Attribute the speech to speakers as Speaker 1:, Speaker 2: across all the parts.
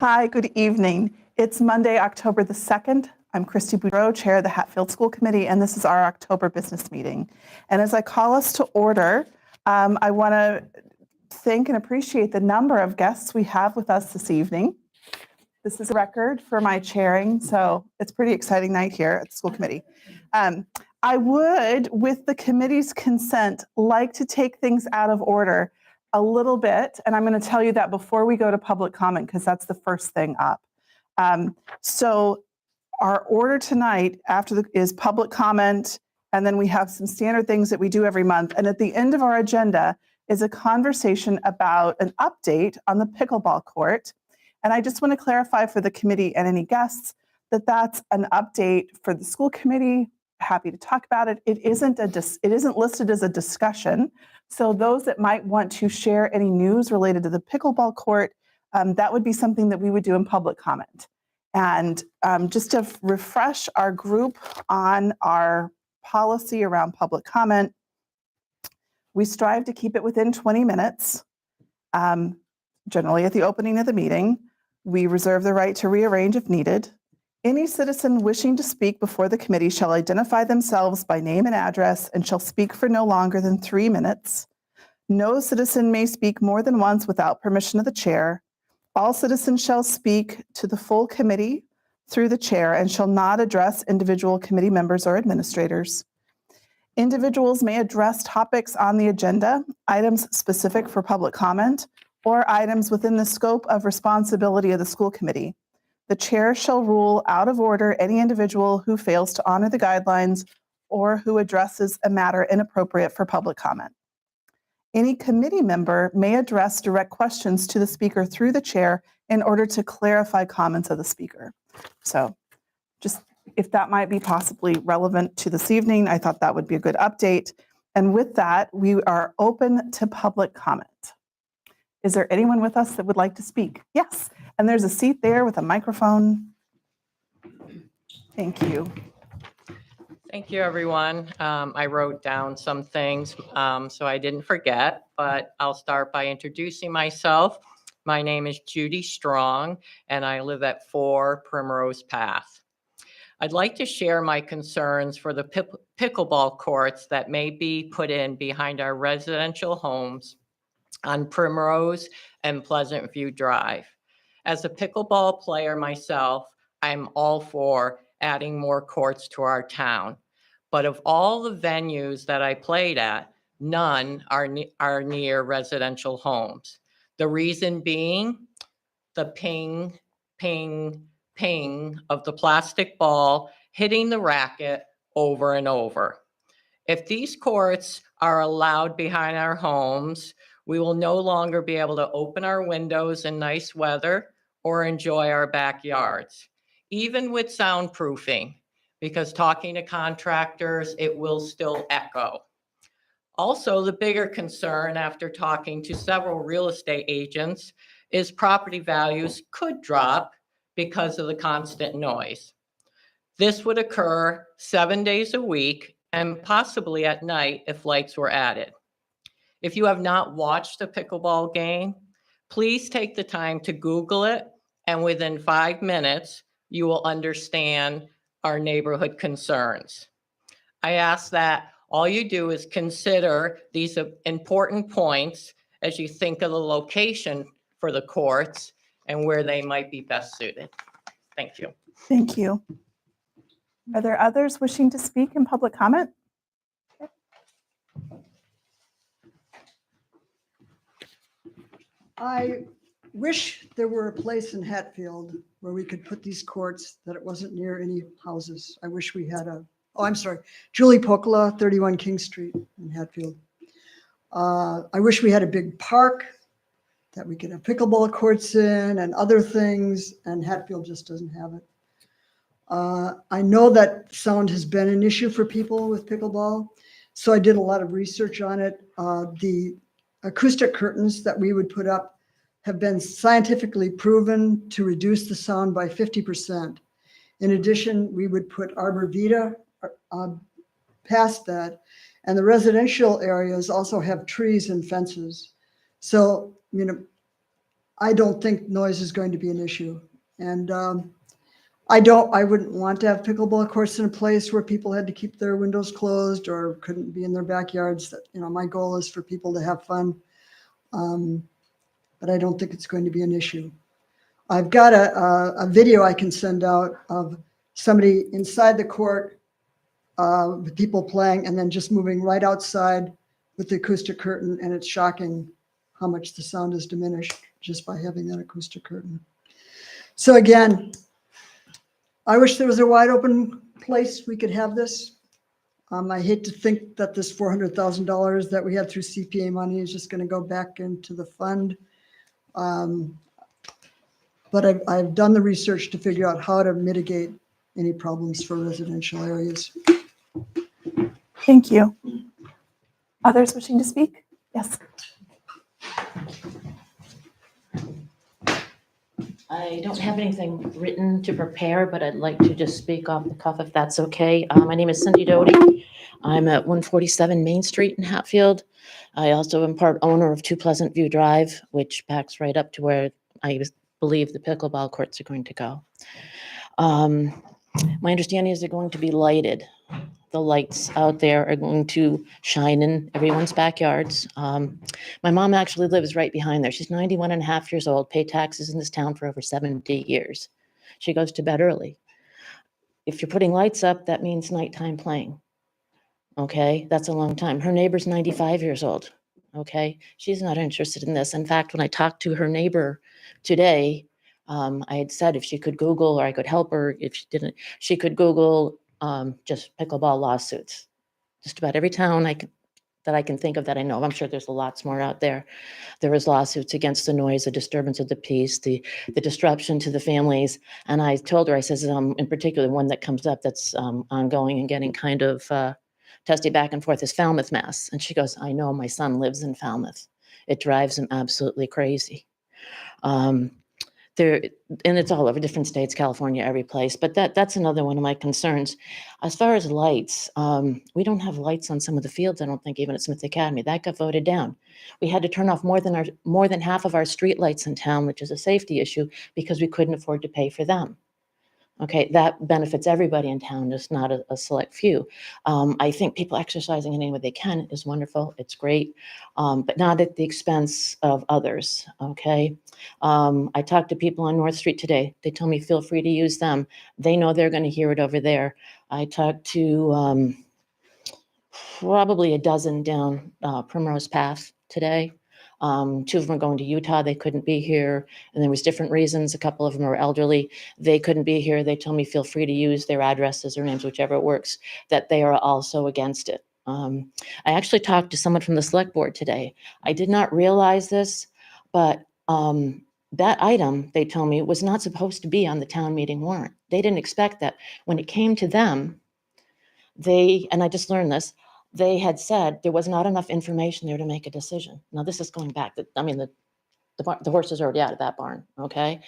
Speaker 1: Hi, good evening. It's Monday, October the 2nd. I'm Christy Boudreau, Chair of the Hatfield School Committee, and this is our October business meeting. And as I call us to order, I want to thank and appreciate the number of guests we have with us this evening. This is a record for my chairing, so it's a pretty exciting night here at the school committee. I would, with the committee's consent, like to take things out of order a little bit, and I'm going to tell you that before we go to public comment, because that's the first thing up. So our order tonight is public comment, and then we have some standard things that we do every month. And at the end of our agenda is a conversation about an update on the pickleball court. And I just want to clarify for the committee and any guests that that's an update for the school committee. Happy to talk about it. It isn't listed as a discussion. So those that might want to share any news related to the pickleball court, that would be something that we would do in public comment. And just to refresh our group on our policy around public comment, we strive to keep it within 20 minutes, generally at the opening of the meeting. We reserve the right to rearrange if needed. Any citizen wishing to speak before the committee shall identify themselves by name and address and shall speak for no longer than 3 minutes. No citizen may speak more than once without permission of the chair. All citizens shall speak to the full committee through the chair and shall not address individual committee members or administrators. Individuals may address topics on the agenda, items specific for public comment, or items within the scope of responsibility of the school committee. The chair shall rule out of order any individual who fails to honor the guidelines or who addresses a matter inappropriate for public comment. Any committee member may address direct questions to the speaker through the chair in order to clarify comments of the speaker. So just if that might be possibly relevant to this evening, I thought that would be a good update. And with that, we are open to public comment. Is there anyone with us that would like to speak? Yes, and there's a seat there with a microphone. Thank you.
Speaker 2: Thank you, everyone. I wrote down some things so I didn't forget, but I'll start by introducing myself. My name is Judy Strong, and I live at 4 Primrose Path. I'd like to share my concerns for the pickleball courts that may be put in behind our residential homes on Primrose and Pleasant View Drive. As a pickleball player myself, I'm all for adding more courts to our town. But of all the venues that I played at, none are near residential homes. The reason being the ping, ping, ping of the plastic ball hitting the racket over and over. If these courts are allowed behind our homes, we will no longer be able to open our windows in nice weather or enjoy our backyards, even with soundproofing, because talking to contractors, it will still echo. Also, the bigger concern after talking to several real estate agents is property values could drop because of the constant noise. This would occur 7 days a week and possibly at night if lights were added. If you have not watched a pickleball game, please take the time to Google it, and within 5 minutes, you will understand our neighborhood concerns. I ask that all you do is consider these important points as you think of the location for the courts and where they might be best suited. Thank you.
Speaker 1: Thank you. Are there others wishing to speak in public comment?
Speaker 3: I wish there were a place in Hatfield where we could put these courts that it wasn't near any houses. I wish we had Julie Pokola, 31 King Street in Hatfield. I wish we had a big park that we could have pickleball courts in and other things, and Hatfield just doesn't have it. I know that sound has been an issue for people with pickleball, so I did a lot of research on it. The acoustic curtains that we would put up have been scientifically proven to reduce the sound by 50%. In addition, we would put arbor vitae past that, and the residential areas also have trees and fences. So, I don't think noise is going to be an issue. And I wouldn't want to have pickleball courts in a place where people had to keep their windows closed or couldn't be in their backyards. That, you know, my goal is for people to have fun. But I don't think it's going to be an issue. I've got a video I can send out of somebody inside the court with people playing and then just moving right outside with the acoustic curtain. And it's shocking how much the sound is diminished just by having that acoustic curtain. So again, I wish there was a wide open place we could have this. I hate to think that this $400,000 that we had through CPA money is just going to go back into the fund. But I've done the research to figure out how to mitigate any problems for residential areas.
Speaker 1: Thank you. Others wishing to speak? Yes.
Speaker 4: I don't have anything written to prepare, but I'd like to just speak off the cuff if that's okay. My name is Cindy Doty. I'm at 147 Main Street in Hatfield. I also am part owner of 2 Pleasant View Drive, which backs right up to where I believe the pickleball courts are going to go. My understanding is they're going to be lighted. The lights out there are going to shine in everyone's backyards. My mom actually lives right behind there. She's 91 and a half years old, paid taxes in this town for over 70 years. She goes to bed early. If you're putting lights up, that means nighttime playing. Okay, that's a long time. Her neighbor's 95 years old. Okay, she's not interested in this. In fact, when I talked to her neighbor today, I had said if she could Google, or I could help her if she didn't, she could Google just pickleball lawsuits. Just about every town that I can think of that I know of. I'm sure there's lots more out there. There is lawsuits against the noise, the disturbance of the peace, the disruption to the families. And I told her, I says, in particular, one that comes up that's ongoing and getting kind of testy back and forth is Falmouth, Mass. And she goes, I know, my son lives in Falmouth. It drives him absolutely crazy. And it's all over different states, California, every place. But that's another one of my concerns. As far as lights, we don't have lights on some of the fields, I don't think, even at Smith Academy. That got voted down. We had to turn off more than half of our street lights in town, which is a safety issue, because we couldn't afford to pay for them. Okay, that benefits everybody in town, just not a select few. I think people exercising in any way they can is wonderful. It's great, but not at the expense of others. Okay, I talked to people on North Street today. They told me feel free to use them. They know they're going to hear it over there. I talked to probably a dozen down Primrose Path today. 2 of them are going to Utah. They couldn't be here. And there was different reasons. A couple of them are elderly. They couldn't be here. They told me feel free to use their addresses or names, whichever works, that they are also against it. I actually talked to someone from the select board today. I did not realize this, but that item, they told me, was not supposed to be on the town meeting warrant. They didn't expect that. When it came to them, and I just learned this, they had said there was not enough information there to make a decision. Now, this is going back, the horse is already out of that barn, okay?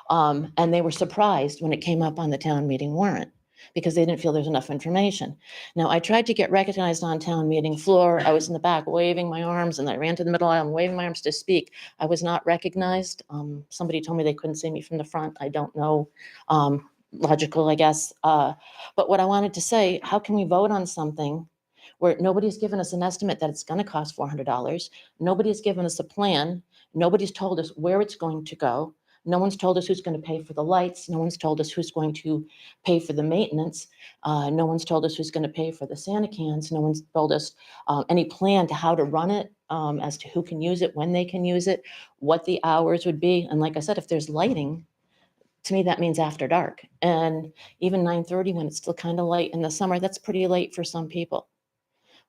Speaker 4: And they were surprised when it came up on the town meeting warrant because they didn't feel there's enough information. Now, I tried to get recognized on town meeting floor. I was in the back waving my arms, and I ran to the middle aisle and waving my arms to speak. I was not recognized. Somebody told me they couldn't see me from the front. I don't know. Logical, I guess. But what I wanted to say, how can we vote on something where nobody's given us an estimate that it's going to cost $400. Nobody's given us a plan. Nobody's told us where it's going to go. No one's told us who's going to pay for the lights. No one's told us who's going to pay for the maintenance. No one's told us who's going to pay for the Santa cans. No one's told us any plan to how to run it, as to who can use it, when they can use it, what the hours would be. And like I said, if there's lighting, to me, that means after dark. And even 9:30 when it's still kind of light in the summer, that's pretty late for some people.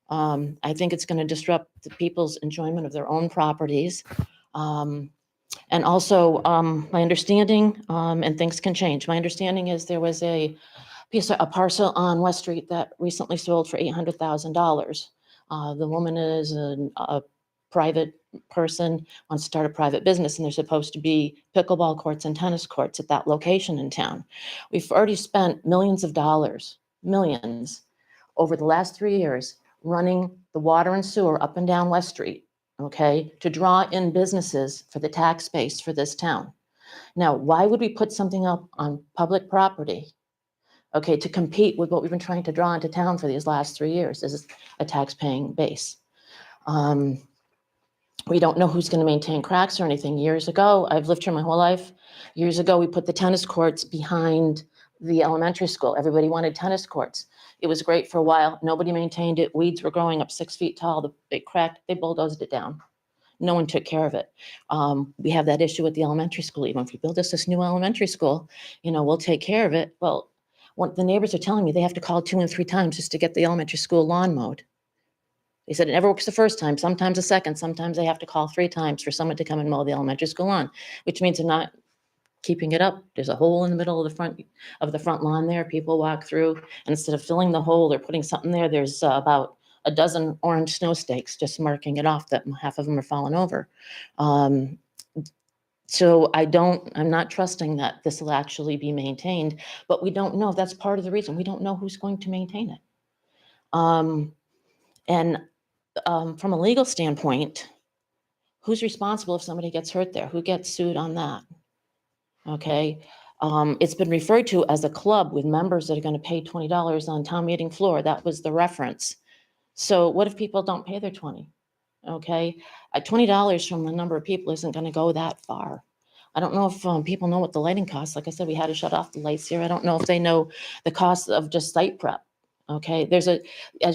Speaker 4: I think it's going to disrupt the people's enjoyment of their own properties. And also, my understanding, and things can change. My understanding is there was a parcel on West Street that recently sold for $800,000. The woman is a private person, wants to start a private business, and there's supposed to be pickleball courts and tennis courts at that location in town. We've already spent millions of dollars, millions, over the last 3 years running the water and sewer up and down West Street. okay, to draw in businesses for the tax base for this town. Now, why would we put something up on public property, okay, to compete with what we've been trying to draw into town for these last 3 years? This is a tax-paying base. We don't know who's going to maintain cracks or anything. Years ago, I've lived here my whole life. Years ago, we put the tennis courts behind the elementary school. Everybody wanted tennis courts. It was great for a while. Nobody maintained it. Weeds were growing up 6 feet tall. It cracked. They bulldozed it down. No one took care of it. We have that issue with the elementary school. Even if we build us this new elementary school, we'll take care of it. Well, what the neighbors are telling me, they have to call 2 and 3 times just to get the elementary school lawn mowed. They said it never works the first time, sometimes the second, sometimes they have to call 3 times for someone to come and mow the elementary school lawn, which means they're not keeping it up. There's a hole in the middle of the front lawn there. People walk through, and instead of filling the hole or putting something there, there's about a dozen orange snow stakes just marking it off that half of them are falling over. So I'm not trusting that this will actually be maintained, but we don't know. That's part of the reason. We don't know who's going to maintain it. From a legal standpoint, who's responsible if somebody gets hurt there? Who gets sued on that? Okay. It's been referred to as a club with members that are going to pay $20 on town meeting floor. That was the reference. So what if people don't pay their 20? Okay. $20 from the number of people isn't going to go that far. I don't know if people know what the lighting costs. Like I said, we had to shut off the lights here. I don't know if they know the cost of just site prep. Okay, as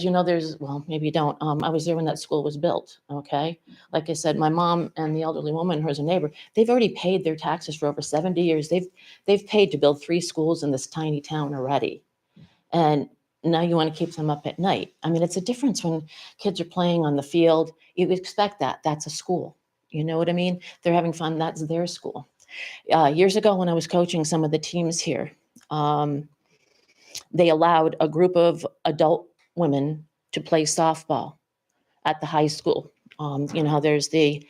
Speaker 4: you know, well, maybe you don't. I was there when that school was built. Okay, like I said, my mom and the elderly woman who's a neighbor, they've already paid their taxes for over 70 years. They've paid to build 3 schools in this tiny town already, and now you want to keep them up at night. I mean, it's a difference when kids are playing on the field. You expect that. That's a school. You know what I mean? They're having fun. That's their school. Years ago, when I was coaching some of the teams here, they allowed a group of adult women to play softball at the high school. You know how there's the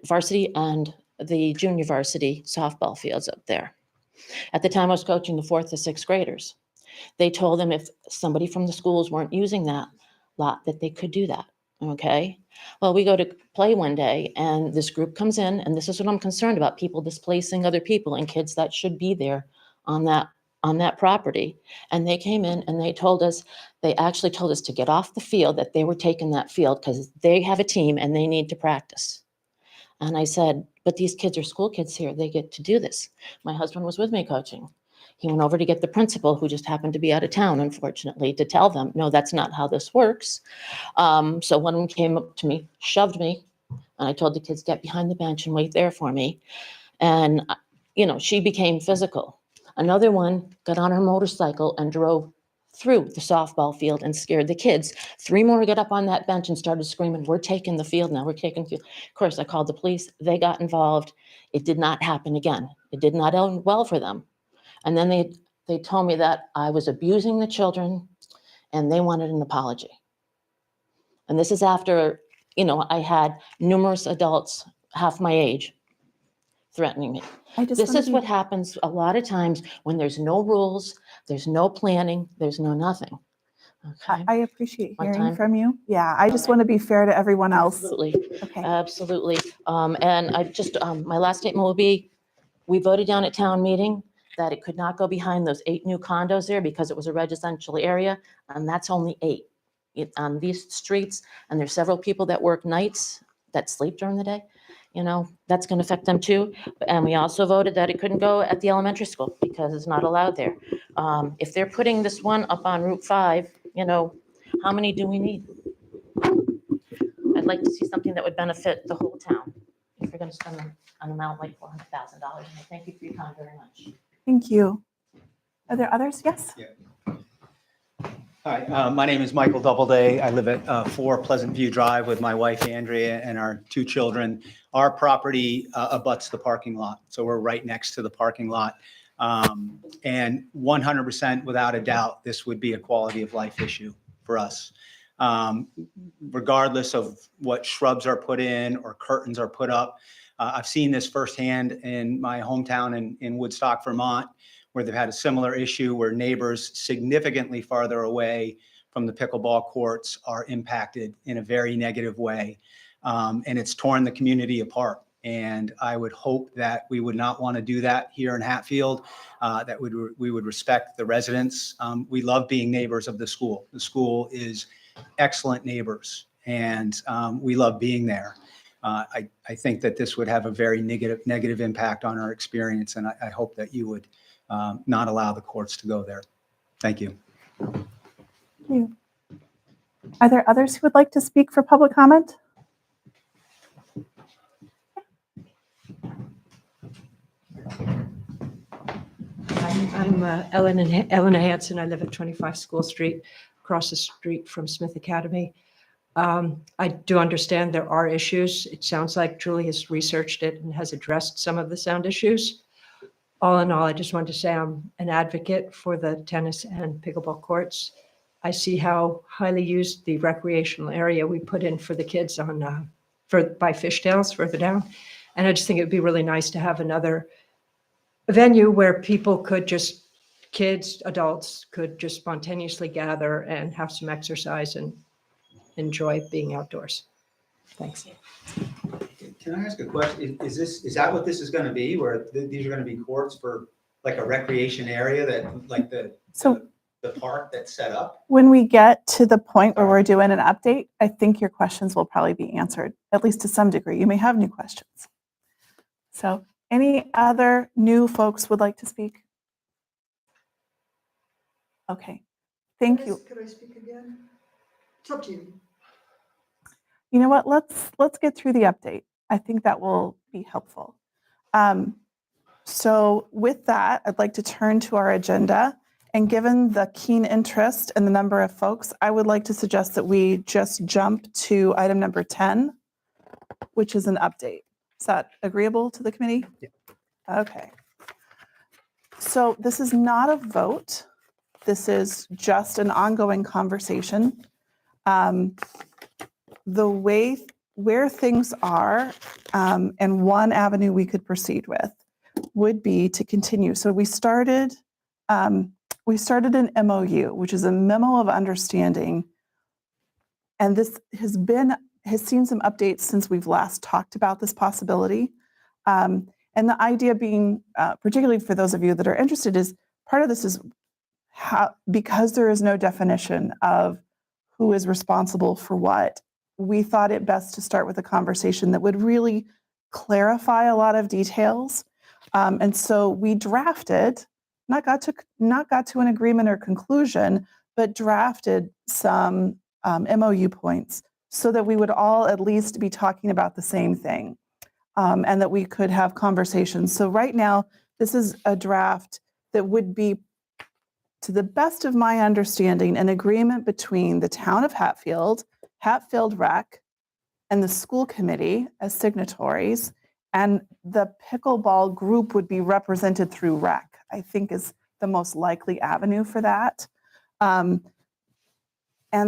Speaker 4: varsity and the junior varsity softball fields up there. At the time I was coaching the 4th to 6th graders, they told them if somebody from the schools weren't using that lot, that they could do that. Okay. Well, we go to play one day and this group comes in, and this is what I'm concerned about, people displacing other people and kids that should be there on that property. And they came in and they actually told us to get off the field, that they were taking that field because they have a team and they need to practice. And I said, but these kids are school kids here. They get to do this. My husband was with me coaching. He went over to get the principal, who just happened to be out of town, unfortunately, to tell them, no, that's not how this works. So one of them came up to me, shoved me, and I told the kids, get behind the bench and wait there for me. And, she became physical. Another one got on her motorcycle and drove through the softball field and scared the kids. 3 more got up on that bench and started screaming, we're taking the field now, we're taking the field. Of course, I called the police. They got involved. It did not happen again. It did not end well for them. And then they told me that I was abusing the children and they wanted an apology. And this is after, I had numerous adults half my age threatening me. This is what happens a lot of times when there's no rules, there's no planning, there's no nothing. Okay.
Speaker 1: I appreciate
Speaker 4: One
Speaker 1: hearing
Speaker 4: time.
Speaker 1: from you. Yeah, I just want to be fair to everyone else.
Speaker 4: Absolutely.
Speaker 1: Okay.
Speaker 4: Absolutely. And I just, my last statement will be, we voted down at town meeting that it could not go behind those 8 new condos there because it was a residential area, and that's only 8 on these streets. And there's several people that work nights that sleep during the day. That's going to affect them too. And we also voted that it couldn't go at the elementary school because it's not allowed there. If they're putting this one up on Route 5, how many do we need? I'd like to see something that would benefit the whole town. If we're going to spend an amount like $400,000, and I thank you for your time very much.
Speaker 1: Thank you. Are there others? Yes.
Speaker 5: Yeah. Hi, my name is Michael Doubleday. I live at 4 Pleasant View Drive with my wife Andrea and our 2 children. Our property abuts the parking lot, so we're right next to the parking lot. And 100% without a doubt, this would be a quality of life issue for us. Regardless of what shrubs are put in or curtains are put up. I've seen this firsthand in my hometown in Woodstock, Vermont, where they've had a similar issue where neighbors significantly farther away from the pickleball courts are impacted in a very negative way. and it's torn the community apart. And I would hope that we would not want to do that here in Hatfield, that we would respect the residents. We love being neighbors of the school. The school is excellent neighbors, and we love being there. I think that this would have a very negative impact on our experience, and I hope that you would not allow the courts to go there. Thank you.
Speaker 1: Thank you. Are there others who would like to speak for public comment?
Speaker 6: I'm Ellen Hanson. I live at 25 School Street, across the street from Smith Academy. I do understand there are issues. It sounds like Julie has researched it and has addressed some of the sound issues. All in all, I just wanted to say I'm an advocate for the tennis and pickleball courts. I see how highly used the recreational area we put in for the kids on by Fishtails further down. And I just think it'd be really nice to have another venue where people could just, kids, adults could just spontaneously gather and have some exercise and enjoy being outdoors. Thanks.
Speaker 5: Can I ask a question? Is that what this is going to be, where these are going to be courts for like a recreation area that like the park that's set up?
Speaker 1: When we get to the point where we're doing an update, I think your questions will probably be answered, at least to some degree. You may have new questions. So any other new folks would like to speak? Okay, thank you.
Speaker 3: Could I speak again? It's up to you.
Speaker 1: You know what, let's get through the update. I think that will be helpful. So with that, I'd like to turn to our agenda. And given the keen interest and the number of folks, I would like to suggest that we just jump to item number 10, which is an update. Is that agreeable to the committee?
Speaker 5: Yeah.
Speaker 1: Okay. So this is not a vote. This is just an ongoing conversation. Where things are, and one avenue we could proceed with would be to continue. So we started an MOU, which is a memo of understanding, and this has seen some updates since we've last talked about this possibility. And the idea being, particularly for those of you that are interested, is part of this is how, because there is no definition of who is responsible for what, we thought it best to start with a conversation that would really clarify a lot of details. And so we drafted, not got to an agreement or conclusion, but drafted some MOU points so that we would all at least be talking about the same thing, and that we could have conversations. So right now, this is a draft that would be, to the best of my understanding, an agreement between the town of Hatfield, Hatfield Rec, and the school committee as signatories, and the pickleball group would be represented through Rec, I think is the most likely avenue for that. And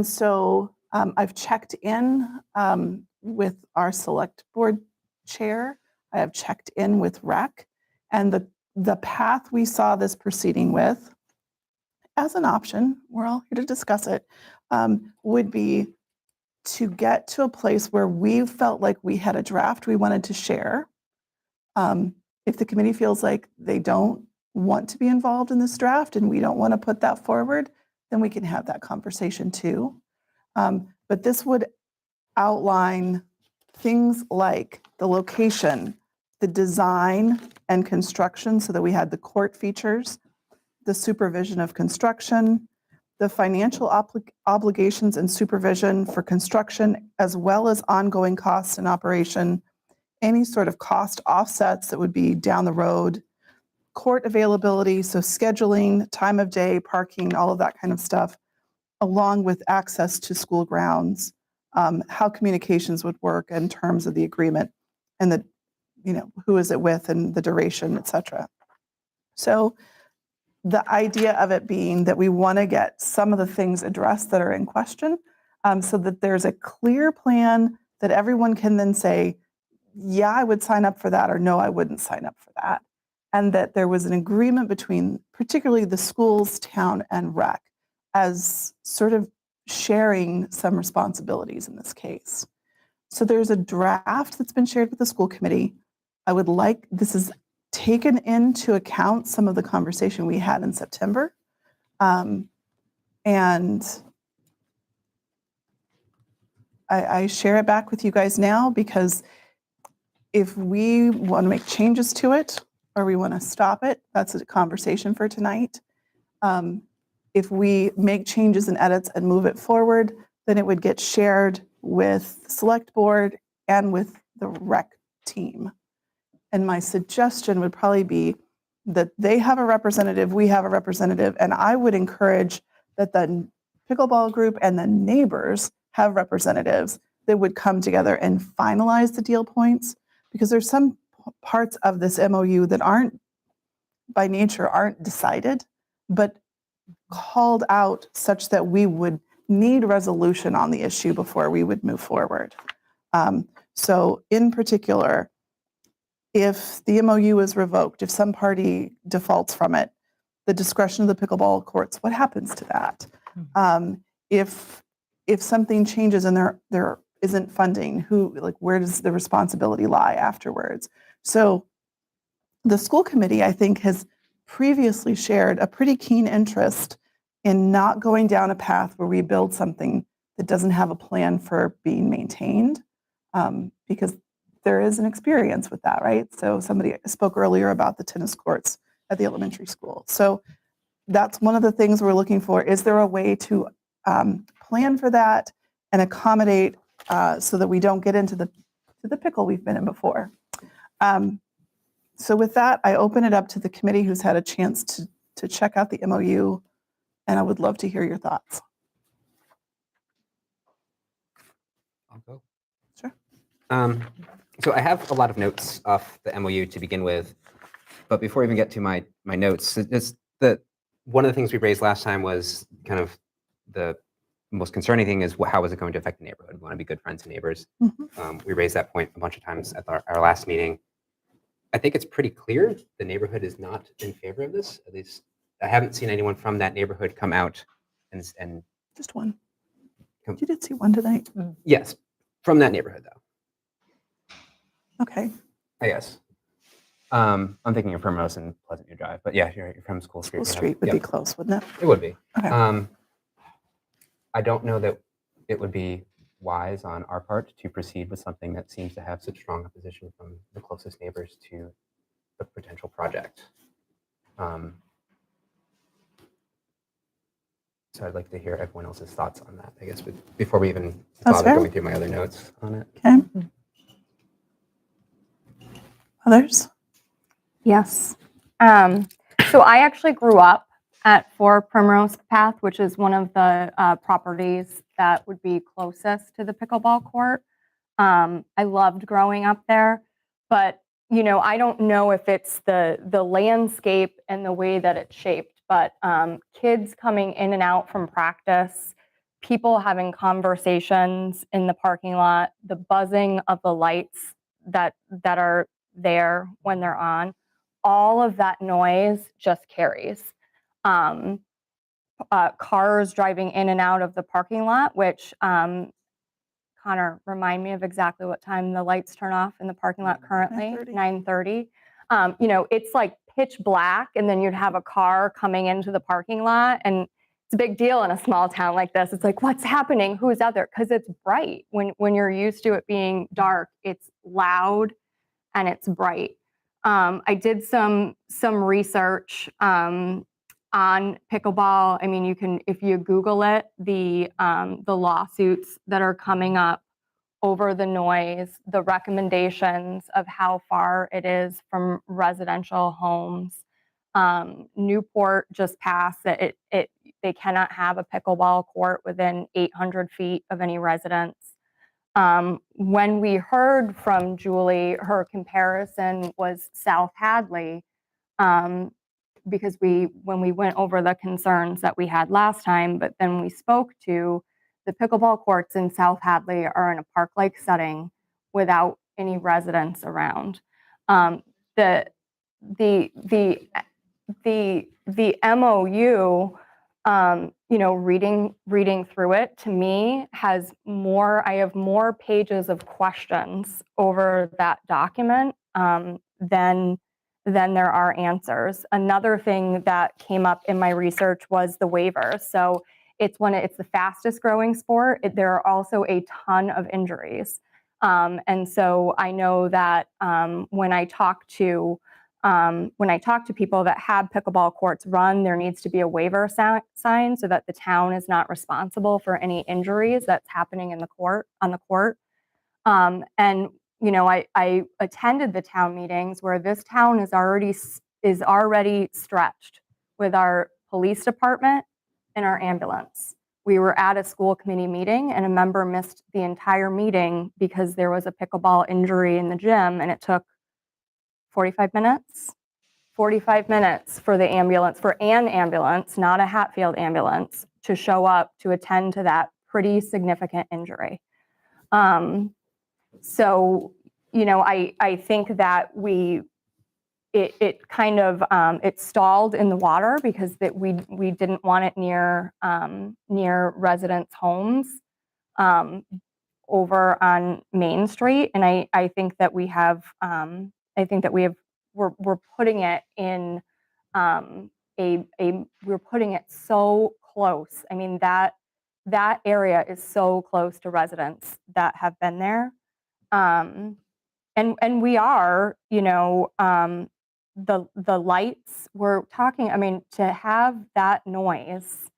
Speaker 1: so I've checked in with our select board chair. I have checked in with Rec, and the path we saw this proceeding with, as an option, we're all here to discuss it, would be to get to a place where we felt like we had a draft we wanted to share. If the committee feels like they don't want to be involved in this draft and we don't want to put that forward, then we can have that conversation too. But this would outline things like the location, the design and construction, so that we had the court features, the supervision of construction, the financial obligations and supervision for construction, as well as ongoing costs and operation, any sort of cost offsets that would be down the road, court availability, so scheduling, time of day, parking, all of that kind of stuff, along with access to school grounds, how communications would work in terms of the agreement, and who is it with and the duration, et cetera. So the idea of it being that we want to get some of the things addressed that are in question, so that there's a clear plan that everyone can then say, yeah, I would sign up for that, or no, I wouldn't sign up for that. And that there was an agreement between particularly the schools, town, and Rec as sort of sharing some responsibilities in this case. So there's a draft that's been shared with the school committee. I would like, this is taken into account some of the conversation we had in September. And I share it back with you guys now because if we want to make changes to it or we want to stop it, that's a conversation for tonight. If we make changes and edits and move it forward, then it would get shared with the select board and with the rec team. And my suggestion would probably be that they have a representative, we have a representative, and I would encourage that the pickleball group and the neighbors have representatives that would come together and finalize the deal points, because there's some parts of this MOU that aren't, by nature, aren't decided, but called out such that we would need resolution on the issue before we would move forward. So in particular, if the MOU is revoked, if some party defaults from it, the discretion of the pickleball courts, what happens to that? If something changes and there isn't funding, where does the responsibility lie afterwards? So the school committee, I think, has previously shared a pretty keen interest in not going down a path where we build something that doesn't have a plan for being maintained, because there is an experience with that, right? So somebody spoke earlier about the tennis courts at the elementary school. So that's one of the things we're looking for. Is there a way to plan for that and accommodate so that we don't get into the pickle we've been in before? So with that, I open it up to the committee who's had a chance to check out the MOU, and I would love to hear your thoughts.
Speaker 7: I'll go.
Speaker 1: Sure.
Speaker 7: So I have a lot of notes off the MOU to begin with, but before I even get to my notes, one of the things we raised last time was kind of the most concerning thing is how is it going to affect the neighborhood? We want to be good friends and neighbors. We raised that point a bunch of times at our last meeting. I think it's pretty clear the neighborhood is not in favor of this. At least I haven't seen anyone from that neighborhood come out and
Speaker 1: Just one. You did see one tonight.
Speaker 7: yes, from that neighborhood though.
Speaker 1: Okay.
Speaker 7: I guess. I'm thinking of Primrose and Pleasant View Drive, but yeah, you're from School Street.
Speaker 1: School Street would be close, wouldn't it?
Speaker 7: It would be.
Speaker 1: Okay.
Speaker 7: I don't know that it would be wise on our part to proceed with something that seems to have such strong opposition from the closest neighbors to the potential project. So I'd like to hear everyone else's thoughts on that, I guess, before we even bother
Speaker 1: fair.
Speaker 7: going through my other notes on it.
Speaker 1: Okay. Others?
Speaker 8: Yes. So I actually grew up at 4 Primrose Path, which is one of the properties that would be closest to the pickleball court. I loved growing up there, but I don't know if it's the landscape and the way that it's shaped, but kids coming in and out from practice, people having conversations in the parking lot, the buzzing of the lights that are there when they're on, all of that noise just carries. Cars driving in and out of the parking lot, which Connor, remind me of exactly what time the lights turn off in the parking lot currently. 9:30. It's like pitch black, and then you'd have a car coming into the parking lot, and it's a big deal in a small town like this. It's like, what's happening? Who's out there? Because it's bright. When you're used to it being dark, it's loud and it's bright. I did some research on pickleball. I mean, you can, if you Google it, the lawsuits that are coming up over the noise, the recommendations of how far it is from residential homes. Newport just passed that they cannot have a pickleball court within 800 feet of any residence. When we heard from Julie, her comparison was South Hadley, because when we went over the concerns that we had last time, but then we spoke to the pickleball courts in South Hadley are in a park-like setting without any residents around. The MOU, reading through it, to me, I have more pages of questions over that document than there are answers. Another thing that came up in my research was the waiver. So it's the fastest growing sport. There are also a ton of injuries. And so I know that when I talk to people that have pickleball courts run, there needs to be a waiver sign so that the town is not responsible for any injuries that's happening on the court. And I attended the town meetings where this town is already stretched with our police department and our ambulance. We were at a school committee meeting and a member missed the entire meeting because there was a pickleball injury in the gym, and it took 45 minutes. 45 minutes for an ambulance, not a Hatfield ambulance, to show up to attend to that pretty significant injury. So, I think that it stalled in the water because we didn't want it near residents' homes over on Main Street, and I think that we're putting it in we're putting it so close. I mean, that area is so close to residents that have been there. And we are, the lights, we're talking, I mean, to have that noise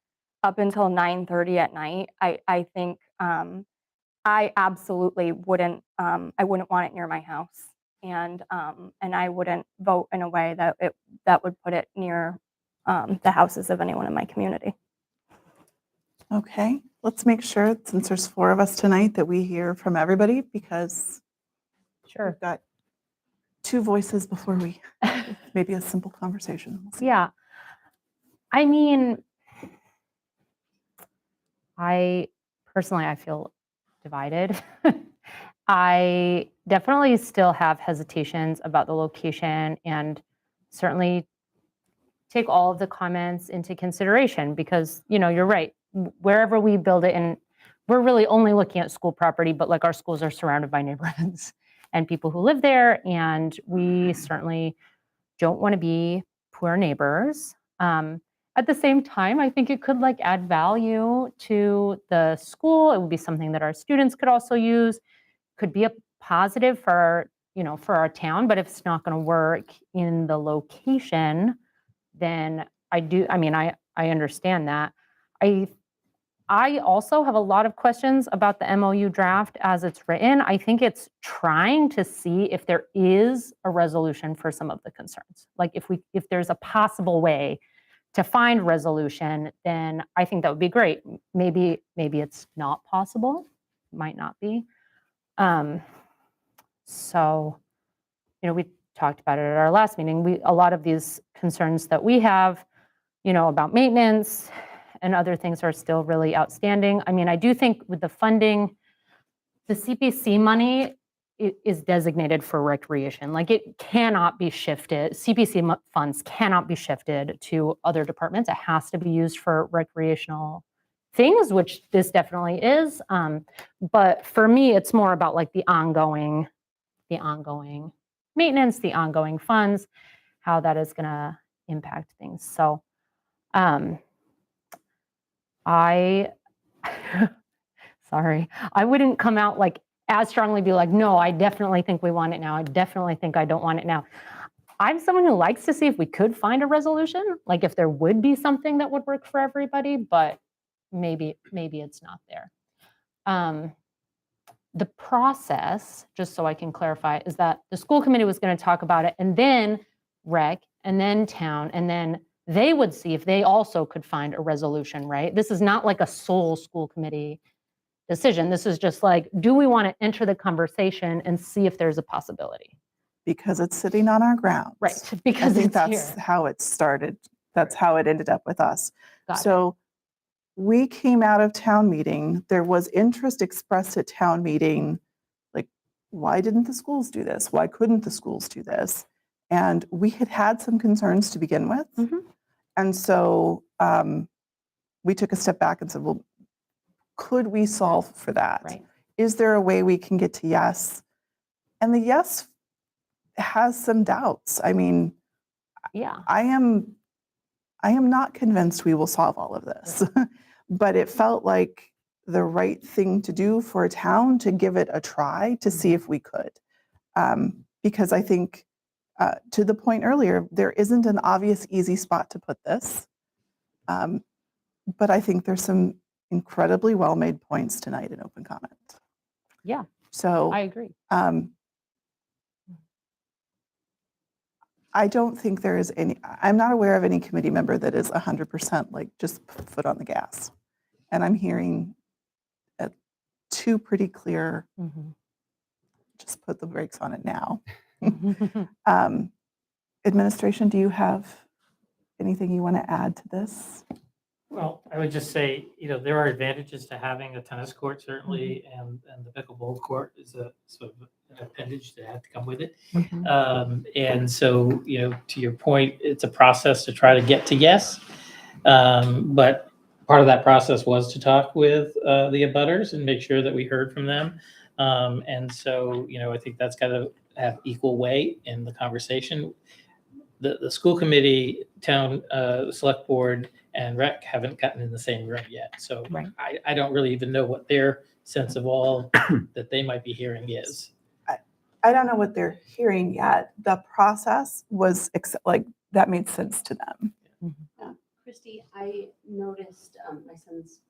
Speaker 8: up until 9:30 at night, I think I absolutely wouldn't, I wouldn't want it near my house. And I wouldn't vote in a way that would put it near the houses of anyone in my community.
Speaker 1: Okay, let's make sure, since there's 4 of us tonight, that we hear from everybody, because we've got 2 voices before we, maybe a simple conversation. We'll see.
Speaker 9: Yeah. I mean, I feel divided. I definitely still have hesitations about the location, and certainly take all of the comments into consideration, because, you're right. Wherever we build it, and we're really only looking at school property, but like our schools are surrounded by neighborhoods and people who live there, and we certainly don't want to be poor neighbors. At the same time, I think it could add value to the school. It would be something that our students could also use. Could be a positive for our town. But if it's not going to work in the location, then I understand that. I also have a lot of questions about the MOU draft as it's written. I think it's trying to see if there is a resolution for some of the concerns. Like if there's a possible way to find resolution, then I think that would be great. Maybe it's not possible, might not be. So, we talked about it at our last meeting. A lot of these concerns that we have, about maintenance and other things are still really outstanding. I mean, I do think with the funding, the CPC money is designated for recreation. It cannot be shifted. CPC funds cannot be shifted to other departments. It has to be used for recreational things, which this definitely is. But for me, it's more about the ongoing maintenance, the ongoing funds, how that is going to impact things. So, sorry, I wouldn't come out as strongly be no, I definitely think we want it now. I definitely think I don't want it now. I'm someone who likes to see if we could find a resolution, if there would be something that would work for everybody, but maybe it's not there. The process, just so I can clarify, is that the school committee was going to talk about it, and then rec, and then town, and then they would see if they also could find a resolution, right? This is not a sole school committee decision. This is just do we want to enter the conversation and see if there's a possibility?
Speaker 1: Because it's sitting on our grounds.
Speaker 9: Right, because
Speaker 1: I think
Speaker 9: it's
Speaker 1: that's
Speaker 9: here.
Speaker 1: how it started. That's how it ended up with us.
Speaker 9: Got it.
Speaker 1: So we came out of town meeting. There was interest expressed at town meeting, why didn't the schools do this? Why couldn't the schools do this? And we had some concerns to begin with.
Speaker 9: Mhm.
Speaker 1: And so we took a step back and said, well, could we solve for that?
Speaker 9: Right.
Speaker 1: Is there a way we can get to yes? And the yes has some doubts. I mean,
Speaker 9: Yeah.
Speaker 1: I am not convinced we will solve all of this, but it felt like the right thing to do for a town to give it a try to see if we could. Because I think, to the point earlier, there isn't an obvious, easy spot to put this. But I think there's some incredibly well-made points tonight in open comment.
Speaker 9: Yeah,
Speaker 1: So
Speaker 9: I agree.
Speaker 1: I don't think there is any, I'm not aware of any committee member that is 100% like just foot on the gas. And I'm hearing two pretty clear, just put the brakes on it now. Administration, do you have anything you want to add to this?
Speaker 10: Well, I would just say, there are advantages to having a tennis court, certainly, and the pickleball court is a sort of an appendage that had to come with it. And so, to your point, it's a process to try to get to yes. But part of that process was to talk with the abutters and make sure that we heard from them. And so, I think that's got to have equal weight in the conversation. The school committee, town, select board, and rec haven't gotten in the same room yet. So
Speaker 9: Right.
Speaker 10: I don't really even know what their sense of all that they might be hearing is.
Speaker 1: I don't know what they're hearing yet. The process was like, that made sense to them.
Speaker 11: Christy, I noticed my son's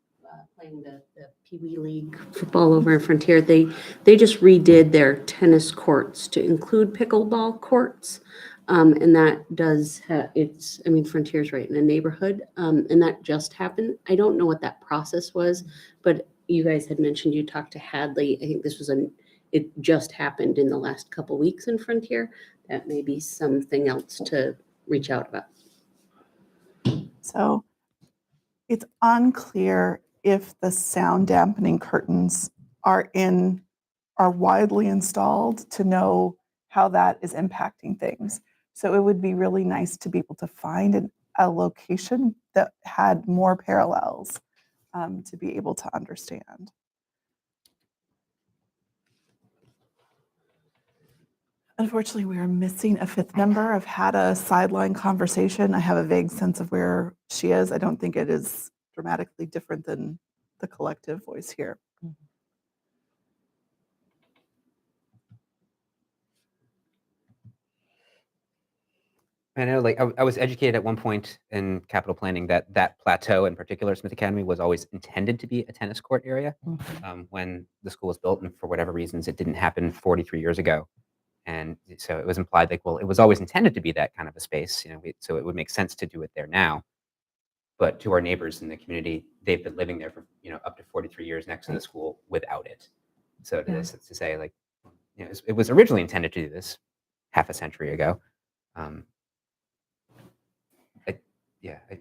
Speaker 11: playing the Pee Wee League football over in Frontier. They just redid their tennis courts to include pickleball courts. And that does, Frontier's right in a neighborhood, and that just happened. I don't know what that process was, but you guys had mentioned you talked to Hadley. I think this was it just happened in the last couple weeks in Frontier. That may be something else to reach out about.
Speaker 1: So it's unclear if the sound dampening curtains are widely installed to know how that is impacting things. So it would be really nice to be able to find a location that had more parallels to be able to understand. Unfortunately, we are missing a fifth member. I've had a sideline conversation. I have a vague sense of where she is. I don't think it is dramatically different than the collective voice here.
Speaker 7: I know, like, I was educated at one point in capital planning that plateau, in particular, Smith Academy, was always intended to be a tennis court area. When the school was built, and for whatever reasons, it didn't happen 43 years ago. And so it was implied, like, well, it was always intended to be that kind of a space, so it would make sense to do it there now. But to our neighbors in the community, they've been living there for, up to 43 years next to the school without it. So to say, like, it was originally intended to do this half a century ago.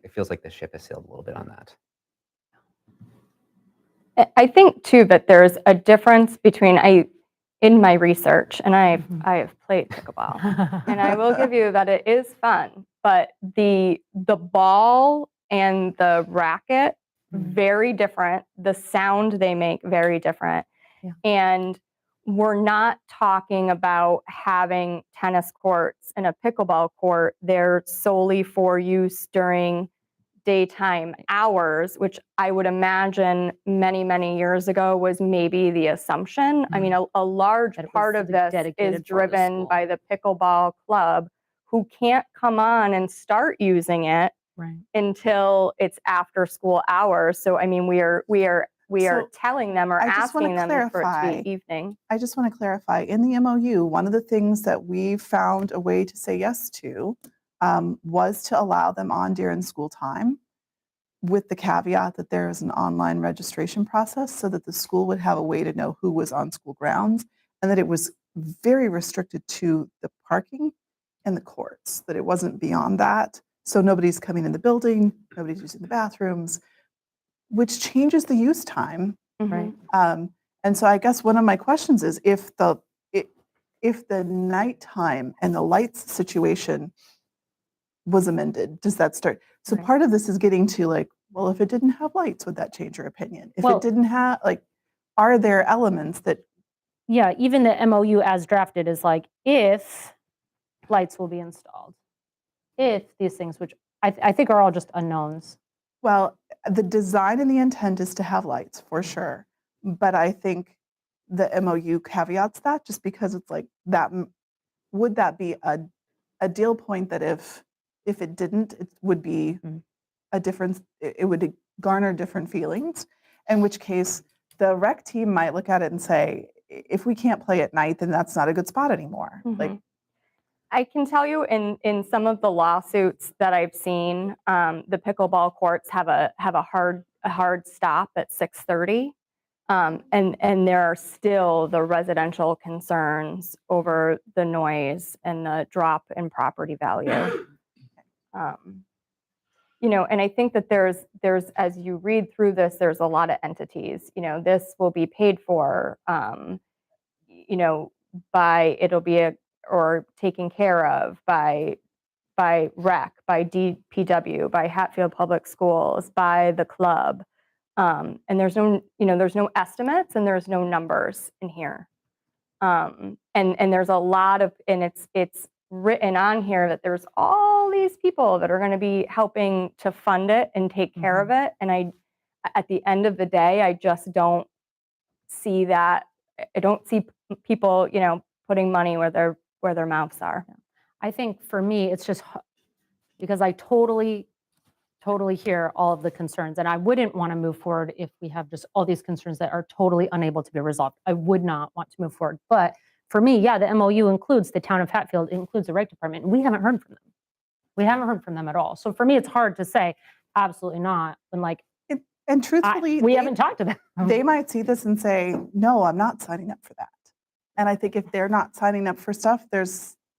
Speaker 7: It feels like the ship has sailed a little bit on that.
Speaker 8: I think too that there's a difference between in my research, and I have played pickleball, and I will give you that it is fun, but the ball and the racket very different. The sound they make very different, and we're not talking about having tennis courts and a pickleball court. They're solely for use during daytime hours, which I would imagine many, many years ago was maybe the assumption. I mean, a large part of this is driven by the pickleball club, who can't come on and start using it until it's after school hours. So, I mean, we are
Speaker 1: So,
Speaker 8: telling them or
Speaker 1: I just wanna
Speaker 8: asking them for it to
Speaker 1: clarify.
Speaker 8: be evening.
Speaker 1: I just want to clarify, in the MOU, one of the things that we found a way to say yes to was to allow them on during school time, with the caveat that there is an online registration process so that the school would have a way to know who was on school grounds, and that it was very restricted to the parking and the courts, that it wasn't beyond that. So nobody's coming in the building, nobody's using the bathrooms, which changes the use time.
Speaker 8: Right.
Speaker 1: And so I guess one of my questions is, if the nighttime and the lights situation was amended, does that start? So part of this is getting to, like, Well, if it didn't have lights, would that change your opinion? If
Speaker 9: Well-
Speaker 1: it didn't have, like, are there elements that,
Speaker 9: Yeah, even the MOU as drafted is like, if lights will be installed, if these things, which I think are all just unknowns.
Speaker 1: well, the design and the intent is to have lights for sure. But I think the MOU caveats that just because it's like that, would that be a deal point that if it didn't, it would be a difference, it would garner different feelings, in which case the rec team might look at it and say, if we can't play at night, then that's not a good spot anymore. Like,
Speaker 8: I can tell you in some of the lawsuits that I've seen, the pickleball courts have a hard stop at 6:30. And there are still the residential concerns over the noise and the drop in property value. And I think that there's, as you read through this, there's a lot of entities, this will be paid for, it'll be or taken care of by rec, by DPW, by Hatfield Public Schools, by the club. And there's no estimates and there's no numbers in here. And there's a lot of, and it's written on here that there's all these people that are going to be helping to fund it and take care of it. And at the end of the day, I just don't see that. I don't see people, putting money where their mouths are.
Speaker 9: I think for me, it's just because I totally hear all of the concerns, and I wouldn't want to move forward if we have just all these concerns that are totally unable to be resolved. I would not want to move forward. But for me, yeah, the MOU includes the town of Hatfield, it includes the rec department, and we haven't heard from them. We haven't heard from them at all. So for me, it's hard to say absolutely not when
Speaker 1: and truthfully,
Speaker 9: we haven't talked to them.
Speaker 1: they might see this and say, no, I'm not signing up for that. And I think if they're not signing up for stuff, there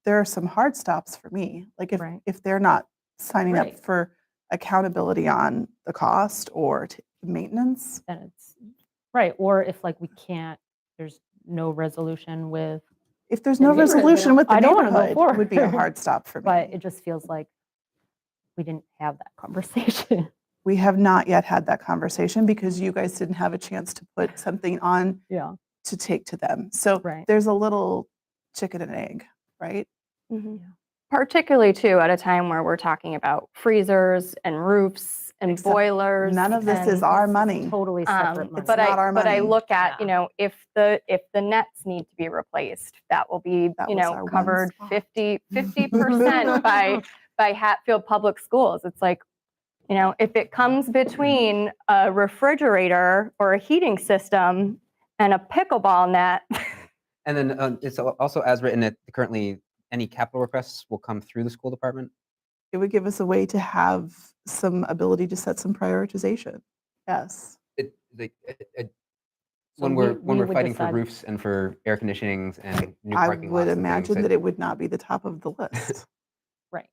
Speaker 1: are some hard stops for me. Like if they're not signing up for accountability on the cost or maintenance.
Speaker 9: Then it's right. Or if we can't, there's no resolution with.
Speaker 1: If there's no resolution with the
Speaker 9: I don't want to go
Speaker 1: neighborhood,
Speaker 9: forward.
Speaker 1: it would be a hard stop for me.
Speaker 9: But it just feels like we didn't have that conversation.
Speaker 1: We have not yet had that conversation because you guys didn't have a chance to put something on to take to them. So there's a little chicken and egg, right?
Speaker 8: Particularly too at a time where we're talking about freezers and roofs and boilers.
Speaker 1: None of this is our money.
Speaker 9: Totally separate money.
Speaker 8: But
Speaker 1: not our
Speaker 8: but I
Speaker 1: money.
Speaker 8: look at, if the nets need to be replaced, that will be,
Speaker 1: That was our one
Speaker 8: covered
Speaker 1: spot.
Speaker 8: 50% by Hatfield Public Schools. It's like, if it comes between a refrigerator or a heating system and a pickleball net.
Speaker 7: And then it's also as written that currently any capital requests will come through the school department.
Speaker 1: It would give us a way to have some ability to set some prioritization. Yes.
Speaker 7: When
Speaker 9: we
Speaker 7: we're
Speaker 9: would
Speaker 7: fighting for
Speaker 9: decide-
Speaker 7: roofs and for air conditionings and new
Speaker 1: I
Speaker 7: parking
Speaker 1: would
Speaker 7: lots and
Speaker 1: imagine
Speaker 7: things,
Speaker 1: that it would not be the top of the list.
Speaker 9: Right.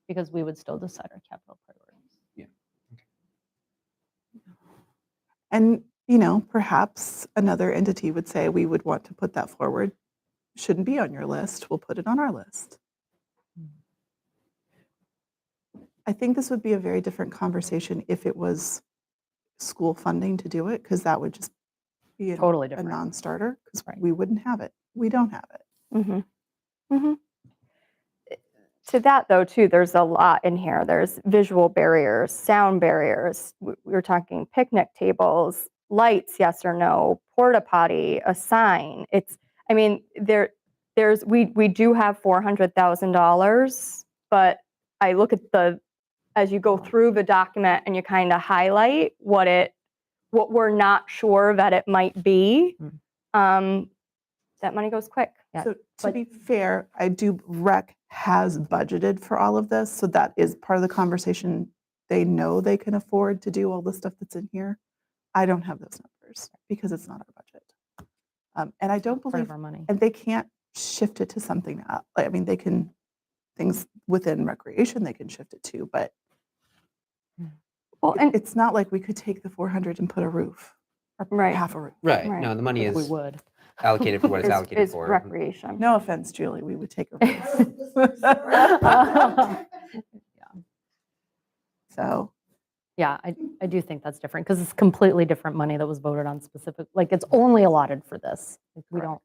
Speaker 9: Because we would still decide our capital priorities.
Speaker 1: And, perhaps another entity would say, we would want to put that forward. Shouldn't be on your list. We'll put it on our list. I think this would be a very different conversation if it was school funding to do it, because that would just be
Speaker 9: Totally
Speaker 1: a
Speaker 9: different.
Speaker 1: non-starter, because we wouldn't have it. We don't have it.
Speaker 8: To that though, too, there's a lot in here. There's visual barriers, sound barriers. We're talking picnic tables, lights, yes or no, porta potty, a sign. We do have $400,000, but I look at as you go through the document and you kind of highlight what we're not sure that it might be, that money goes quick.
Speaker 1: So to be fair, rec has budgeted for all of this. So that is part of the conversation. They know they can afford to do all the stuff that's in here. I don't have those numbers because it's not our budget. And I don't
Speaker 9: Part
Speaker 1: believe,
Speaker 9: of our money.
Speaker 1: and they can't shift it to something else. They can, things within recreation, they can shift it to, but
Speaker 8: Well, and
Speaker 1: it's not like we could take the 400 and put a roof or half a roof.
Speaker 7: right?
Speaker 8: Right.
Speaker 7: No, the money
Speaker 9: We
Speaker 7: is
Speaker 9: would.
Speaker 7: allocated for what it's allocated
Speaker 8: is
Speaker 7: for.
Speaker 8: recreation.
Speaker 1: No offense, Julie, we would take a roof. So,
Speaker 9: Yeah, I do think that's different because it's completely different money that was voted on specific, like it's only allotted for this. Like,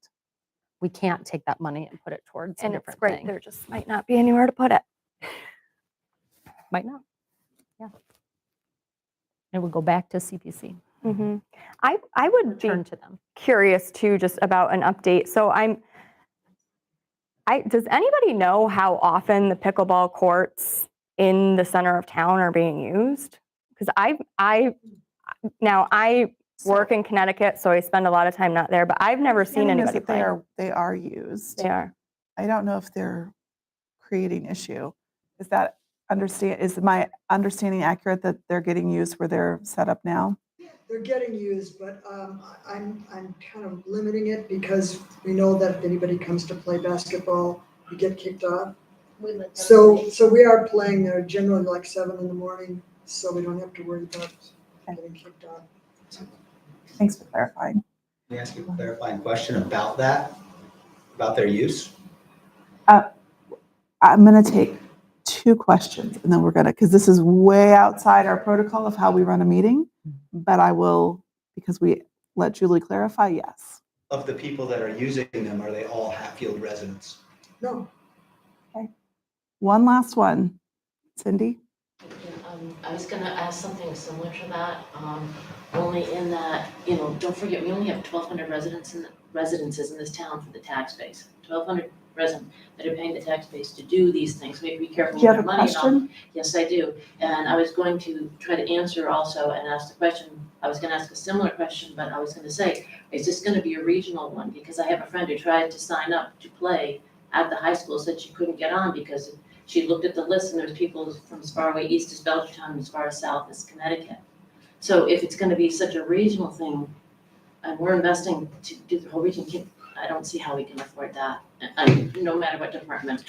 Speaker 9: we can't take that money and put it towards a
Speaker 8: And it's
Speaker 9: different
Speaker 8: great,
Speaker 9: thing.
Speaker 8: there just might not be anywhere to put it.
Speaker 9: Might not. Yeah. It would go back to CPC.
Speaker 8: Mhm. I would be
Speaker 9: Return to them.
Speaker 8: curious too, just about an update. So does anybody know how often the pickleball courts in the center of town are being used? Because I work in Connecticut, so I spend a lot of time not there, but I've never seen
Speaker 1: Understanding is
Speaker 8: anybody
Speaker 1: that
Speaker 8: play.
Speaker 1: they are used.
Speaker 8: They are.
Speaker 1: I don't know if they're creating issue. Is my understanding accurate that they're getting used where they're set up now?
Speaker 3: They're getting used, but I'm kind of limiting it because we know that if anybody comes to play basketball, you get kicked off. So we are playing there generally like 7 in the morning, so we don't have to worry about getting kicked off.
Speaker 1: Thanks for clarifying.
Speaker 5: Let me ask you a clarifying question about that, about their use.
Speaker 1: I'm going to take 2 questions and then we're going to, because this is way outside our protocol of how we run a meeting, but I will, because we let Julie clarify, yes.
Speaker 5: Of the people that are using them, are they all Hatfield residents?
Speaker 3: No,
Speaker 1: One last one. Cindy?
Speaker 4: I was gonna ask something similar to that, only in that, don't forget, we only have 1,200 residences in this town for the tax base. 1,200 residents that are paying the tax base to do these things. We have to be careful
Speaker 1: Do you
Speaker 4: with
Speaker 1: have
Speaker 4: our
Speaker 1: a
Speaker 4: money and all.
Speaker 1: question?
Speaker 4: Yes, I do. And I was going to try to answer also and ask the question, I was gonna ask a similar question, but I was gonna say, is this gonna be a regional one? Because I have a friend who tried to sign up to play at the high school, said she couldn't get on because she looked at the list and there's people from as far away east as Belchertown and as far as south as Connecticut. So if it's gonna be such a regional thing, and we're investing to do the whole region, I don't see how we can afford that, no matter what department.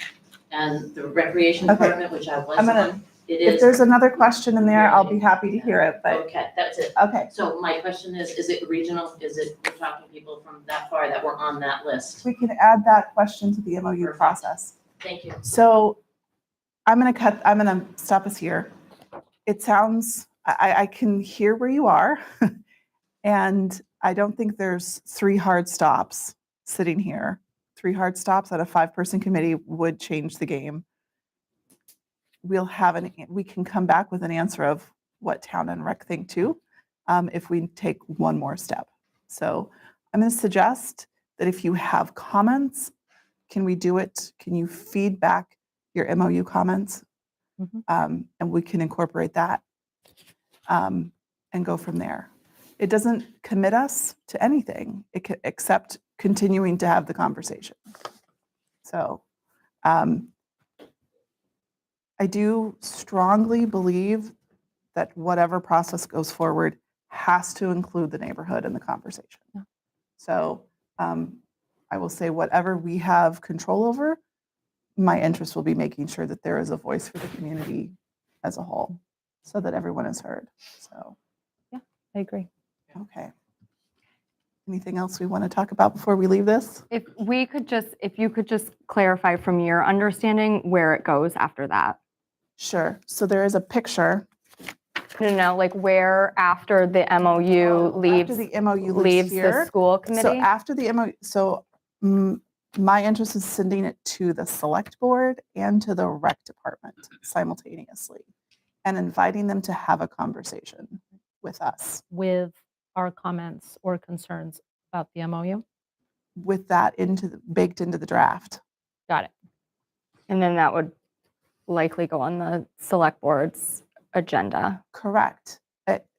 Speaker 4: And the recreation
Speaker 1: Okay.
Speaker 4: department, which I was
Speaker 1: I'm gonna-
Speaker 4: on, it
Speaker 1: If
Speaker 4: is.
Speaker 1: there's another question in there, I'll be happy to hear it, but,
Speaker 4: Okay, that's it.
Speaker 1: okay.
Speaker 4: So my question is it regional? Is it, we're talking people from that far that were on that list?
Speaker 1: We can add that question to the MOU
Speaker 4: Perfect.
Speaker 1: process.
Speaker 4: Thank you.
Speaker 1: So I'm going to stop us here. It sounds, I can hear where you are. And I don't think there's 3 hard stops sitting here. 3 hard stops at a 5-person committee would change the game. We can come back with an answer of what town and rec think too, if we take one more step. So I'm going to suggest that if you have comments, can we do it? Can you feed back your MOU comments? And we can incorporate that and go from there. It doesn't commit us to anything except continuing to have the conversation. So I do strongly believe that whatever process goes forward has to include the neighborhood in the conversation.
Speaker 9: Yeah.
Speaker 1: So I will say whatever we have control over, my interest will be making sure that there is a voice for the community as a whole so that everyone is heard. So,
Speaker 9: I agree.
Speaker 1: okay. Anything else we want to talk about before we leave this?
Speaker 8: If you could just clarify from your understanding where it goes after that.
Speaker 1: Sure. So there is a picture.
Speaker 8: No, like where after the MOU leaves,
Speaker 1: After the MOU
Speaker 8: leaves the
Speaker 1: here.
Speaker 8: school
Speaker 1: So
Speaker 8: committee?
Speaker 1: after the MOU, my interest is sending it to the select board and to the rec department simultaneously and inviting them to have a conversation with us
Speaker 9: With our comments or concerns about the MOU.
Speaker 1: with that baked into the draft.
Speaker 9: Got it.
Speaker 8: And then that would likely go on the select board's agenda.
Speaker 1: Correct.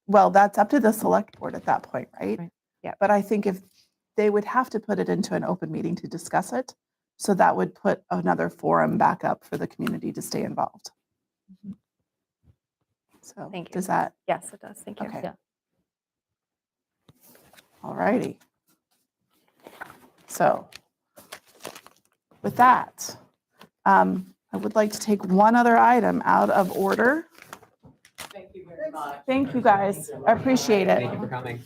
Speaker 1: Well, that's up to the select board at that point, right?
Speaker 9: Right.
Speaker 8: Yeah.
Speaker 1: But I think if they would have to put it into an open meeting to discuss it, so that would put another forum back up for the community to stay involved. So
Speaker 8: Thank you.
Speaker 1: does that,
Speaker 8: Yes, it does. Thank you.
Speaker 1: okay.
Speaker 9: Yeah.
Speaker 1: All righty. So with that, I would like to take one other item out of order.
Speaker 2: Thank you very much.
Speaker 1: Thank you, guys. I appreciate it.
Speaker 7: Thank you for coming.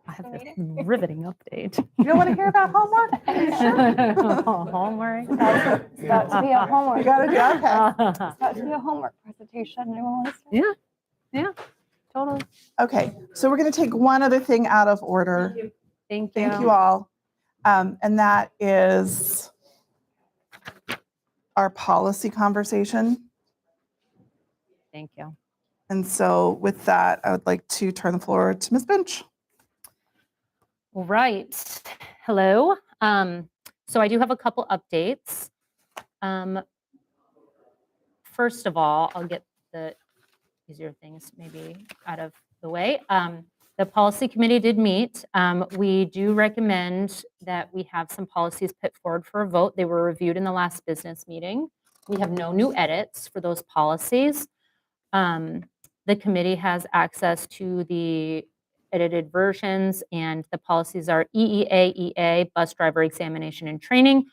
Speaker 9: I have
Speaker 8: the meeting?
Speaker 9: Riveting update.
Speaker 1: You don't want to hear about homework? Are you sure?
Speaker 9: Homework.
Speaker 8: It's about to be a homework.
Speaker 1: You gotta do, okay.
Speaker 8: It's about to be a homework presentation. Anyone listening?
Speaker 9: Yeah, totally.
Speaker 1: Okay, so we're going to take one other thing out of order.
Speaker 9: Thank you.
Speaker 1: Thank you all. And that is our policy conversation.
Speaker 9: Thank you.
Speaker 1: And so with that, I would like to turn the floor to Ms. Bench.
Speaker 9: All right. Hello. So I do have a couple updates. First of all, I'll get the easier things maybe out of the way. The policy committee did meet. We do recommend that we have some policies put forward for a vote. They were reviewed in the last business meeting. We have no new edits for those policies. The committee has access to the edited versions, and the policies are EEA, EA, bus driver examination and training,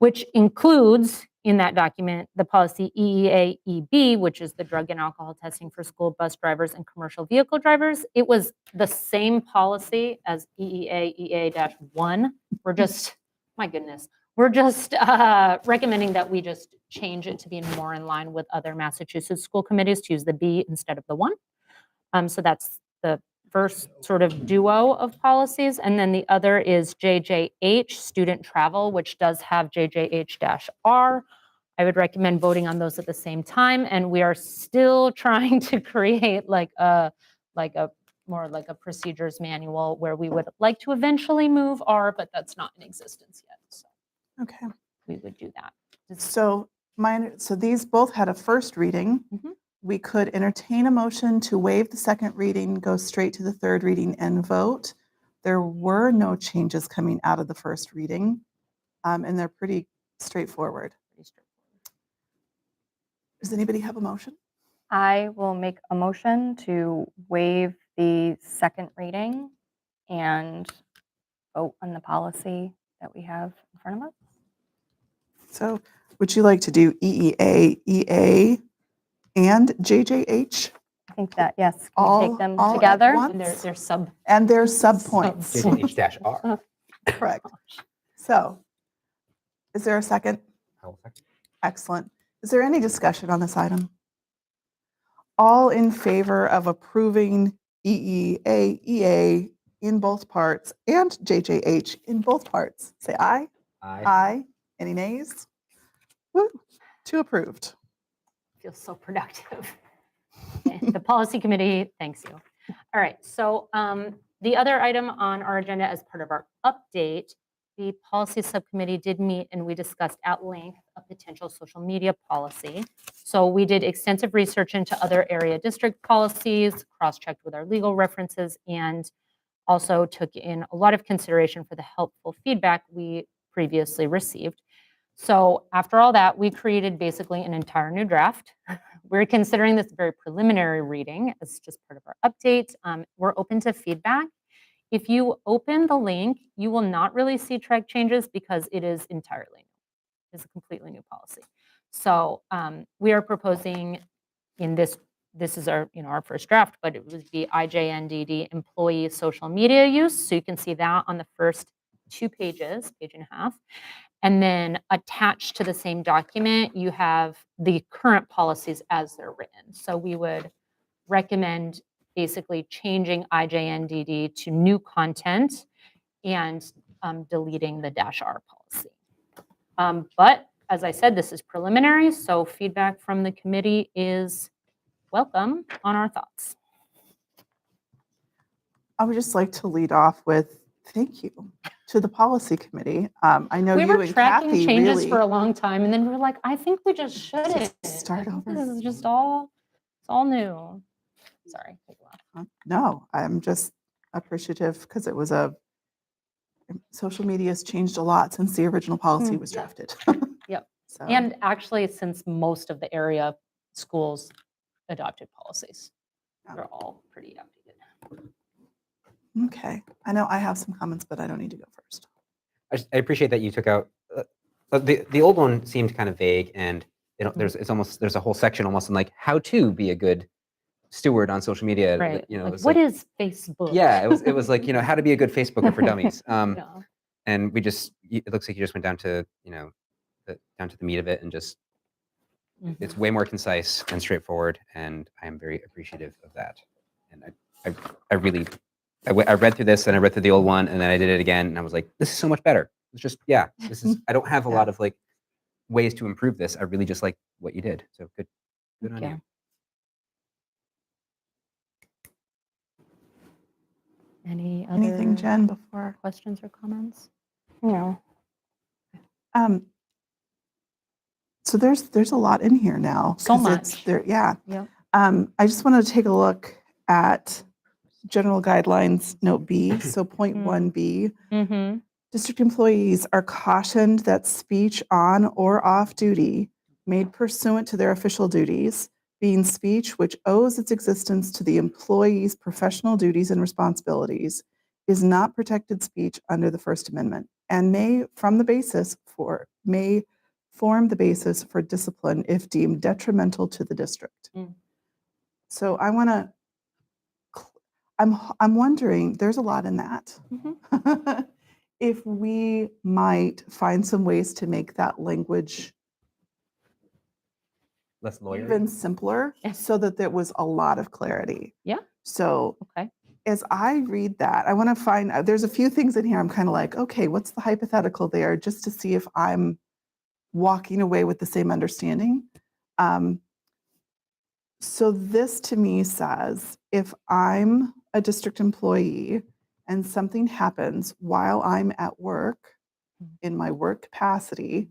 Speaker 9: which includes in that document the policy EEA, EB, which is the drug and alcohol testing for school bus drivers and commercial vehicle drivers. It was the same policy as EEA, EA-1. We're just, my goodness, we're just recommending that we just change it to be more in line with other Massachusetts school committees to use the B instead of the 1. So that's the first sort of duo of policies. And then the other is JJH, student travel, which does have JJH-R. I would recommend voting on those at the same time. And we are still trying to create like a more like a procedures manual where we would like to eventually move R, but that's not in existence yet. So
Speaker 1: Okay.
Speaker 9: we would do that.
Speaker 1: So these both had a first reading.
Speaker 9: Mhm.
Speaker 1: We could entertain a motion to waive the second reading, go straight to the third reading and vote. There were no changes coming out of the first reading, and they're pretty straightforward. Does anybody have a motion?
Speaker 8: I will make a motion to waive the second reading and vote on the policy that we have in front of us.
Speaker 1: So would you like to do EEA, EA, and JJH?
Speaker 8: I think that, yes, can we
Speaker 1: All-
Speaker 8: take them
Speaker 1: all at
Speaker 8: together?
Speaker 1: once?
Speaker 9: And they're sub.
Speaker 1: And their subpoints.
Speaker 7: JJH-R.
Speaker 1: Correct. So is there a second?
Speaker 7: I will second.
Speaker 1: Excellent. Is there any discussion on this item? All in favor of approving EEA, EA in both parts and JJH in both parts? Say aye. Aye. Any nays? Woo. 2 approved.
Speaker 9: Feels so productive. The policy committee thanks you. All right, so the other item on our agenda as part of our update, the policy subcommittee did meet and we discussed at length a potential social media policy. So we did extensive research into other area district policies, cross-checked with our legal references, and also took in a lot of consideration for the helpful feedback we previously received. So after all that, we created basically an entire new draft. We're considering this very preliminary reading as just part of our update. We're open to feedback. If you open the link, you will not really see track changes because it is entirely new. It's a completely new policy. So we are proposing in this is our, our first draft, but it would be IJNDD employee social media use. So you can see that on the first 2 pages, page and a half. And then attached to the same document, you have the current policies as they're written. So we would recommend basically changing IJNDD to new content and deleting the -R policy. But as I said, this is preliminary, so feedback from the committee is welcome on our thoughts.
Speaker 1: I would just like to lead off with thank you to the policy committee. I know
Speaker 9: We
Speaker 1: you
Speaker 9: were
Speaker 1: and
Speaker 9: tracking
Speaker 1: Kathy
Speaker 9: changes
Speaker 1: really
Speaker 9: for a long time, and then we were like, I think we just shouldn't.
Speaker 1: start over.
Speaker 9: This is just all, it's all new. Sorry. take a laugh.
Speaker 1: No, I'm just appreciative because it was social media has changed a lot since the original policy was drafted.
Speaker 9: Yep.
Speaker 1: So,
Speaker 9: And actually, since most of the area schools adopted policies, they're all pretty outdated.
Speaker 1: okay. I know I have some comments, but I don't need to go first.
Speaker 7: I appreciate that you took out the old one seemed kind of vague, and there's a whole section almost in like how to be a good steward on social media.
Speaker 9: Right.
Speaker 7: You know,
Speaker 9: Like,
Speaker 7: it's
Speaker 9: what
Speaker 7: like,
Speaker 9: is Facebook?
Speaker 7: yeah, it was like, how to be a good Facebooker for dummies.
Speaker 9: Yeah.
Speaker 7: And it looks like you just went down to, down to the meat of it and just, it's way more concise and straightforward. And I am very appreciative of that. And I really, I read through this and I read through the old one and then I did it again and I was like, this is so much better. It's just, yeah, I don't have a lot of like ways to improve this. I really just like what you did. So good on
Speaker 9: Thank you.
Speaker 7: you.
Speaker 9: Any other
Speaker 1: Anything, Jen, before?
Speaker 9: questions or comments?
Speaker 8: No.
Speaker 1: So there's a lot in here now.
Speaker 9: So
Speaker 1: 'cause it's
Speaker 9: much.
Speaker 1: there, yeah.
Speaker 9: Yep.
Speaker 1: I just wanted to take a look at general guidelines, note B. So point 1B,
Speaker 9: Mm-hmm.
Speaker 1: district employees are cautioned that speech on or off duty made pursuant to their official duties, being speech which owes its existence to the employee's professional duties and responsibilities, is not protected speech under the First Amendment and may form the basis for discipline if deemed detrimental to the district. So I'm wondering, there's a lot in that. If we might find some ways to make that language
Speaker 7: Less lawyer.
Speaker 1: even simpler so that there was a lot of clarity.
Speaker 9: Yeah.
Speaker 1: So
Speaker 9: Okay.
Speaker 1: as I read that, I want to find, there's a few things in here I'm kind of like, okay, what's the hypothetical there, just to see if I'm walking away with the same understanding. So this to me says, if I'm a district employee and something happens while I'm at work in my work capacity,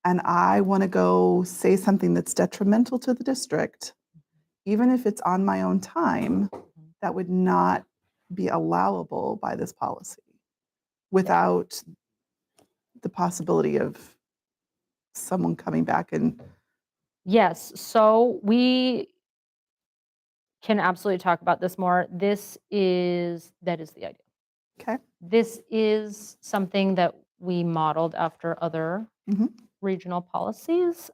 Speaker 1: and I want to go say something that's detrimental to the district, even if it's on my own time, that would not be allowable by this policy without the possibility of someone coming back and
Speaker 9: Yes. So we can absolutely talk about this more. That is the idea.
Speaker 1: okay.
Speaker 9: This is something that we modeled after other
Speaker 1: Mhm.
Speaker 9: regional policies.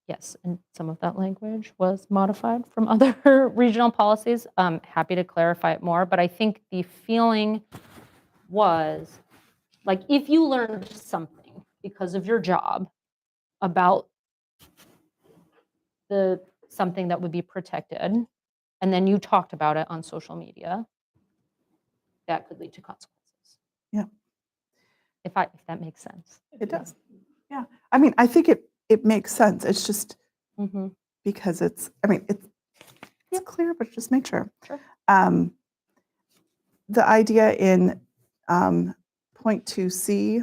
Speaker 9: Yes, and some of that language was modified from other regional policies. Happy to clarify it more, but I think the feeling was like if you learned something because of your job about something that would be protected, and then you talked about it on social media, that could lead to consequences.
Speaker 1: Yeah.
Speaker 9: If that makes sense.
Speaker 1: It does. Yeah. I mean, I think it makes sense. It's just because it's clear, but just make sure.
Speaker 9: Sure.
Speaker 1: The idea in point 2C,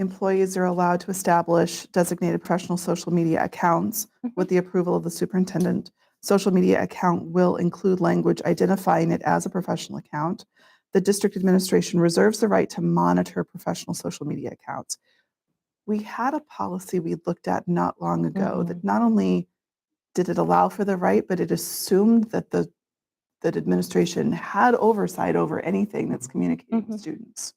Speaker 1: employees are allowed to establish designated professional social media accounts with the approval of the superintendent. Social media account will include language identifying it as a professional account. The district administration reserves the right to monitor professional social media accounts. We had a policy we looked at not long ago that not only did it allow for the right, but it assumed that that administration had oversight over anything that's communicating with students.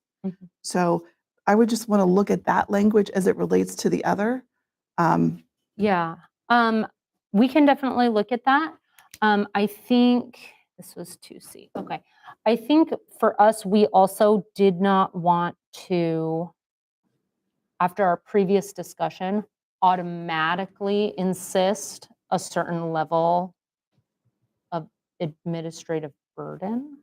Speaker 1: So I would just want to look at that language as it relates to the other.
Speaker 9: Yeah, we can definitely look at that. I think this was 2C. Okay. I think for us, we also did not want to, after our previous discussion, automatically insist a certain level of administrative burden.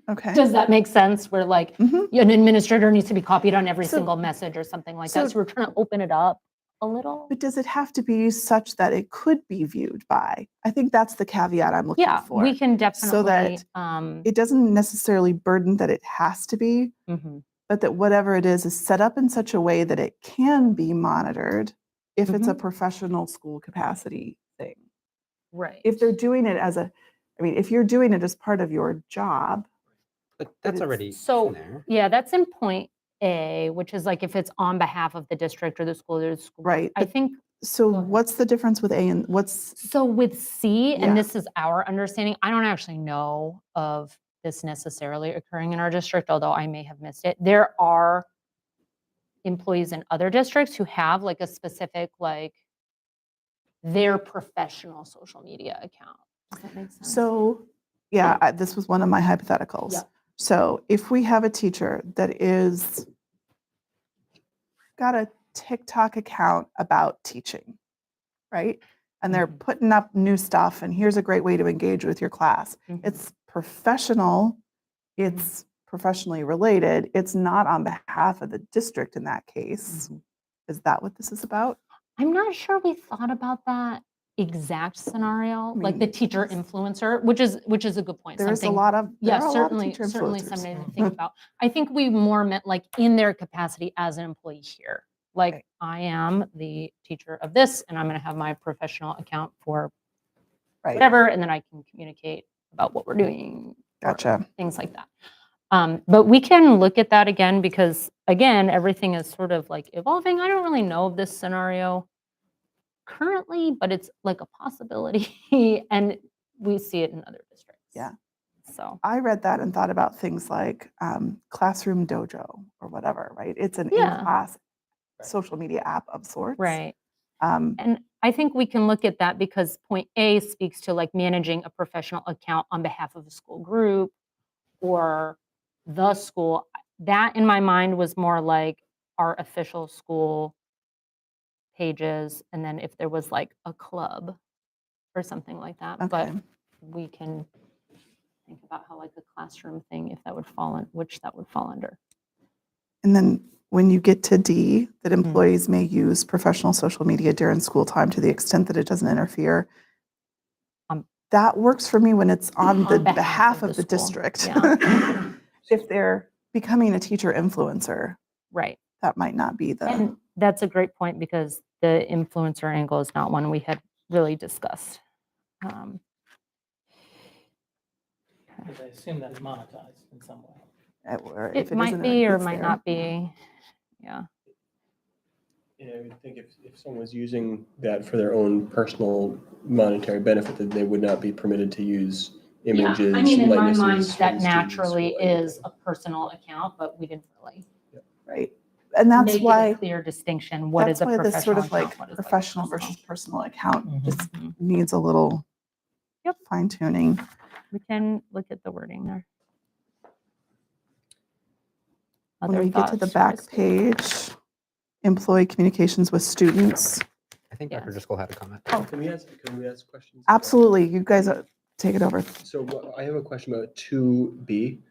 Speaker 1: Okay.
Speaker 9: Does that make sense? Where like an administrator needs to be copied on every
Speaker 1: So-
Speaker 9: single message or something like that.
Speaker 1: so-
Speaker 9: So we're trying to open it up a little.
Speaker 1: But does it have to be such that it could be viewed by? I think that's the caveat I'm looking
Speaker 9: Yeah,
Speaker 1: for.
Speaker 9: we can definitely.
Speaker 1: So that it doesn't necessarily burden that it has to be, but that whatever it is set up in such a way that it can be monitored if it's a professional school capacity thing.
Speaker 9: Right.
Speaker 1: If they're doing it if you're doing it as part of your job.
Speaker 7: But that's
Speaker 1: it's-
Speaker 7: already
Speaker 9: So,
Speaker 7: in there.
Speaker 9: yeah, that's in point A, which is like if it's on behalf of the district or the school or the school.
Speaker 1: Right,
Speaker 9: I
Speaker 1: but-
Speaker 9: think,
Speaker 1: So
Speaker 9: Go ahead.
Speaker 1: what's the difference with A and what's,
Speaker 9: so with C,
Speaker 1: Yeah.
Speaker 9: and this is our understanding, I don't actually know of this necessarily occurring in our district, although I may have missed it. There are employees in other districts who have like a specific like their professional social media account. Does that make sense?
Speaker 1: So, yeah, this was one of my hypotheticals.
Speaker 9: Yeah.
Speaker 1: So if we have a teacher that is got a TikTok account about teaching, right? And they're putting up new stuff, and here's a great way to engage with your class.
Speaker 9: Mhm.
Speaker 1: It's professional, it's professionally related, it's not on behalf of the district in that case.
Speaker 9: Mhm.
Speaker 1: Is that what this is about?
Speaker 9: I'm not sure we thought about that exact scenario, like the
Speaker 1: mean,
Speaker 9: teacher influencer, which is a good point.
Speaker 1: There is a
Speaker 9: Something-
Speaker 1: lot of, there
Speaker 9: Yeah,
Speaker 1: are a lot of
Speaker 9: certainly,
Speaker 1: teacher
Speaker 9: certainly
Speaker 1: influencers.
Speaker 9: something to think about. I think we more meant like in their capacity as an employee here. Like
Speaker 1: Right.
Speaker 9: I am the teacher of this, and I'm going to have my professional account for
Speaker 1: Right,
Speaker 9: whatever, and then I can communicate about what we're doing. or
Speaker 1: gotcha.
Speaker 9: Things like that. But we can look at that again because again, everything is sort of like evolving. I don't really know of this scenario currently, but it's like a possibility, and we see it in other districts.
Speaker 1: Yeah.
Speaker 9: So
Speaker 1: I read that and thought about things like Classroom Dojo or whatever, right? It's an
Speaker 9: Yeah.
Speaker 1: in-class social media app of sorts.
Speaker 9: right.
Speaker 1: Um,
Speaker 9: And I think we can look at that because point A speaks to like managing a professional account on behalf of a school group or the school. That in my mind was more like our official school pages. And then if there was like a club or something like that. But
Speaker 1: okay.
Speaker 9: we can think about how like a classroom thing, if that would fall in, which that would fall under.
Speaker 1: And then when you get to D, that
Speaker 9: Mm.
Speaker 1: employees may use professional social media during school time to the extent that it doesn't interfere. That works for me when it's on the behalf of the
Speaker 9: school.
Speaker 1: district.
Speaker 9: Yeah.
Speaker 1: If they're becoming a teacher influencer,
Speaker 9: Right.
Speaker 1: that might not be the,
Speaker 9: And that's a great point because the influencer angle is not one we had really discussed.
Speaker 10: Because I assume that's monetized in some way.
Speaker 1: or
Speaker 9: It
Speaker 1: if it
Speaker 9: might
Speaker 1: isn't,
Speaker 9: be or
Speaker 1: it's
Speaker 9: might
Speaker 1: there.
Speaker 9: not be. Yeah.
Speaker 12: I would think if someone was using that for their own personal monetary benefit, that they would not be permitted to use images.
Speaker 9: I mean, in my mind,
Speaker 12: likenesses from
Speaker 9: that
Speaker 12: students
Speaker 9: naturally
Speaker 12: or
Speaker 9: is
Speaker 12: anything.
Speaker 9: a personal account, but we didn't really
Speaker 1: Right. And that's
Speaker 9: make it
Speaker 1: why,
Speaker 9: a clear distinction. What is
Speaker 1: that's
Speaker 9: a
Speaker 1: why this sort
Speaker 9: professional
Speaker 1: of like
Speaker 9: account? What is like a
Speaker 1: professional
Speaker 9: personal?
Speaker 1: versus personal account
Speaker 10: Mhm.
Speaker 1: just
Speaker 9: Mhm.
Speaker 1: needs a little
Speaker 9: Yep.
Speaker 1: fine tuning.
Speaker 9: We can look at the wording there.
Speaker 1: When
Speaker 9: Other
Speaker 1: we get to the
Speaker 9: thoughts,
Speaker 1: back
Speaker 9: Christy?
Speaker 1: page, employee communications with students.
Speaker 7: I think Dr.
Speaker 9: Yes.
Speaker 7: Driscoll had a comment.
Speaker 12: Can we ask questions?
Speaker 1: Absolutely. You guys take it over.
Speaker 12: So I have a question about 2B.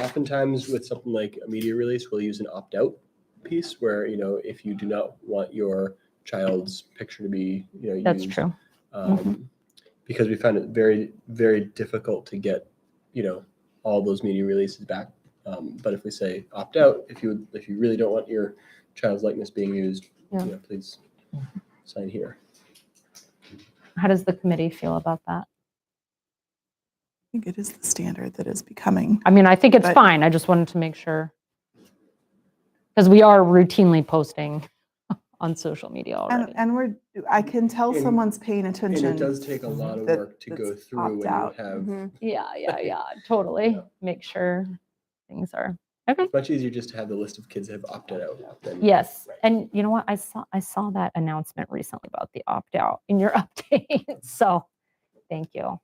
Speaker 12: Oftentimes with something like a media release, we'll use an opt-out piece where, if you do not want your child's picture to be,
Speaker 9: That's
Speaker 12: used,
Speaker 9: true.
Speaker 12: because we found it very, very difficult to get, all those media releases back. But if we say opt out, if you really don't want your child's likeness being used,
Speaker 9: Yeah.
Speaker 12: please sign here.
Speaker 9: How does the committee feel about that?
Speaker 1: I think it is the standard that is becoming.
Speaker 9: I mean, I think it's
Speaker 1: But-
Speaker 9: fine. I just wanted to make sure. Because we are routinely posting on social media already.
Speaker 1: And I can tell
Speaker 12: And-
Speaker 1: someone's paying
Speaker 12: And
Speaker 1: attention.
Speaker 12: it does take a lot of
Speaker 1: that
Speaker 12: work to go
Speaker 1: it's
Speaker 12: through when you
Speaker 1: opt-out.
Speaker 12: have,
Speaker 9: Yeah, totally.
Speaker 12: Yeah.
Speaker 9: Make sure things are, okay.
Speaker 12: it's much easier just to have the list of kids that have opted out than.
Speaker 9: Yes, and you know what? I saw that announcement recently about the opt-out in your update, so thank you.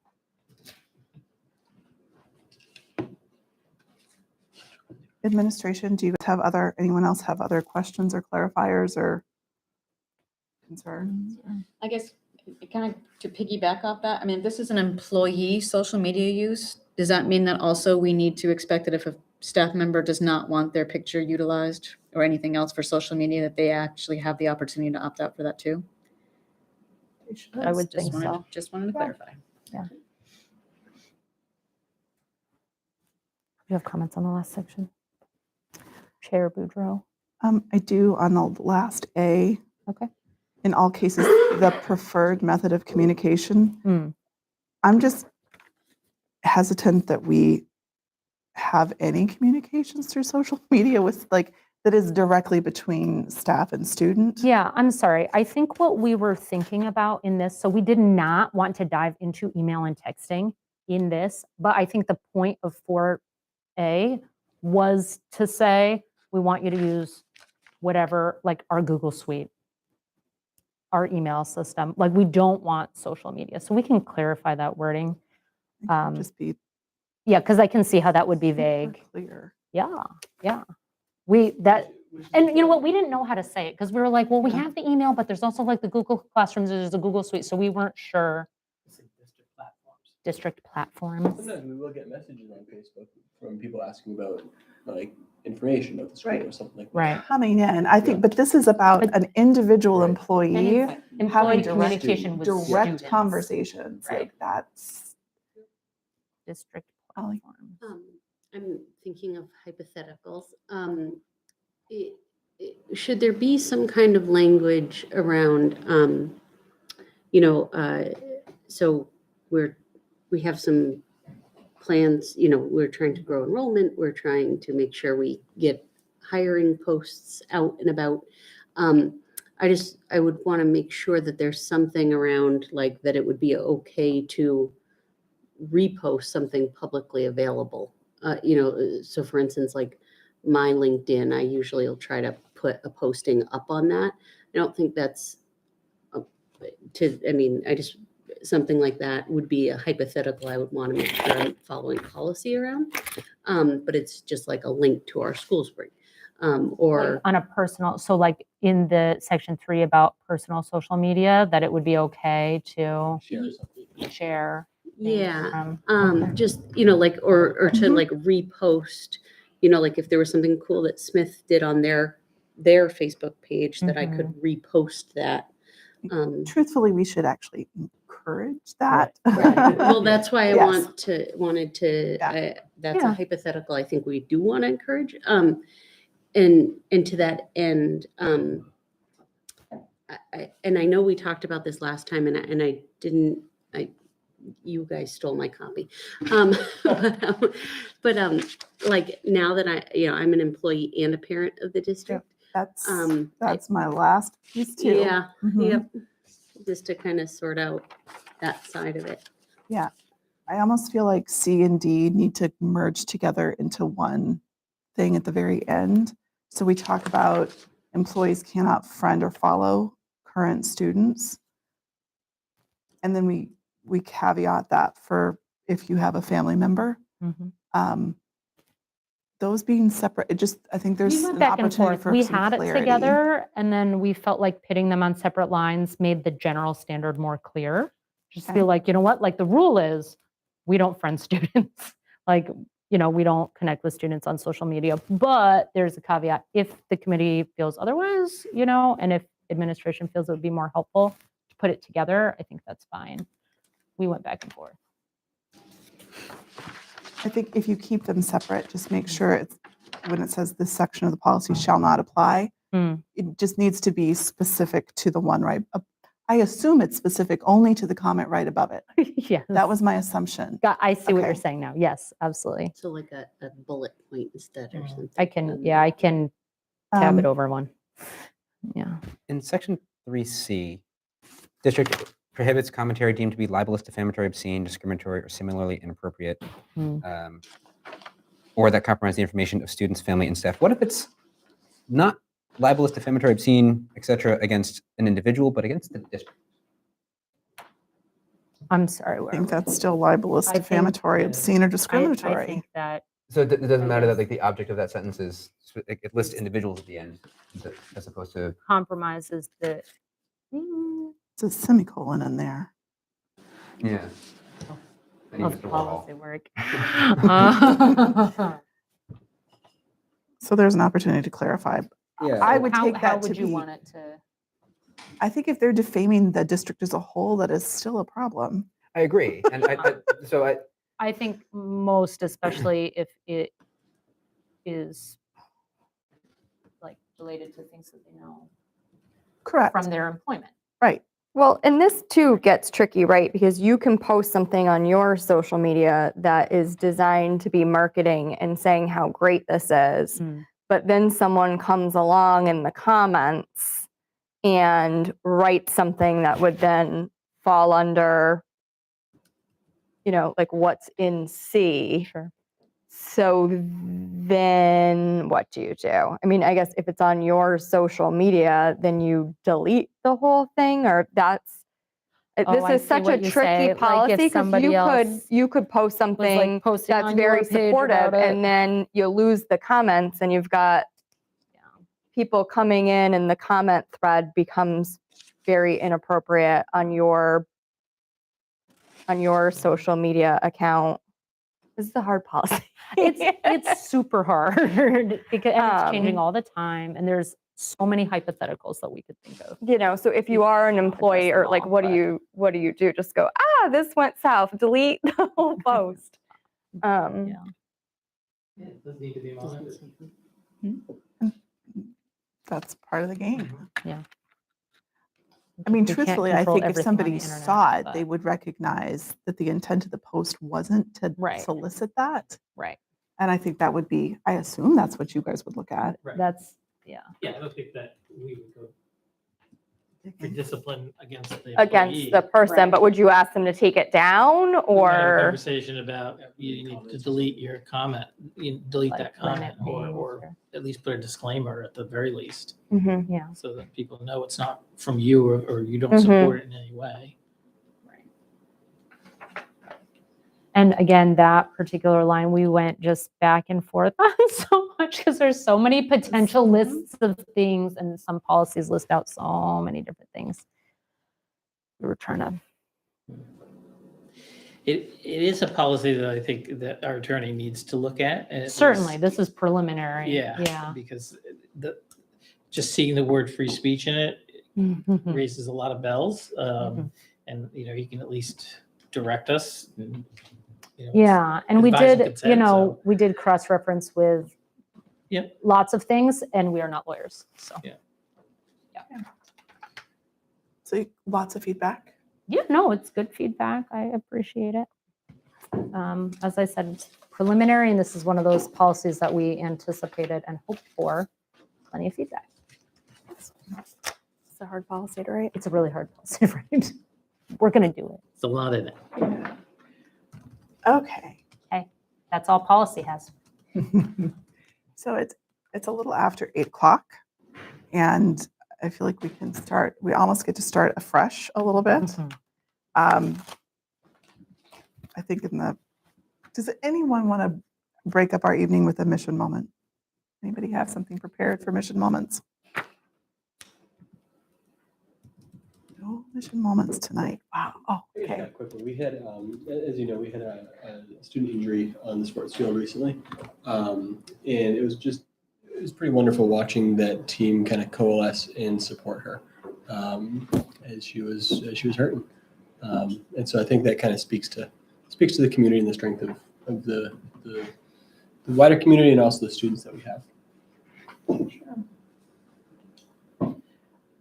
Speaker 1: Administration, do you guys have anyone else have other questions or clarifiers or concerns?
Speaker 13: I guess kind of to piggyback off that, I mean, if this is an employee social media use, does that mean that also we need to expect that if a staff member does not want their picture utilized or anything else for social media, that they actually have the opportunity to opt out for that too?
Speaker 9: I would think so.
Speaker 13: Just wanted to clarify.
Speaker 9: You have comments on the last section? Chair Boudreau?
Speaker 1: I do on the last A.
Speaker 9: Okay.
Speaker 1: In all cases, the preferred method of communication.
Speaker 9: Hmm.
Speaker 1: I'm just hesitant that we have any communications through social media with that is directly between staff and student.
Speaker 9: Yeah, I'm sorry. I think what we were thinking about in this, so we did not want to dive into email and texting in this, but I think the point of 4A was to say, we want you to use whatever, like our Google Suite. our email system. Like, we don't want social media. So we can clarify that wording.
Speaker 1: It could just be
Speaker 9: Yeah, because I can see how that would be
Speaker 1: super
Speaker 9: vague.
Speaker 1: clear.
Speaker 9: Yeah, yeah. And you know what, we didn't know how to say it because we were like, well, we
Speaker 1: Yeah.
Speaker 9: have the email, but there's also like the Google Classrooms, there's the Google Suite. So we weren't sure. District platforms.
Speaker 12: Sometimes we will get messages on Facebook from people asking about like information of the school
Speaker 1: Right.
Speaker 12: or something like that.
Speaker 9: Right.
Speaker 1: Coming in, I think, but this is about
Speaker 9: But-
Speaker 1: an individual
Speaker 12: Right.
Speaker 1: employee
Speaker 9: And
Speaker 1: having
Speaker 9: employee
Speaker 1: direct,
Speaker 9: communication with
Speaker 1: direct
Speaker 9: students.
Speaker 1: conversations.
Speaker 9: Right.
Speaker 1: Like that's,
Speaker 9: District
Speaker 1: I like-
Speaker 9: platforms.
Speaker 11: I'm thinking of hypotheticals. i- Should there be some kind of language around, so we have some plans, we're trying to grow enrollment, we're trying to make sure we get hiring posts out and about. I would want to make sure that there's something around like that it would be okay to repost something publicly available. So for instance, like my LinkedIn, I usually will try to put a posting up on that. I don't think that's something like that would be a hypothetical. I would want to make sure I'm following policy around. But it's just like a link to our school spring. Or
Speaker 9: Like on a personal, so like in the section 3 about personal social media, that it would be okay to
Speaker 12: Share something.
Speaker 9: share. things
Speaker 11: yeah,
Speaker 9: from- okay.
Speaker 11: just, like, or to
Speaker 1: Mhm.
Speaker 11: like repost, like if there was something cool that Smith did on their Facebook page that I could repost that.
Speaker 1: truthfully, we should actually encourage that.
Speaker 11: Well, that's why I
Speaker 1: Yes.
Speaker 11: wanted to,
Speaker 1: Yeah.
Speaker 11: that's
Speaker 9: Yeah.
Speaker 11: a hypothetical I think we do want to encourage. And to that end, I know we talked about this last time and I didn't, you guys stole my copy. But like now that I'm an employee and a parent of the district.
Speaker 1: That's my last piece too.
Speaker 11: Yeah,
Speaker 1: Mhm.
Speaker 11: yep. Just to kind of sort out that side of it.
Speaker 1: Yeah. I almost feel like C and D need to merge together into one thing at the very end. So we talk about employees cannot friend or follow current students. And then we caveat that for if you have a family member.
Speaker 9: Mhm.
Speaker 1: Those being separate, I think there's
Speaker 9: We went
Speaker 1: an
Speaker 9: back and
Speaker 1: opportunity
Speaker 9: forth.
Speaker 1: for
Speaker 9: We
Speaker 1: some
Speaker 9: had it
Speaker 1: clarity.
Speaker 9: together, and then we felt like pitting them on separate lines made the general standard more clear. Just
Speaker 1: Okay.
Speaker 9: feel like, you know what, like the rule is we don't friend students. Like, we don't connect with students on social media, but there's a caveat. If the committee feels otherwise, and if administration feels it would be more helpful to put it together, I think that's fine. We went back and forth.
Speaker 1: I think if you keep them separate, just make sure it's when it says this section of the policy shall not apply, it just needs to be specific to the one right. I assume it's specific only to the comment right above it.
Speaker 9: Yes.
Speaker 1: That was my assumption.
Speaker 9: I see what you're
Speaker 1: Okay.
Speaker 9: saying now. Yes, absolutely.
Speaker 11: So like a bullet point instead or something.
Speaker 9: I can tab it
Speaker 1: Um,
Speaker 9: over one. Yeah.
Speaker 7: In section 3C, district prohibits commentary deemed to be libelous, defamatory, obscene, discriminatory, or similarly inappropriate, or that compromise the information of students, family, and staff. What if it's not libelous, defamatory, obscene, etc., against an individual, but against the district?
Speaker 9: I'm sorry.
Speaker 1: I think that's still libelous,
Speaker 9: I think-
Speaker 1: defamatory, obscene, or
Speaker 9: I
Speaker 1: discriminatory.
Speaker 9: think that
Speaker 7: So it doesn't matter that like the object of that sentence is it lists individuals at the end, as opposed to
Speaker 9: compromises the.
Speaker 1: It's a semicolon in there.
Speaker 7: yeah.
Speaker 9: Of policy work.
Speaker 1: So there's an opportunity to clarify.
Speaker 12: Yeah.
Speaker 1: I would
Speaker 9: How
Speaker 1: take that
Speaker 9: would
Speaker 1: to
Speaker 9: you
Speaker 1: be,
Speaker 9: want it to?
Speaker 1: I think if they're defaming the district as a whole, that is still a problem.
Speaker 7: I agree, and
Speaker 9: I think most especially if it is like related to things that they know
Speaker 1: Correct.
Speaker 9: from their employment.
Speaker 1: Right.
Speaker 8: Well, and this too gets tricky, right? Because you can post something on your social media that is designed to be marketing and saying how great this is, but then someone comes along in the comments and writes something that would then fall under, like what's in C.
Speaker 9: Sure.
Speaker 8: So then what do you do? I mean, I guess if it's on your social media, then you delete the whole thing, or that's,
Speaker 9: Oh,
Speaker 8: this
Speaker 9: I
Speaker 8: is
Speaker 9: see
Speaker 8: such a
Speaker 9: what you say.
Speaker 8: tricky
Speaker 9: Like, if
Speaker 8: policy because
Speaker 9: somebody else
Speaker 8: you could post
Speaker 9: was,
Speaker 8: something
Speaker 9: like, posting
Speaker 8: that's
Speaker 9: on
Speaker 8: very
Speaker 9: your page
Speaker 8: supportive
Speaker 9: about it.
Speaker 8: and then you lose the comments and you've got people coming in and the comment thread becomes very inappropriate on your social media account. This is a hard policy.
Speaker 9: It's super hard because and it's changing
Speaker 8: Um,
Speaker 9: all the time, and there's so many hypotheticals that we could think of.
Speaker 8: you know, so if you are an employee or
Speaker 9: them
Speaker 8: like,
Speaker 9: all,
Speaker 8: what do
Speaker 9: but-
Speaker 8: you do? Just go, this went south, delete the whole post.
Speaker 9: Yeah.
Speaker 10: Yeah, it does need to be monitored.
Speaker 1: That's part of the game.
Speaker 9: Yeah.
Speaker 1: I mean,
Speaker 9: We can't
Speaker 1: truthfully, I
Speaker 9: control
Speaker 1: think if
Speaker 9: everything on
Speaker 1: somebody
Speaker 9: the internet,
Speaker 1: saw it, they
Speaker 9: but-
Speaker 1: would recognize that the intent of the post wasn't to
Speaker 9: Right.
Speaker 1: solicit that.
Speaker 9: Right.
Speaker 1: And I think that would be, I assume that's what you guys would look at.
Speaker 10: Right.
Speaker 9: That's, yeah.
Speaker 10: Yeah, I don't think that we would go for discipline against the
Speaker 8: Against
Speaker 10: employee.
Speaker 8: the person, but would you ask them to take it down
Speaker 10: We had a
Speaker 8: or?
Speaker 10: conversation about you need to delete your comment, you delete
Speaker 9: Like
Speaker 10: that comment,
Speaker 9: limit names
Speaker 10: or at least put a disclaimer at the very least,
Speaker 8: Mhm.
Speaker 9: Yeah.
Speaker 10: so that people know it's not from you or you don't
Speaker 8: Mhm.
Speaker 10: support it in any way.
Speaker 9: And again, that particular line, we went just back and forth on so much because there's so many potential lists of things and some policies list out so many different things. We were trying to,
Speaker 10: It is a policy that I think that our attorney needs to look at. And at
Speaker 9: certainly,
Speaker 10: least-
Speaker 9: this is preliminary.
Speaker 10: Yeah,
Speaker 9: Yeah.
Speaker 10: because just seeing the word free speech in it
Speaker 9: Mhm.
Speaker 10: raises a lot of bells.
Speaker 9: Mhm.
Speaker 10: And, you can at least direct us. And,
Speaker 9: Yeah, and we
Speaker 10: advise and
Speaker 9: did,
Speaker 10: consent, so-
Speaker 9: we did cross-reference with
Speaker 10: Yep.
Speaker 9: lots of things, and we are not lawyers, so.
Speaker 1: So lots of feedback.
Speaker 9: Yeah, no, it's good feedback. I appreciate it. As I said, it's preliminary, and this is one of those policies that we anticipated and hoped for. Plenty of feedback.
Speaker 8: It's a hard policy to write.
Speaker 9: It's a really hard policy, right? We're going to do it.
Speaker 10: It's a lot in it.
Speaker 1: Okay.
Speaker 9: That's all policy has.
Speaker 1: So it's a little after 8:00 and I feel like we almost get to start afresh a little bit.
Speaker 9: Mhm.
Speaker 1: I think does anyone want to break up our evening with a mission moment? Anybody have something prepared for mission moments? No mission moments tonight. Wow. Oh,
Speaker 12: Yeah,
Speaker 1: okay.
Speaker 12: quickly. We had, as you know, we had a student injury on the sports field recently. And it was pretty wonderful watching that team kind of coalesce and support her as she was hurting. And so I think that kind of speaks to the community and the strength of the wider community and also the students that we have.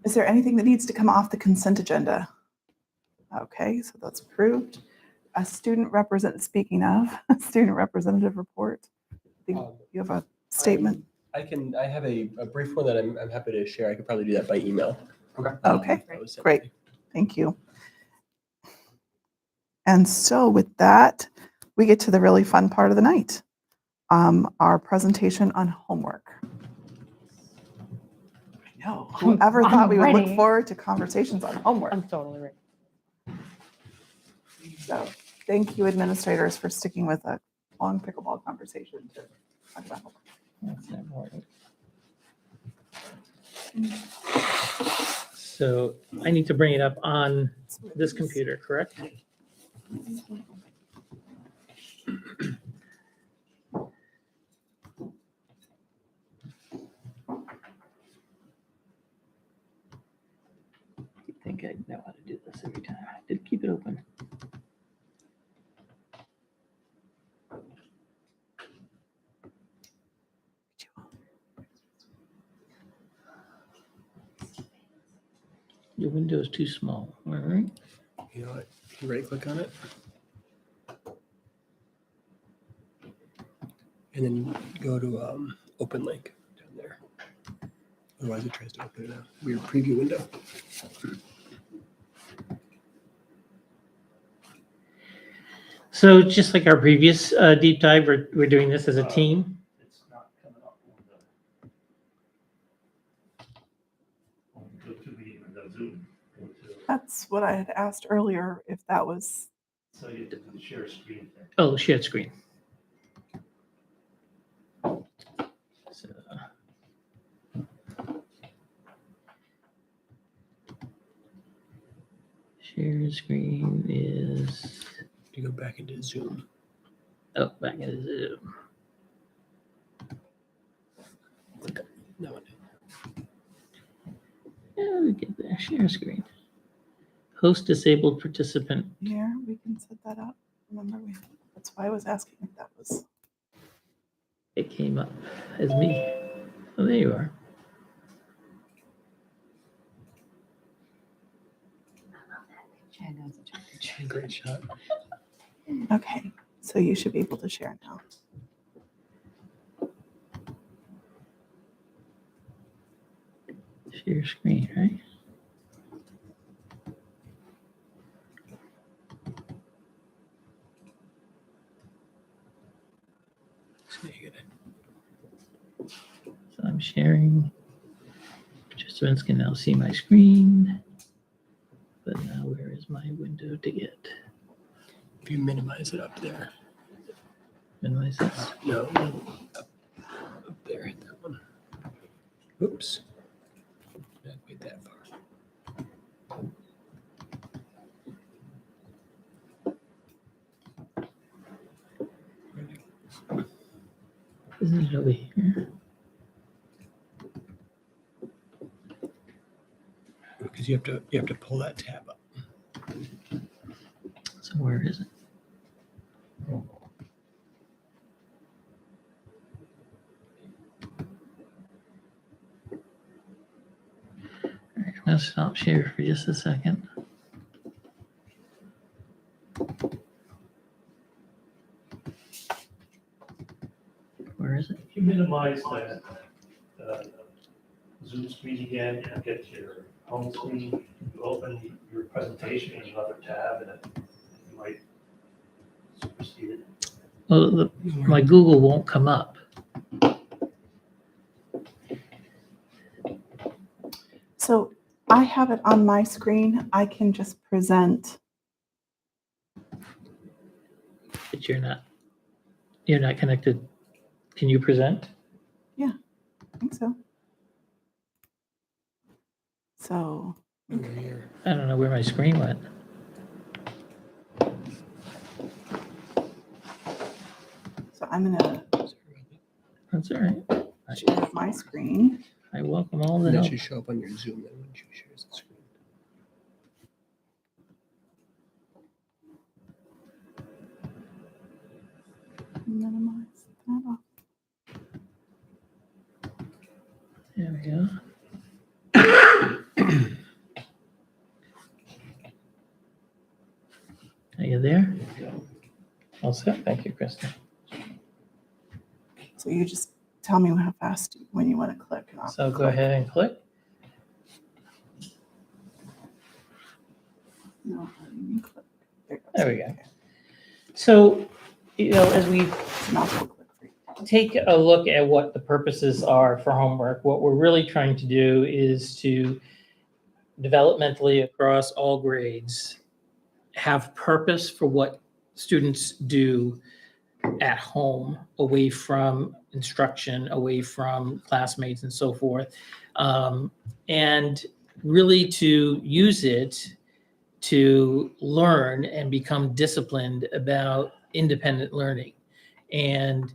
Speaker 1: Is there anything that needs to come off the consent agenda? Okay, so that's approved. Speaking of, student representative report. I think you have a statement.
Speaker 12: I have a brief one that I'm happy to share. I could probably do that by email.
Speaker 1: Okay,
Speaker 12: That was sent to
Speaker 1: great.
Speaker 12: me.
Speaker 1: Thank you. And so with that, we get to the really fun part of the night, our presentation on homework. I know, whoever
Speaker 9: I'm
Speaker 1: thought we would look
Speaker 9: ready.
Speaker 1: forward to conversations on homework?
Speaker 9: I'm totally right.
Speaker 1: So thank you administrators for sticking with a long pickleball conversation to talk about homework.
Speaker 10: That's important. So I need to bring it up on this computer, correct? You think I know how to do this every time? I did keep it open. Your window is too small, all right?
Speaker 12: You know what? You right click on it. And then you go to open link down there. Otherwise it tries to open in a weird preview window.
Speaker 10: So just like our previous deep dive, we're doing this as a team.
Speaker 5: It's not
Speaker 1: That's what I had asked earlier, if that was,
Speaker 10: So you did share screen. Oh, shared screen. So, share screen is,
Speaker 12: You go back into Zoom.
Speaker 10: oh, back into Zoom.
Speaker 12: No one.
Speaker 10: Yeah, we get there. Share screen. Host disabled participant.
Speaker 1: here, we can set that up. Remember, that's why I was asking if that was.
Speaker 10: It came up as me. Oh, there you are.
Speaker 12: Great shot.
Speaker 1: Okay, so you should be able to share now.
Speaker 10: Share screen, right? So I'm sharing. Participants can now see my screen. But now where is my window to get?
Speaker 12: If you minimize it up there.
Speaker 10: Minimize this.
Speaker 12: No. Up there. Hit that one. Oops. Not quite that far.
Speaker 10: Isn't it over here?
Speaker 12: Because you have to pull that tab up.
Speaker 10: So where is it? All right, I'm gonna stop share for just a second. Where is it?
Speaker 14: You minimize that Zoom screen again and get your home screen, you open your presentation in another tab and it might supersede it.
Speaker 10: Well, my Google won't come up.
Speaker 1: So I have it on my screen. I can just present.
Speaker 10: But you're not connected. Can you present?
Speaker 1: I think so. So,
Speaker 10: I don't know where my screen went.
Speaker 1: so I'm gonna
Speaker 10: That's all right.
Speaker 1: share my screen.
Speaker 10: I welcome all the
Speaker 12: That
Speaker 10: help.
Speaker 12: should show up on your Zoom then when you share the screen.
Speaker 1: Minimize that off.
Speaker 10: There we go. Are you there? All set. Thank you, Kristen.
Speaker 1: So you just tell me how fast when you want to click. And I'll
Speaker 10: So go
Speaker 1: click.
Speaker 10: ahead and click.
Speaker 1: No, I didn't click.
Speaker 10: There we go. So, as we
Speaker 1: So now I'll click for you.
Speaker 10: take a look at what the purposes are for homework, what we're really trying to do is to developmentally across all grades have purpose for what students do at home, away from instruction, away from classmates and so forth. And really to use it to learn and become disciplined about independent learning. And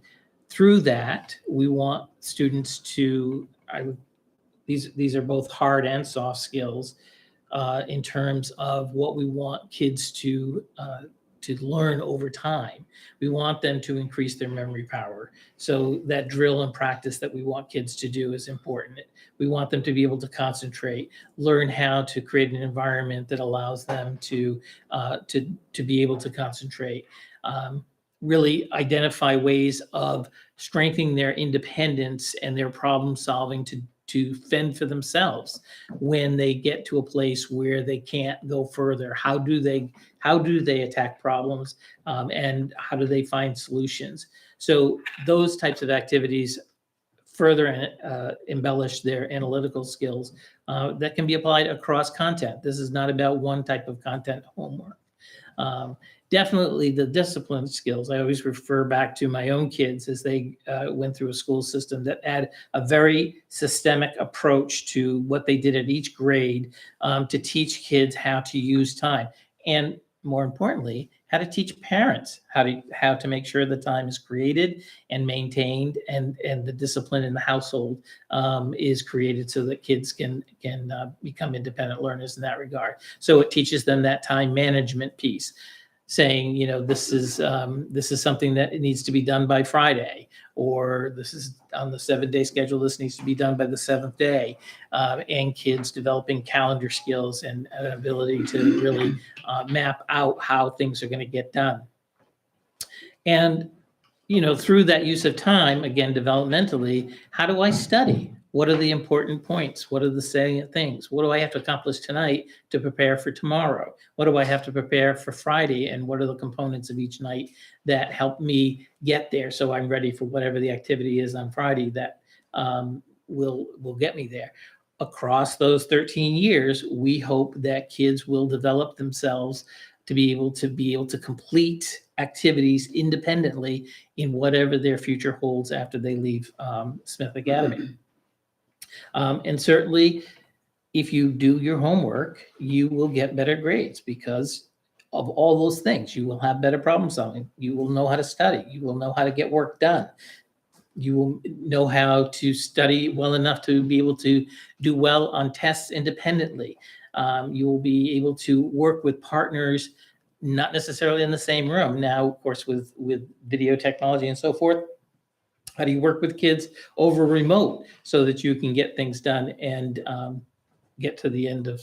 Speaker 10: through that, we want students to, these are both hard and soft skills in terms of what we want kids to learn over time. We want them to increase their memory power. So that drill and practice that we want kids to do is important. We want them to be able to concentrate, learn how to create an environment that allows them to be able to concentrate. Really identify ways of strengthening their independence and their problem solving to fend for themselves when they get to a place where they can't go further. How do they attack problems, and how do they find solutions? So those types of activities further embellish their analytical skills that can be applied across content. This is not about one type of content homework. Definitely the discipline skills. I always refer back to my own kids as they went through a school system that had a very systemic approach to what they did at each grade to teach kids how to use time. And more importantly, how to teach parents how to make sure the time is created and maintained, and the discipline in the household is created so that kids can become independent learners in that regard. So it teaches them that time management piece, saying, you know, this is something that needs to be done by Friday, or this is on the 7-day schedule, this needs to be done by the 7th day, and kids developing calendar skills and an ability to really map out how things are going to get done. And, you know, through that use of time, again, developmentally, how do I study? What are the important points? What are the salient things? What do I have to accomplish tonight to prepare for tomorrow? What do I have to prepare for Friday? And what are the components of each night that help me get there so I'm ready for whatever the activity is on Friday that will get me there? Across those 13 years, we hope that kids will develop themselves to be able to complete activities independently in whatever their future holds after they leave Smith Academy. And certainly, if you do your homework, you will get better grades because of all those things. You will have better problem solving. You will know how to study. You will know how to get work done. You will know how to study well enough to be able to do well on tests independently. You will be able to work with partners, not necessarily in the same room. Now, of course, with video technology and so forth, how do you work with kids over remote so that you can get things done and get to the end of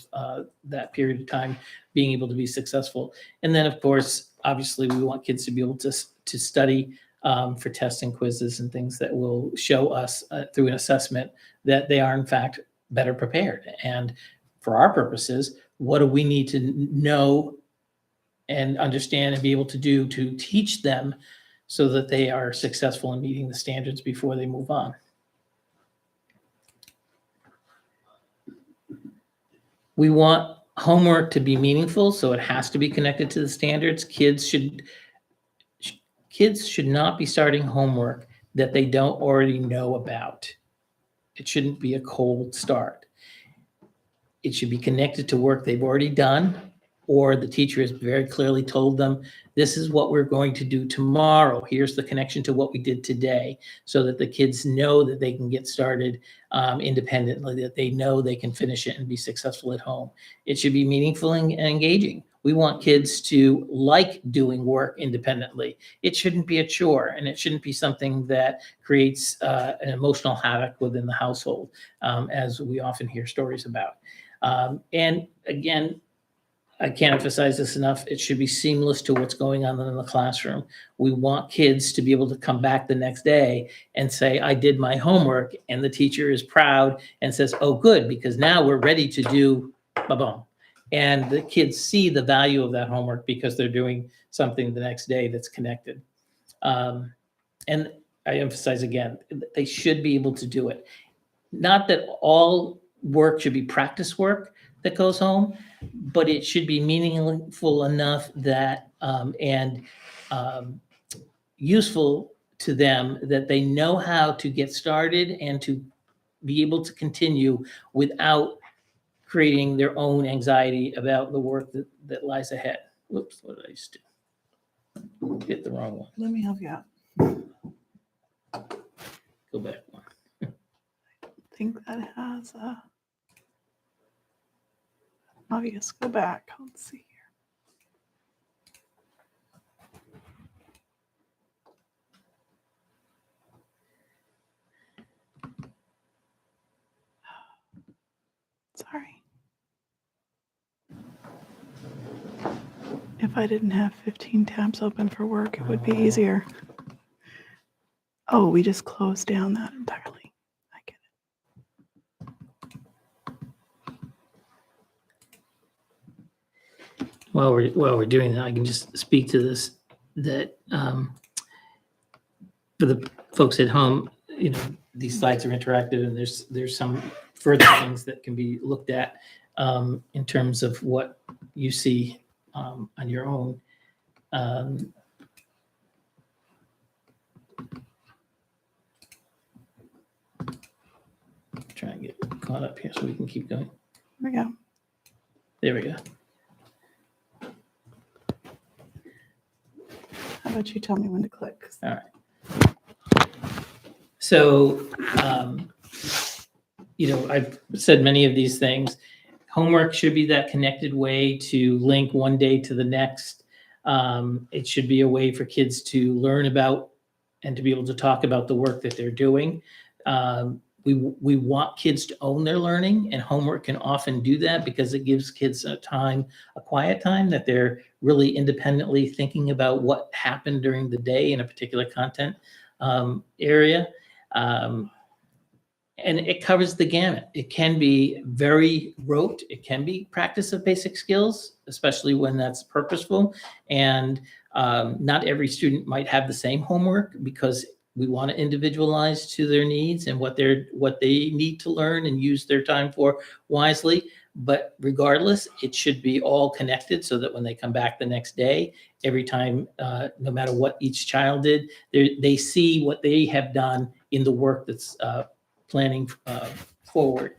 Speaker 10: that period of time being able to be successful? And then, of course, obviously, we want kids to be able to study for tests and quizzes and things that will show us through an assessment that they are, in fact, better prepared. And for our purposes, what do we need to know and understand and be able to do to teach them so that they are successful in meeting the standards before they move on? We want homework to be meaningful, so it has to be connected to the standards. Kids should not be starting homework that they don't already know about. It shouldn't be a cold start. It should be connected to work they've already done, or the teacher has very clearly told them, this is what we're going to do tomorrow. Here's the connection to what we did today, so that the kids know that they can get started independently, that they know they can finish it and be successful at home. It should be meaningful and engaging. We want kids to like doing work independently. It shouldn't be a chore, and it shouldn't be something that creates an emotional havoc within the household, as we often hear stories about. And again, I can't emphasize this enough. It should be seamless to what's going on in the classroom. We want kids to be able to come back the next day and say, I did my homework, and the teacher is proud and says, oh, good, because now we're ready to do ba-boom. And the kids see the value of that homework because they're doing something the next day that's connected. And I emphasize again, they should be able to do it. Not that all work should be practice work that goes home, but it should be meaningful enough that and useful to them that they know how to get started and to be able to continue without creating their own anxiety about the work that lies ahead. Whoops, what did I just do? Hit the wrong one.
Speaker 1: Let me help you out.
Speaker 10: Go back one.
Speaker 1: I think that has a obvious. Go back. Let's see here. Sorry. If I didn't have 15 tabs open for work, it would be easier. Oh, we just closed down that entirely. I get it.
Speaker 10: While we're doing that, I can just speak to this, that for the folks at home, you know, these slides are interactive, and there's some further things that can be looked at in terms of what you see on your own. Try and get caught up here so we can keep going.
Speaker 1: There we go.
Speaker 10: There we go.
Speaker 1: How about you tell me when to click?
Speaker 10: All right. So, I've said many of these things. Homework should be that connected way to link one day to the next. It should be a way for kids to learn about and to be able to talk about the work that they're doing. We want kids to own their learning, and homework can often do that because it gives kids a quiet time that they're really independently thinking about what happened during the day in a particular content area. And it covers the gamut. It can be very rote. It can be practice of basic skills, especially when that's purposeful. And not every student might have the same homework because we want to individualize to their needs and what they need to learn and use their time for wisely. But regardless, it should be all connected so that when they come back the next day, every time, no matter what each child did, they see what they have done in the work that's planning forward.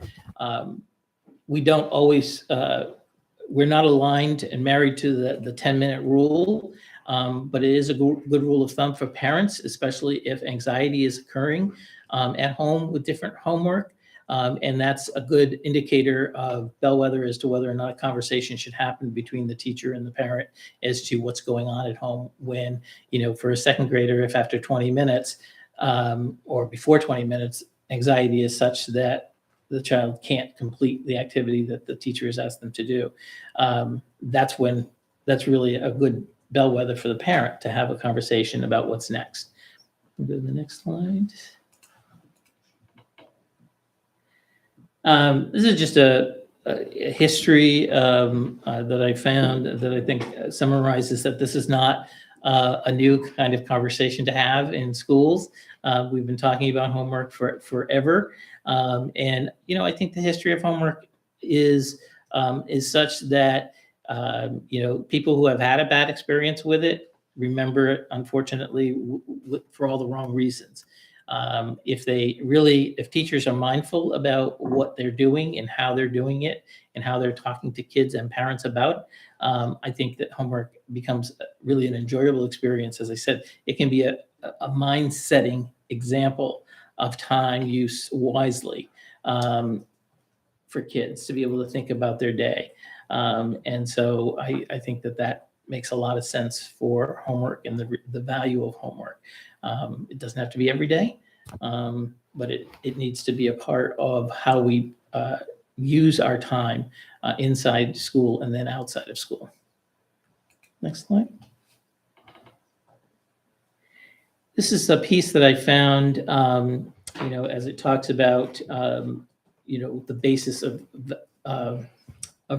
Speaker 10: We don't always, we're not aligned and married to the 10-minute rule, but it is a good rule of thumb for parents, especially if anxiety is occurring at home with different homework. And that's a good indicator of bellwether as to whether or not a conversation should happen between the teacher and the parent as to what's going on at home when, for a second grader, if after 20 minutes or before 20 minutes, anxiety is such that the child can't complete the activity that the teacher has asked them to do. That's really a good bellwether for the parent to have a conversation about what's next. We'll go to the next slide. This is just a history that I found that I think summarizes that this is not a new kind of conversation to have in schools. We've been talking about homework for forever. And, I think the history of homework is such that, people who have had a bad experience with it remember it, unfortunately, for all the wrong reasons. If teachers are mindful about what they're doing and how they're doing it and how they're talking to kids and parents about, I think that homework becomes really an enjoyable experience. As I said, it can be a mind-setting example of time use wisely for kids to be able to think about their day. And so I think that makes a lot of sense for homework and the value of homework. It doesn't have to be every day, but it needs to be a part of how we use our time inside school and then outside of school. Next slide. This is a piece that I found, as it talks about, the basis of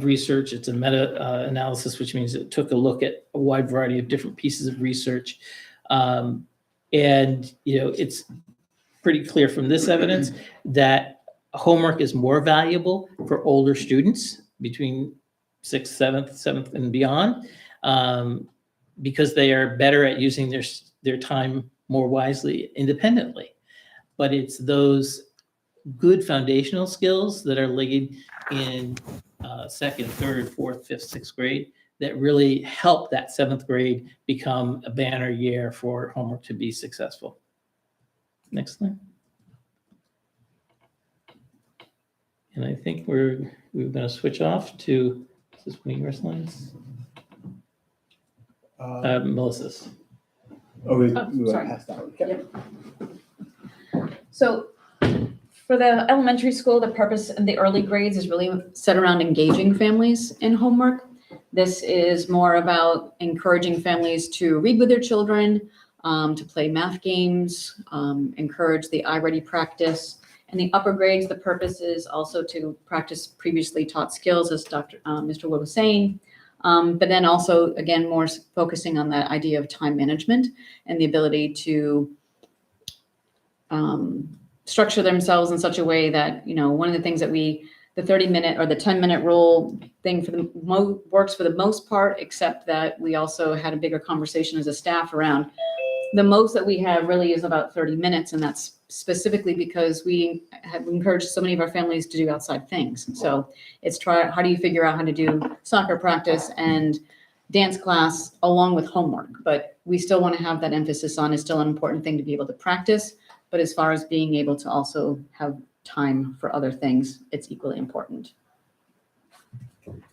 Speaker 10: research. It's a meta-analysis, which means it took a look at a wide variety of different pieces of research. And, it's pretty clear from this evidence that homework is more valuable for older students between 6th, 7th, and beyond, because they are better at using their time more wisely independently. But it's those good foundational skills that are laid in 2nd, 3rd, 4th, 5th, 6th grade that really help that 7th grade become a banner year for homework to be successful. Next slide. And I think we're going to switch off to, is this one of your slides? Melissa's.
Speaker 12: We
Speaker 13: sorry.
Speaker 12: went past that one. Okay.
Speaker 13: So for the elementary school, the purpose in the early grades is really set around engaging families in homework. This is more about encouraging families to read with their children, to play math games, encourage the iReady practice. In the upper grades, the purpose is also to practice previously taught skills, as Mr. Wood was saying, but then also, again, more focusing on that idea of time management and the ability to structure themselves in such a way that, one of the things that the 30-minute or the 10-minute rule thing works for the most part, except that we also had a bigger conversation as a staff around the most that we have really is about 30 minutes. And that's specifically because we have encouraged so many of our families to do outside things. So it's how do you figure out how to do soccer practice and dance class along with homework? But we still want to have that emphasis on, it's still an important thing to be able to practice. But as far as being able to also have time for other things, it's equally important.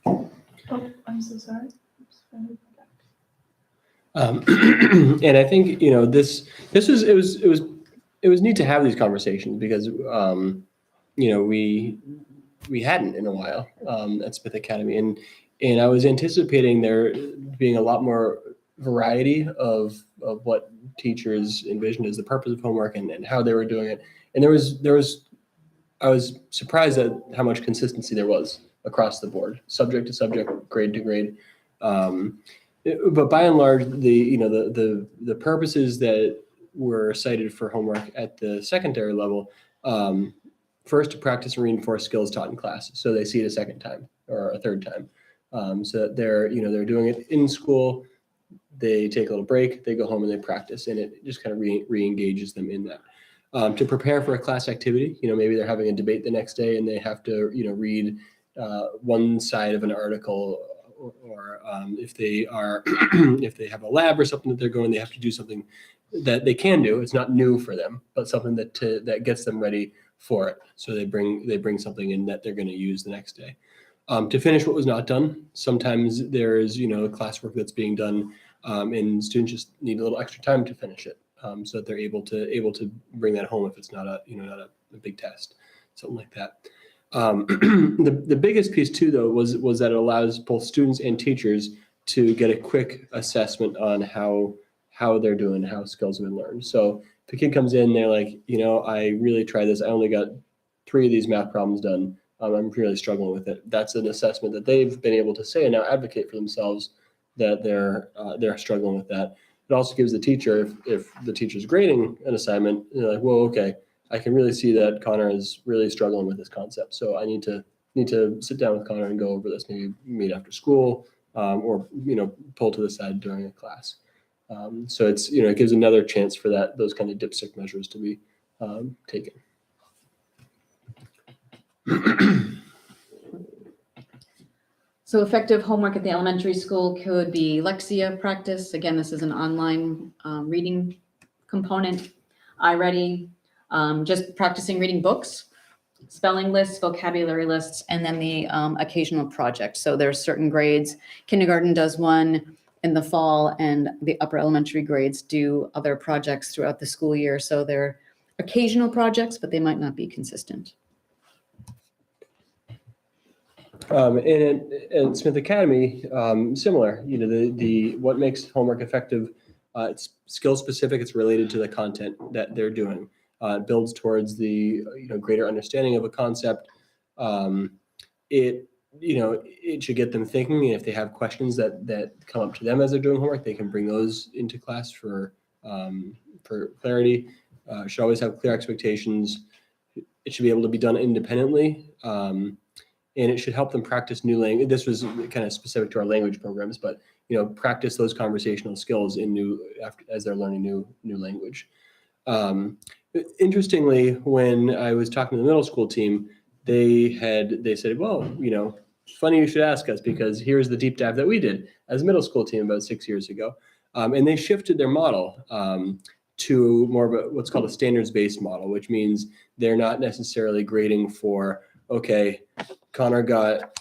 Speaker 1: Oh, I'm so sorry.
Speaker 12: And I think it was neat to have these conversations because we hadn't in a while at Smith Academy, and I was anticipating there being a lot more variety of what teachers envisioned as the purpose of homework and how they were doing it. And I was surprised at how much consistency there was across the board, subject to subject, grade to grade. But by and large, the purposes that were cited for homework at the secondary level, first to practice and reinforce skills taught in class, so they see it a second time or a third time, so that they're doing it in school. They take a little break, they go home and they practice, and it just kind of re-engages them in that. To prepare for a class activity, maybe they're having a debate the next day and they have to read one side of an article. Or if they have a lab or something that they're going, they have to do something that they can do. It's not new for them, but something that gets them ready for it. So they bring something in that they're going to use the next day. To finish what was not done, sometimes there is classwork that's being done, and students just need a little extra time to finish it, so that they're able to bring that home if it's not a big test, something like that. The biggest piece too, though, was that it allows both students and teachers to get a quick assessment on how they're doing, how skills have been learned. So if a kid comes in, they're like, I really tried this. I only got 3 of these math problems done. I'm really struggling with it. That's an assessment that they've been able to say and now advocate for themselves that they're struggling with that. It also gives the teacher, if the teacher's grading an assignment, they're like, well, okay, I can really see that Connor is really struggling with this concept. So I need to sit down with Connor and go over this, maybe meet after school, or pull to the side during a class. So it gives another chance for those kind of dipstick measures to be taken.
Speaker 13: So effective homework at the elementary school could be Lexia practice. Again, this is an online reading component. iReady, just practicing reading books, spelling lists, vocabulary lists, and then the occasional project. So there's certain grades. Kindergarten does one in the fall, and the upper elementary grades do other projects throughout the school year. So they're occasional projects, but they might not be consistent.
Speaker 12: And at Smith Academy, similar, what makes homework effective, it's skill specific, it's related to the content that they're doing. It builds towards the greater understanding of a concept. It should get them thinking, and if they have questions that come up to them as they're doing homework, they can bring those into class for clarity. Should always have clear expectations. It should be able to be done independently. And it should help them practice new language. This was kind of specific to our language programs, but practice those conversational skills as they're learning new language. Interestingly, when I was talking to the middle school team, they said, well, funny you should ask us, because here's the deep dive that we did as a middle school team about 6 years ago, and they shifted their model to more of what's called a standards-based model, which means they're not necessarily grading for, okay, Connor got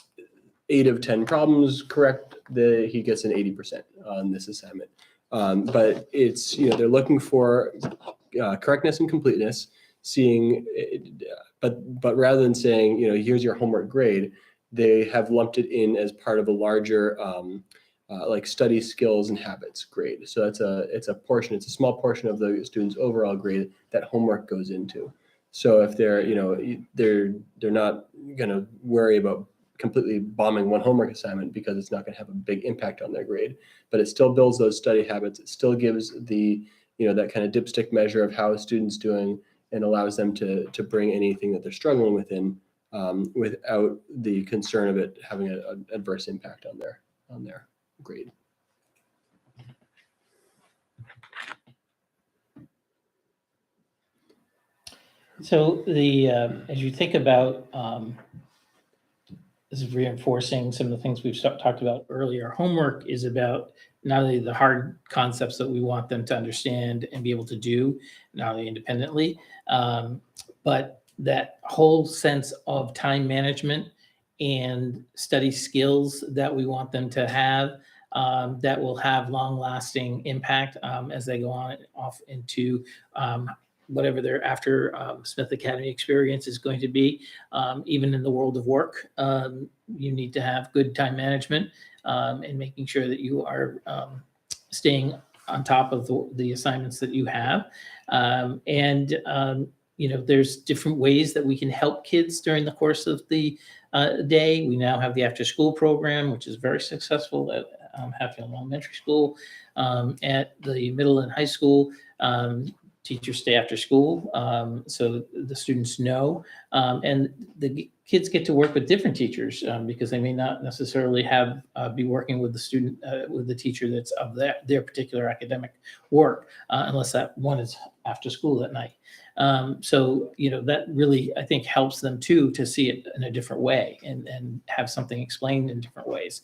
Speaker 12: 8 of 10 problems correct, he gets an 80% on this assignment. But it's, they're looking for correctness and completeness, but rather than saying, here's your homework grade, they have lumped it in as part of a larger like study skills and habits grade. So it's a small portion of the student's overall grade that homework goes into. So if they're not going to worry about completely bombing one homework assignment because it's not going to have a big impact on their grade, but it still builds those study habits. It still gives the, that kind of dipstick measure of how a student's doing, and allows them to bring anything that they're struggling with in without the concern of it having an adverse impact on their grade.
Speaker 10: So as you think about, this is reinforcing some of the things we've talked about earlier. Homework is about not only the hard concepts that we want them to understand and be able to do, not only independently, but that whole sense of time management and study skills that we want them to have, that will have long-lasting impact as they go on off into whatever their after Smith Academy experience is going to be. Even in the world of work, you need to have good time management and making sure that you are staying on top of the assignments that you have. There's different ways that we can help kids during the course of the day. We now have the after-school program, which is very successful at Hatfield Elementary School. At the middle and high school, teachers stay after school, so the students know, and the kids get to work with different teachers because they may not necessarily be working with the student with the teacher that's of their particular academic work, unless that one is after school at night. That really, I think, helps them too to see it in a different way and have something explained in different ways.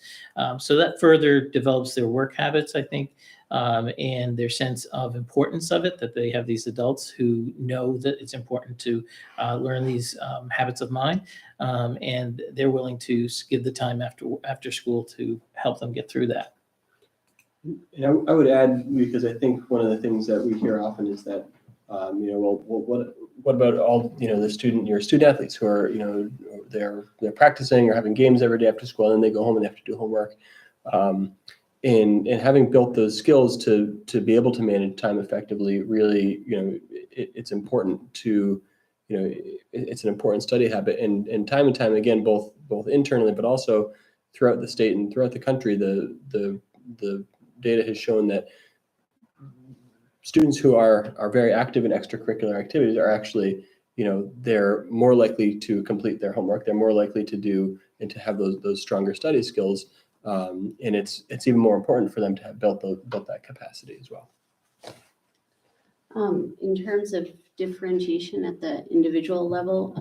Speaker 10: So that further develops their work habits, I think. And their sense of importance of it, that they have these adults who know that it's important to learn these habits of mind, and they're willing to give the time after school to help them get through that.
Speaker 12: And I would add, because I think one of the things that we hear often is that, what about all, your student athletes who are, they're practicing or having games every day after school, and then they go home and they have to do homework. And having built those skills to be able to manage time effectively, really, it's important to, it's an important study habit. And time again, both internally, but also throughout the state and throughout the country, the data has shown that students who are very active in extracurricular activities are actually, they're more likely to complete their homework. They're more likely to do and to have those stronger study skills. And it's even more important for them to have built that capacity as well.
Speaker 11: In terms of differentiation at the individual level,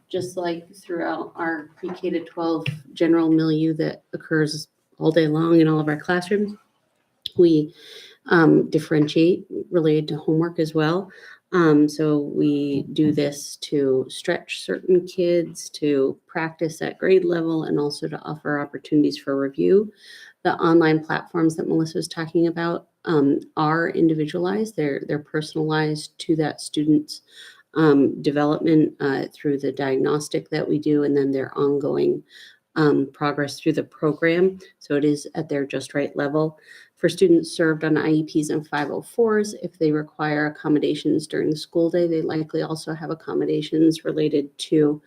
Speaker 11: just like throughout our pre-K to 12 general milieu that occurs all day long in all of our classrooms, we differentiate related to homework as well. So we do this to stretch certain kids, to practice at grade level, and also to offer opportunities for review. The online platforms that Melissa was talking about are individualized. They're personalized to that student's development through the diagnostic that we do, and then their ongoing progress through the program. So it is at their just right level. For students served on IEPs and 504s, if they require accommodations during the school day, they likely also have accommodations related to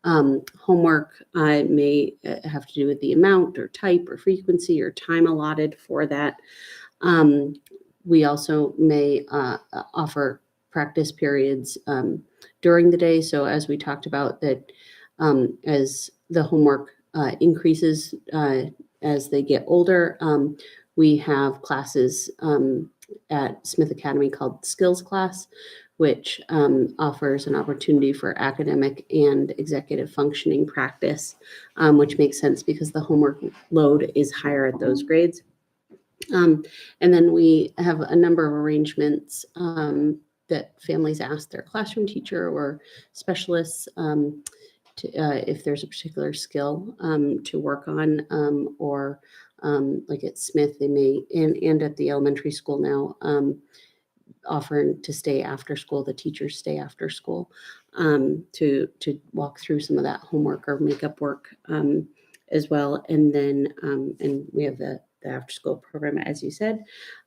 Speaker 11: homework. It may have to do with the amount or type or frequency or time allotted for that. We also may offer practice periods during the day. So as we talked about that, as the homework increases as they get older, we have classes at Smith Academy called Skills Class, which offers an opportunity for academic and executive functioning practice, which makes sense because the homework load is higher at those grades. And then we have a number of arrangements that families ask their classroom teacher or specialists if there's a particular skill to work on, or like at Smith, they may, and at the elementary school now, offering to stay after school, the teachers stay after school to walk through some of that homework or makeup work as well. And then, and we have the after school program, as you said,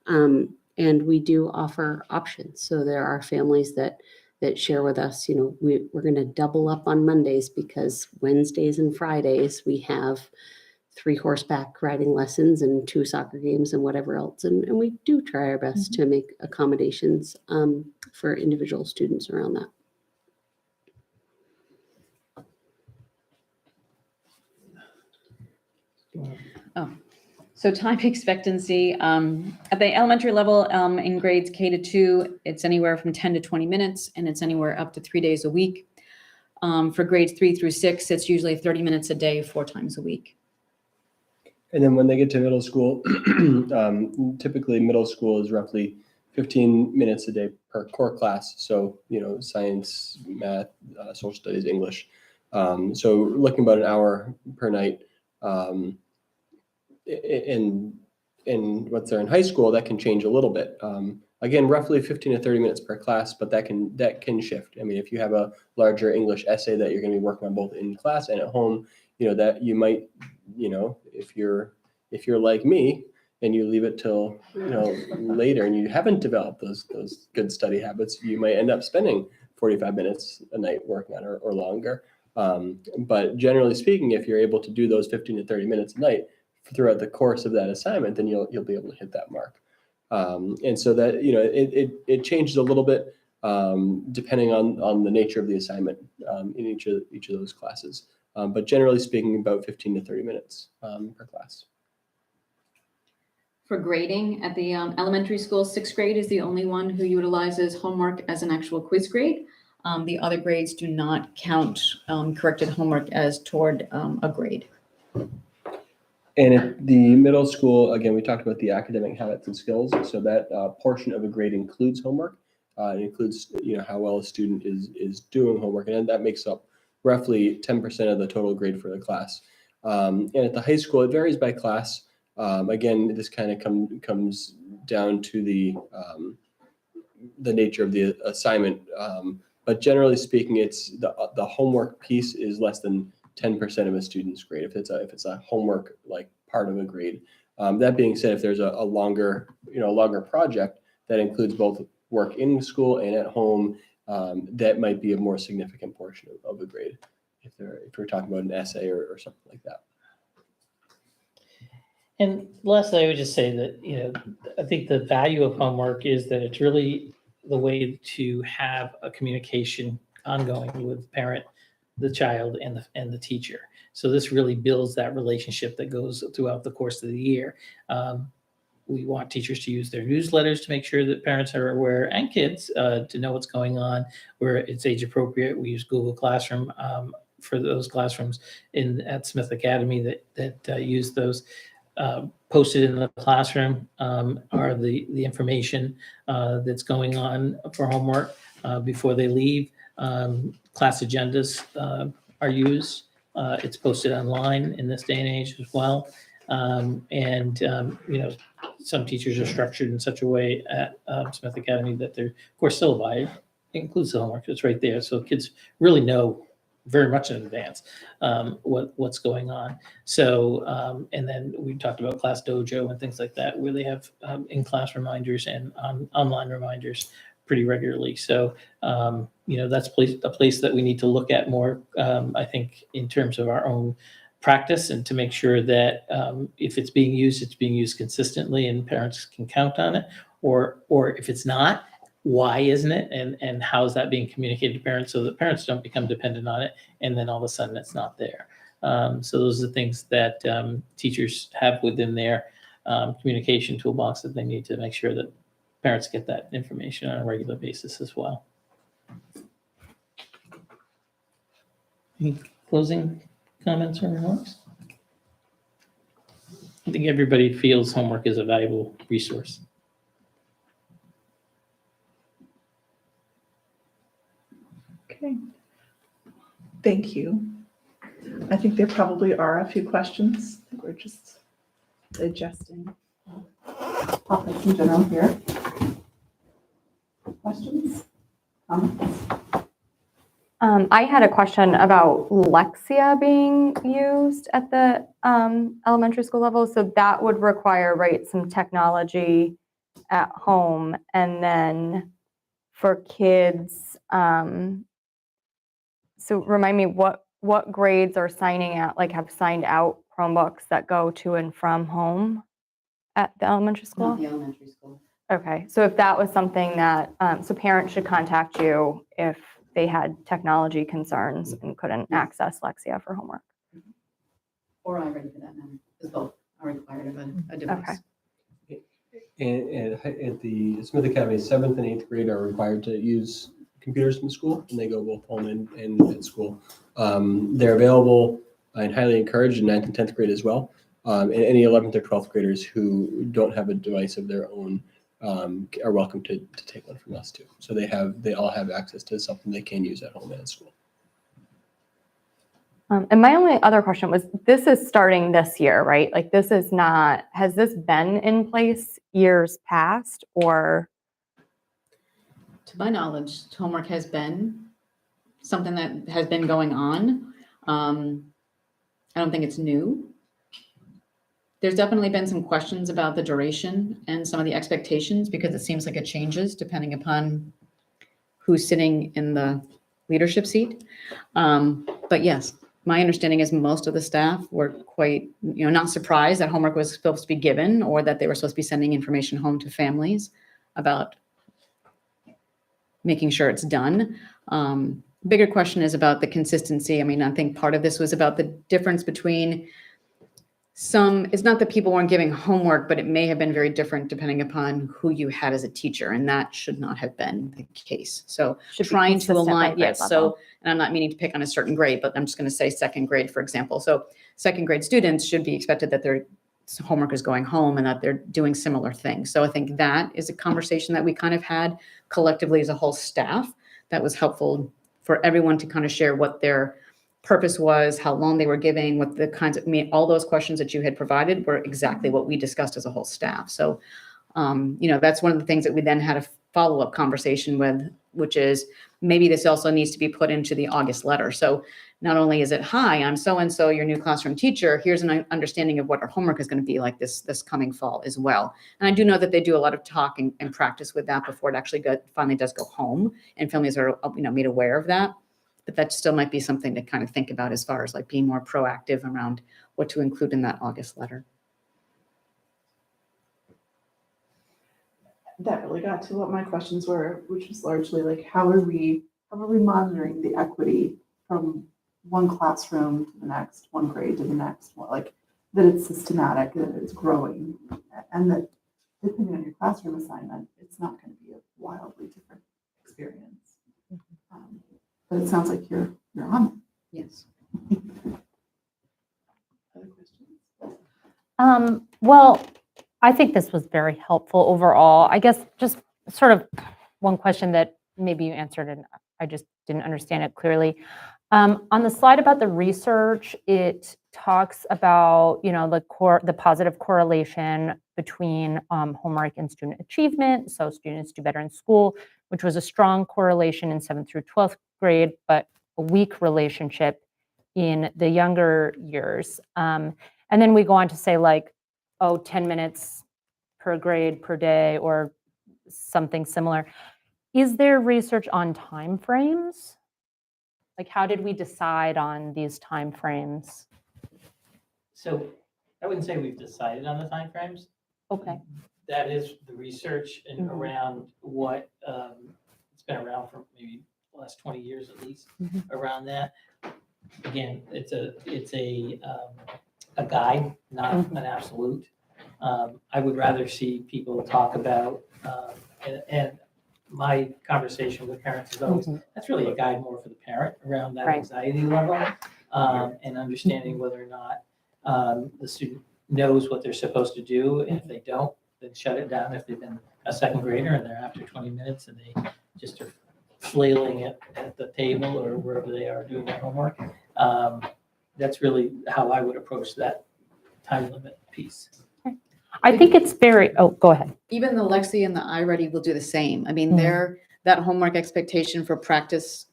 Speaker 11: and we do offer options. So there are families that share with us, we're going to double up on Mondays because Wednesdays and Fridays we have 3 horseback riding lessons and 2 soccer games and whatever else. And we do try our best to make accommodations for individual students around that. So time expectancy, at the elementary level, in grades K to 2, it's anywhere from 10 to 20 minutes, and it's anywhere up to 3 days a week. For grades 3 through 6, it's usually 30 minutes a day, 4 times a week.
Speaker 12: And then when they get to middle school, typically middle school is roughly 15 minutes a day per core class. So, science, math, social studies, English. So looking about an hour per night. In what's there in high school, that can change a little bit. Again, roughly 15 to 30 minutes per class, but that can shift. I mean, if you have a larger English essay that you're going to be working on both in class and at home, that you might, if you're like me and you leave it till later and you haven't developed those good study habits, you might end up spending 45 minutes a night working on it or longer. But generally speaking, if you're able to do those 15 to 30 minutes a night throughout the course of that assignment, then you'll be able to hit that mark. And so that it changes a little bit depending on the nature of the assignment in each of those classes. But generally speaking, about 15 to 30 minutes per class.
Speaker 11: For grading at the elementary school, 6th grade is the only one who utilizes homework as an actual quiz grade. The other grades do not count corrected homework as toward a grade.
Speaker 12: And at the middle school, again, we talked about the academic habits and skills. So that portion of a grade includes homework. It includes, how well a student is doing homework, and that makes up roughly 10% of the total grade for the class. And at the high school, it varies by class. Again, this kind of comes down to the nature of the assignment. But generally speaking, it's the homework piece is less than 10% of a student's grade if it's a homework like part of a grade. That being said, if there's a longer project that includes both work in school and at home, that might be a more significant portion of a grade if we're talking about an essay or something like that.
Speaker 10: And lastly, I would just say that, I think the value of homework is that it's really the way to have a communication ongoing with the parent, the child, and the teacher. So this really builds that relationship that goes throughout the course of the year. We want teachers to use their newsletters to make sure that parents are aware, and kids to know what's going on, where it's age appropriate. We use Google Classroom for those classrooms at Smith Academy that use those. Posted in the classroom are the information that's going on for homework before they leave. Class agendas are used. It's posted online in this day and age as well. Some teachers are structured in such a way at Smith Academy that their course syllabi includes the homework. It's right there. So kids really know very much in advance what's going on. So, and then we talked about Class Dojo and things like that, where they have in-class reminders and online reminders pretty regularly. So, that's a place that we need to look at more, I think, in terms of our own practice, and to make sure that if it's being used consistently and parents can count on it, or if it's not, why isn't it, and how is that being communicated to parents so that parents don't become dependent on it and then all of a sudden it's not there. So those are the things that teachers have within their communication toolbox that they need to make sure that parents get that information on a regular basis as well. Any closing comments or remarks? I think everybody feels homework is a valuable resource.
Speaker 1: Okay. Thank you. I think there probably are a few questions. I think we're just digesting topics in general here. Questions? Comments?
Speaker 8: I had a question about Lexia being used at the elementary school level. So that would require, right, some technology at home. And then for kids, so remind me what grades are signing out, like have signed out Chromebooks that go to and from home at the elementary school?
Speaker 13: Not the elementary school.
Speaker 8: Okay, so if that was something that, so parents should contact you if they had technology concerns and couldn't access Lexia for homework.
Speaker 13: Or iReady for that matter, because both are required of a device.
Speaker 8: Okay.
Speaker 12: And at the Smith Academy, 7th and 8th grade are required to use computers in school, and they go both home and at school. They're available and highly encouraged in 9th and 10th grade as well. And any 11th or 12th graders who don't have a device of their own are welcome to take one from us too. So they all have access to something they can use at home and at school.
Speaker 8: And my only other question was, this is starting this year, right? Like this is not, has this been in place years past or?
Speaker 13: To my knowledge, homework has been something that has been going on. I don't think it's new. There's definitely been some questions about the duration and some of the expectations because it seems like it changes depending upon who's sitting in the leadership seat. But yes, my understanding is most of the staff were quite, not surprised that homework was supposed to be given or that they were supposed to be sending information home to families about making sure it's done. Bigger question is about the consistency. I mean, I think part of this was about the difference between it's not that people weren't giving homework, but it may have been very different depending upon who you had as a teacher, and that should not have been the case. So
Speaker 8: Should be
Speaker 13: trying to
Speaker 8: consistent by
Speaker 13: align,
Speaker 8: grade
Speaker 13: yes.
Speaker 8: level.
Speaker 13: So, and I'm not meaning to pick on a certain grade, but I'm just going to say second grade, for example. So second grade students should be expected that their homework is going home and that they're doing similar things. So I think that is a conversation that we kind of had collectively as a whole staff that was helpful for everyone to kind of share what their purpose was, how long they were giving, what the kinds of, all those questions that you had provided were exactly what we discussed as a whole staff. So, that's one of the things that we then had a follow-up conversation with, which is maybe this also needs to be put into the August letter. So not only is it, hi, I'm so-and-so, your new classroom teacher, here's an understanding of what our homework is going to be like this coming fall as well. And I do know that they do a lot of talking and practice with that before it actually finally does go home, and families are, made aware of that. But that still might be something to kind of think about as far as like being more proactive around what to include in that August letter.
Speaker 1: That really got to what my questions were, which was largely like, how are we monitoring the equity from one classroom to the next, one grade to the next, like that it's systematic, that it's growing, and that depending on your classroom assignment, it's not going to be a wildly different experience. But it sounds like you're on it.
Speaker 13: Yes.
Speaker 1: Other questions?
Speaker 9: Well, I think this was very helpful overall. I guess just sort of one question that maybe you answered and I just didn't understand it clearly. On the slide about the research, it talks about, the positive correlation between homework and student achievement. So students do better in school, which was a strong correlation in 7th through 12th grade, but a weak relationship in the younger years. And then we go on to say 10 minutes per grade per day or something similar. Is there research on timeframes? Like, how did we decide on these timeframes?
Speaker 10: So I wouldn't say we've decided on the timeframes.
Speaker 9: Okay.
Speaker 10: That is the research and
Speaker 9: Mhm.
Speaker 10: around what, it's been around for maybe the last 20 years at least,
Speaker 9: Mhm.
Speaker 10: around that. Again, it's a guide, not an absolute. I would rather see people talk about, and my conversation with parents is always, that's really a guide more for the parent around that
Speaker 9: Right.
Speaker 10: anxiety level, and understanding whether or not the student knows what they're supposed to do. And if they don't, then shut it down. If they've been a second grader and they're after 20 minutes and they just are flailing at the table or wherever they are doing their homework, that's really how I would approach that time limit piece.
Speaker 9: I think it's go ahead.
Speaker 13: Even the Lexi and the iReady will do the same. I mean, that homework expectation for practice,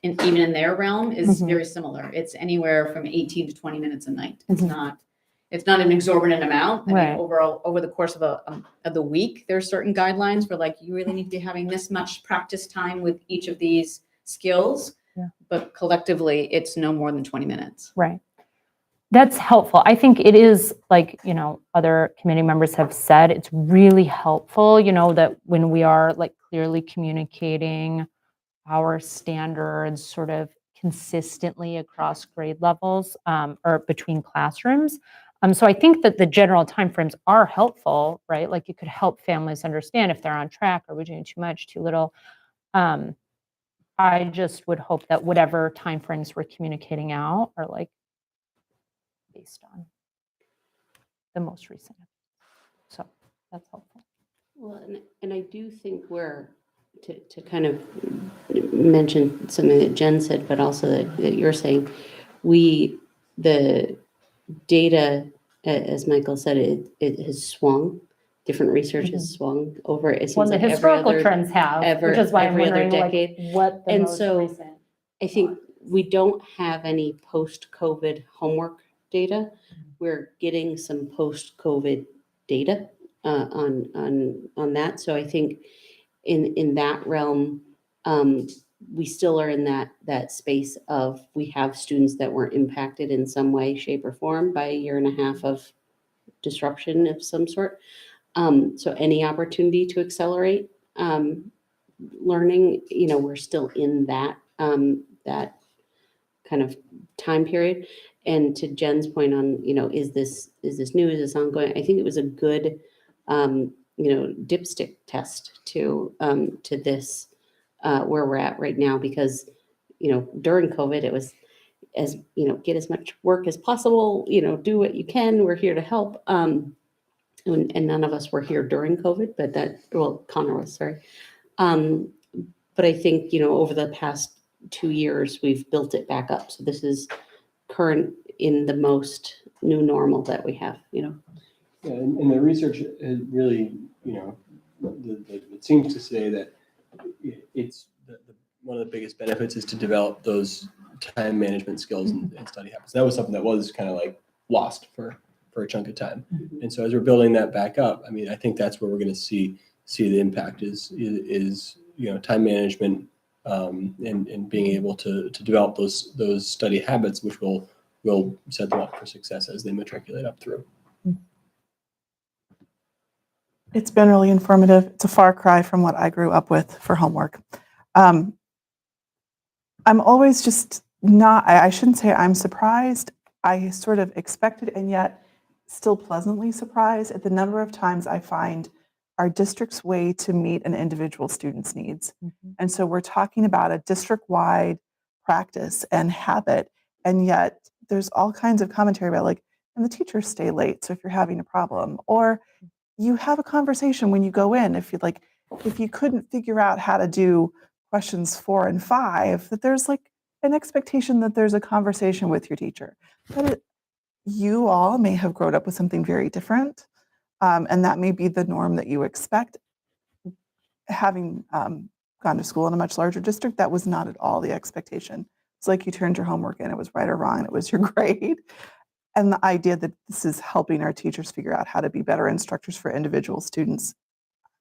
Speaker 13: even in their realm, is very similar. It's anywhere from 18 to 20 minutes a night. It's not an exorbitant amount. I mean, over the course of the week, there are certain guidelines for you really need to be having this much practice time with each of these skills.
Speaker 9: Yeah.
Speaker 13: But collectively, it's no more than 20 minutes.
Speaker 9: Right. That's helpful. I think it is like, other committee members have said, it's really helpful, that when we are like clearly communicating our standards sort of consistently across grade levels or between classrooms. So I think that the general timeframes are helpful, right? Like it could help families understand if they're on track, are we doing too much, too little? I just would hope that whatever timeframes we're communicating out are like based on the most recent. So that's helpful.
Speaker 11: Well, and I do think to kind of mention something that Jen said, but also that you're saying, the data, as Michael said, it has swung. Different research has swung over, it
Speaker 9: Well,
Speaker 11: seems
Speaker 9: the
Speaker 11: like every
Speaker 9: historical
Speaker 11: other,
Speaker 9: trends have, which is why I'm
Speaker 11: every other
Speaker 9: wondering like
Speaker 11: decade.
Speaker 9: what the
Speaker 11: And
Speaker 9: most
Speaker 11: so
Speaker 9: recent.
Speaker 11: I think we don't have any post-COVID homework data. We're getting some post-COVID data on that. So I think in that realm, we still are in that space of we have students that were impacted in some way, shape, or form by a year and a half of disruption of some sort. So any opportunity to accelerate learning, we're still in that kind of time period. And to Jen's point on, is this new, is this ongoing? I think it was a good, dipstick test to this, where we're at right now, because, during COVID, it was get as much work as possible, do what you can. We're here to help. And none of us were here during COVID, but Connor was, sorry. But I think, over the past 2 years, we've built it back up. So this is current in the most new normal that we have,
Speaker 12: Yeah, and the research is really, it seems to say that it's one of the biggest benefits is to develop those time management skills and study habits. That was something that was kind of like lost for a chunk of time. And so as we're building that back up, I mean, I think that's where we're going to see the impact is time management and being able to develop those study habits, which will set them up for success as they matriculate up through.
Speaker 1: It's been really informative. It's a far cry from what I grew up with for homework. I'm always just not, I shouldn't say I'm surprised. I sort of expected and yet still pleasantly surprised at the number of times I find our district's way to meet an individual student's needs. And so we're talking about a district-wide practice and habit, and yet there's all kinds of commentary about like, and the teachers stay late, so if you're having a problem, or you have a conversation when you go in, if you couldn't figure out how to do questions 4 and 5, that there's like an expectation that there's a conversation with your teacher. But you all may have grown up with something very different, and that may be the norm that you expect. Having gone to school in a much larger district, that was not at all the expectation. It's like you turned your homework in, it was right or wrong, and it was your grade. And the idea that this is helping our teachers figure out how to be better instructors for individual students,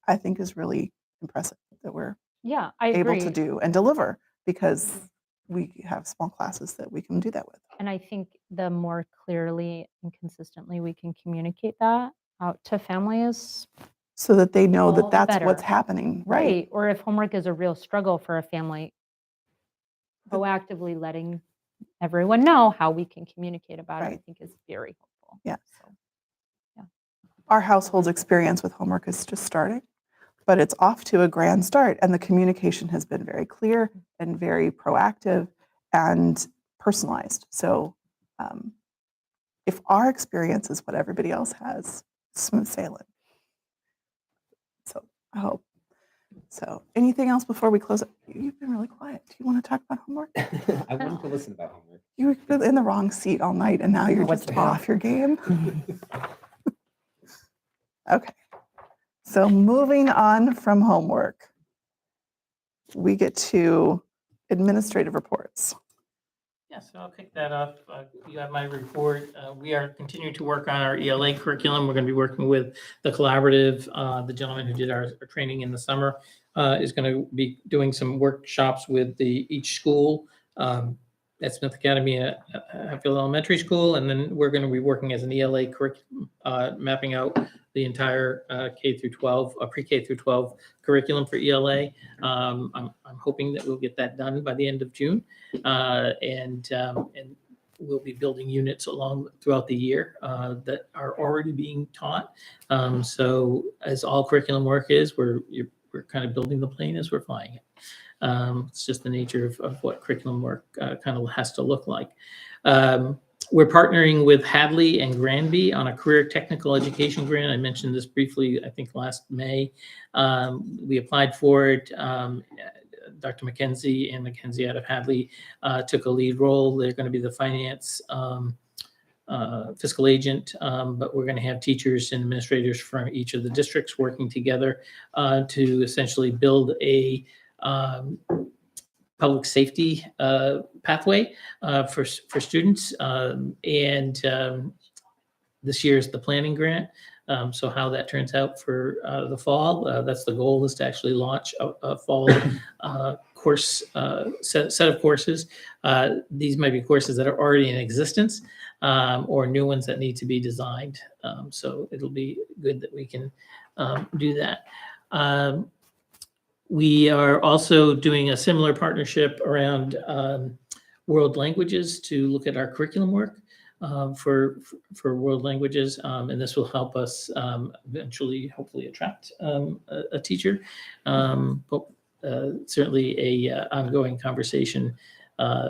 Speaker 1: I think is really impressive that we're
Speaker 9: I
Speaker 1: able
Speaker 9: agree.
Speaker 1: to do and deliver, because we have small classes that we can do that with.
Speaker 9: And I think the more clearly and consistently we can communicate that out to families,
Speaker 1: So that they know
Speaker 9: all
Speaker 1: that
Speaker 9: the
Speaker 1: that's what's
Speaker 9: better.
Speaker 1: happening, right?
Speaker 9: Or if homework is a real struggle for a family, proactively letting everyone know how we can communicate about it, I
Speaker 1: Right.
Speaker 9: think is very helpful.
Speaker 1: Yeah.
Speaker 9: So,
Speaker 1: Our household's experience with homework is just starting, but it's off to a grand start, and the communication has been very clear and very proactive and personalized. So if our experience is what everybody else has, smooth sailing. So I hope. So anything else before we close it? You've been really quiet. Do you want to talk about homework?
Speaker 7: I wanted to listen about homework.
Speaker 1: You were in the wrong seat all night, and now you're
Speaker 9: what
Speaker 1: just
Speaker 9: to do.
Speaker 1: off your game. Okay. So moving on from homework, we get to administrative reports.
Speaker 10: Yeah, so I'll kick that off. You have my report. We are continuing to work on our ELA curriculum. We're going to be working with the collaborative. The gentleman who did our training in the summer is going to be doing some workshops with each school. at Smith Academy at Hatfield Elementary School, and then we're going to be working as an ELA curriculum, mapping out the entire K through 12, pre-K through 12 curriculum for ELA. I'm hoping that we'll get that done by the end of June, and we'll be building units along throughout the year that are already being taught. So as all curriculum work is, we're kind of building the plane as we're flying it. It's just the nature of what curriculum work kind of has to look like. We're partnering with Hadley and Granby on a career technical education grant. I mentioned this briefly, I think last May. We applied for it. Dr. McKenzie and McKenzie out of Hadley took a lead role. They're going to be the finance fiscal agent, but we're going to have teachers and administrators from each of the districts working together to essentially build a public safety pathway for students. This year is the planning grant. So how that turns out for the fall, that's the goal, is to actually launch a fall course set of courses. These might be courses that are already in existence or new ones that need to be designed. So it'll be good that we can do that. We are also doing a similar partnership around world languages to look at our curriculum work for world languages, and this will help us eventually, hopefully, attract a teacher. But certainly a ongoing conversation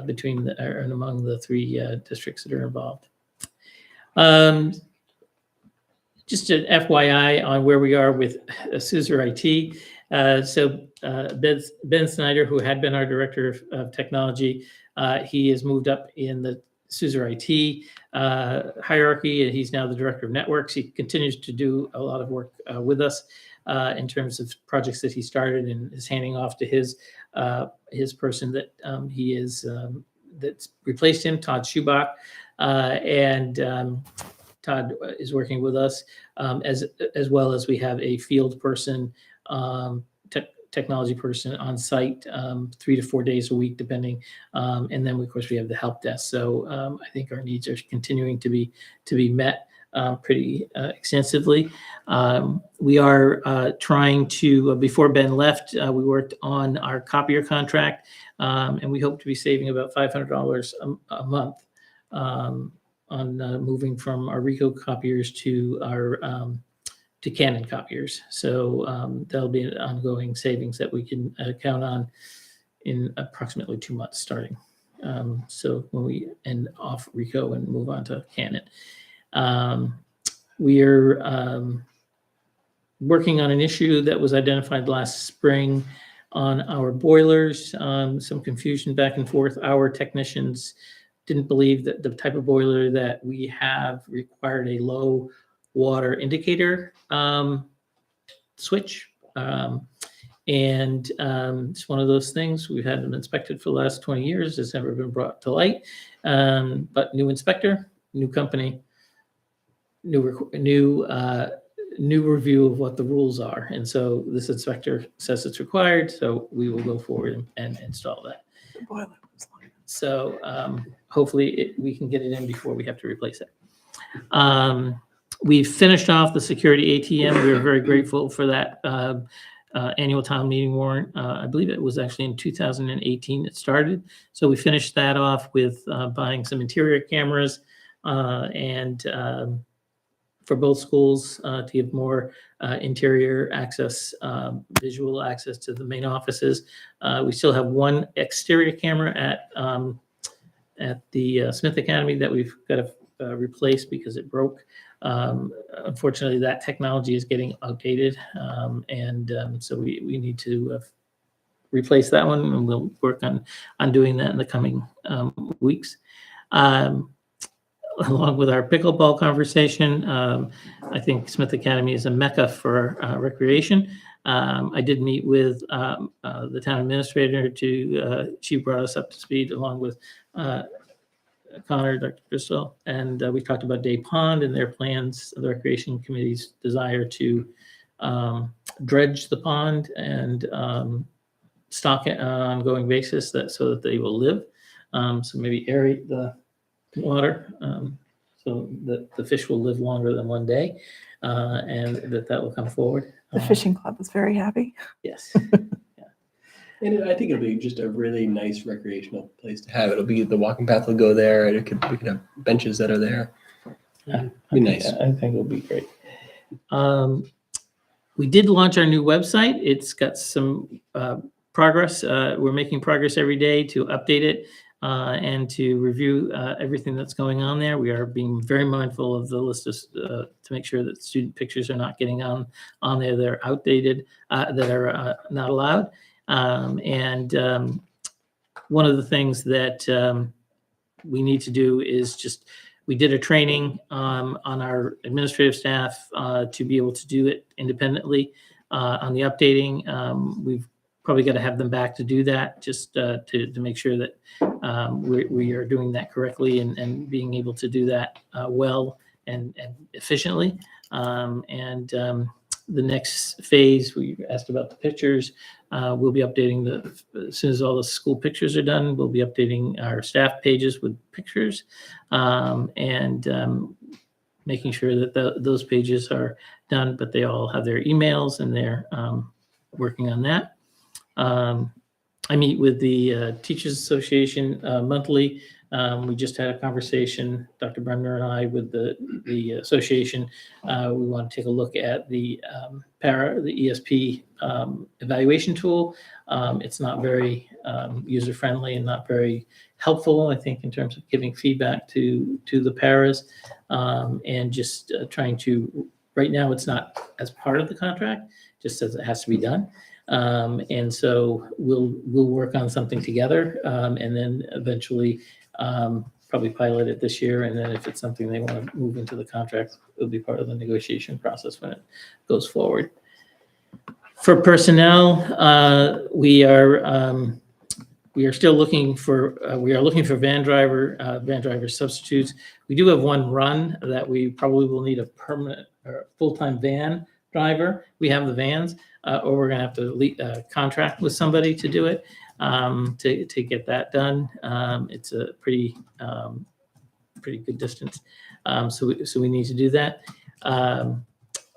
Speaker 10: between and among the three districts that are involved. Just an FYI on where we are with Suzer IT. So Ben Snyder, who had been our director of technology, he has moved up in the Suzer IT hierarchy, and he's now the director of networks. He continues to do a lot of work with us in terms of projects that he started, and is handing off to his person that he is that's replaced him, Todd Schubach, and Todd is working with us as well as we have a field person, technology person on site 3 to 4 days a week, depending. And then, of course, we have the help desk. So I think our needs are continuing to be met pretty extensively. We are trying to, before Ben left, we worked on our copier contract, and we hope to be saving about $500 a month on moving from our Ricoh copiers to our to Canon copiers. So that'll be an ongoing savings that we can count on in approximately 2 months starting. So when we end off Ricoh and move on to Canon. We are working on an issue that was identified last spring on our boilers, some confusion back and forth. Our technicians didn't believe that the type of boiler that we have required a low water indicator switch. And it's one of those things. We've had them inspected for the last 20 years. It's never been brought to light. But new inspector, new company, new review of what the rules are. And so this inspector says it's required, so we will go forward and install that.
Speaker 1: The boiler was long.
Speaker 10: So hopefully we can get it in before we have to replace it. We finished off the security ATM. We were very grateful for that annual town meeting warrant. I believe it was actually in 2018 it started. So we finished that off with buying some interior cameras and for both schools to give more interior access, visual access to the main offices. We still have one exterior camera at the Smith Academy that we've got to replace because it broke. Unfortunately, that technology is getting outdated, so we need to replace that one, and we'll work on doing that in the coming weeks. Along with our pickleball conversation, I think Smith Academy is a mecca for recreation. I did meet with the town administrator she brought us up to speed along with Connor, Dr. Crystal, and we talked about Day Pond and their plans, the Recreation Committee's desire to dredge the pond and stock it on an ongoing basis so that they will live. So maybe aerate the water so that the fish will live longer than one day, and that will come forward.
Speaker 1: The fishing club was very happy.
Speaker 10: Yes.
Speaker 12: And I think it'll be just a really nice recreational place to have. It'll be the walking path will go there, and we could have benches that are there. Be nice.
Speaker 10: I think it'll be great. We did launch our new website. It's got some progress. We're making progress every day to update it and to review everything that's going on there. We are being very mindful of the list to make sure that student pictures are not getting on there. They're outdated, that are not allowed. One of the things that we need to do is we did a training on our administrative staff to be able to do it independently on the updating. We've probably got to have them back to do that, just to make sure that we are doing that correctly and being able to do that well and efficiently. The next phase, we asked about the pictures. We'll be updating as soon as all the school pictures are done, we'll be updating our staff pages with pictures and making sure that those pages are done, but they all have their emails and they're working on that. I meet with the Teachers Association monthly. We just had a conversation, Dr. Bremner and I, with the association. We want to take a look at the ESP evaluation tool. It's not very user-friendly and not very helpful, I think, in terms of giving feedback to the paras and just trying to, right now it's not as part of the contract, just as it has to be done. And so we'll work on something together and then eventually probably pilot it this year. And then if it's something they want to move into the contract, it'll be part of the negotiation process when it goes forward. For personnel, we are still looking for van driver substitutes. We do have one run that we probably will need a permanent or full-time van driver. We have the vans, or we're going to have to contract with somebody to do it to get that done. It's a pretty good distance, so we need to do that.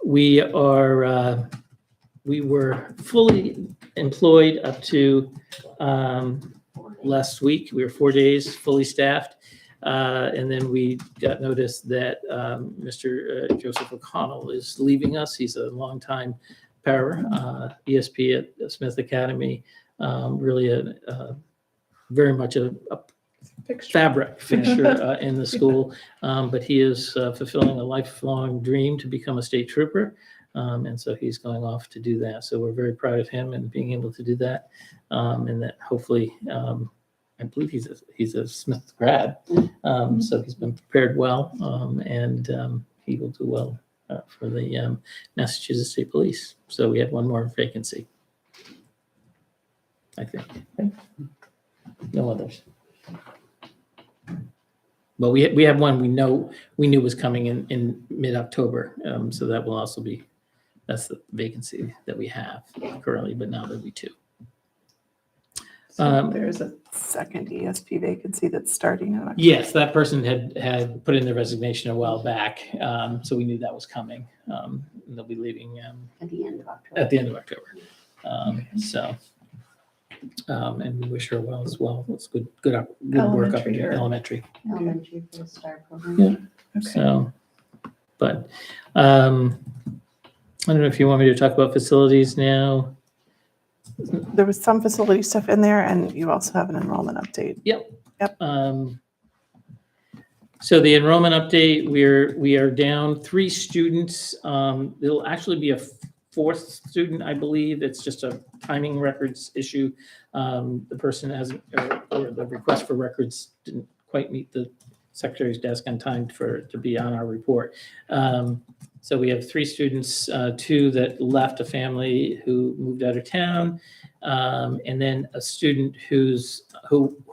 Speaker 10: We were fully employed up to last week. We were 4 days fully staffed. And then we got notice that Mr. Joseph O'Connell is leaving us. He's a longtime para ESP at Smith Academy, really very much a fabric fixture in the school. But he is fulfilling a lifelong dream to become a state trooper. And so he's going off to do that. So we're very proud of him and being able to do that. And that hopefully, I believe he's a Smith grad. So he's been prepared well and he will do well for the Massachusetts State Police. So we have one more vacancy, I think. No others. Well, we have one we knew was coming in mid-October. So that will also be, that's the vacancy that we have currently, but now there'll be two.
Speaker 1: So there's a second ESP vacancy that's starting in October.
Speaker 10: Yes, that person had put in their resignation a while back, so we knew that was coming. And they'll be leaving
Speaker 11: At the end of October.
Speaker 10: at the end of October. And we wish her well as well. It's good work up in
Speaker 1: Elementary or-
Speaker 10: elementary.
Speaker 11: Elementary for the STAR program.
Speaker 10: Yeah.
Speaker 1: Okay.
Speaker 10: So, but I don't know if you want me to talk about facilities now.
Speaker 1: There was some facility stuff in there, and you also have an enrollment update.
Speaker 10: Yep.
Speaker 1: Yep.
Speaker 10: So the enrollment update, we are down 3 students. There'll actually be a 4th student, I believe. It's just a timing records issue. The person hasn't, or the request for records didn't quite meet the secretary's desk on time to be on our report. So we have 3 students, 2 that left a family who moved out of town, and then a student who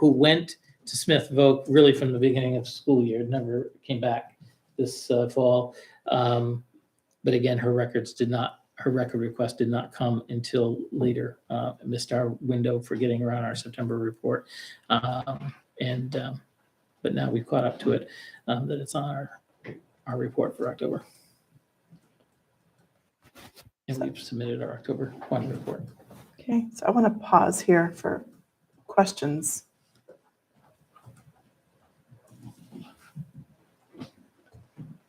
Speaker 10: went to Smith Voc really from the beginning of school year, never came back this fall. But again, her record request did not come until later. Missed our window for getting her on our September report. And, but now we've caught up to it, that it's on our report for October. And we've submitted our October 1 report.
Speaker 1: Okay, so I want to pause here for questions.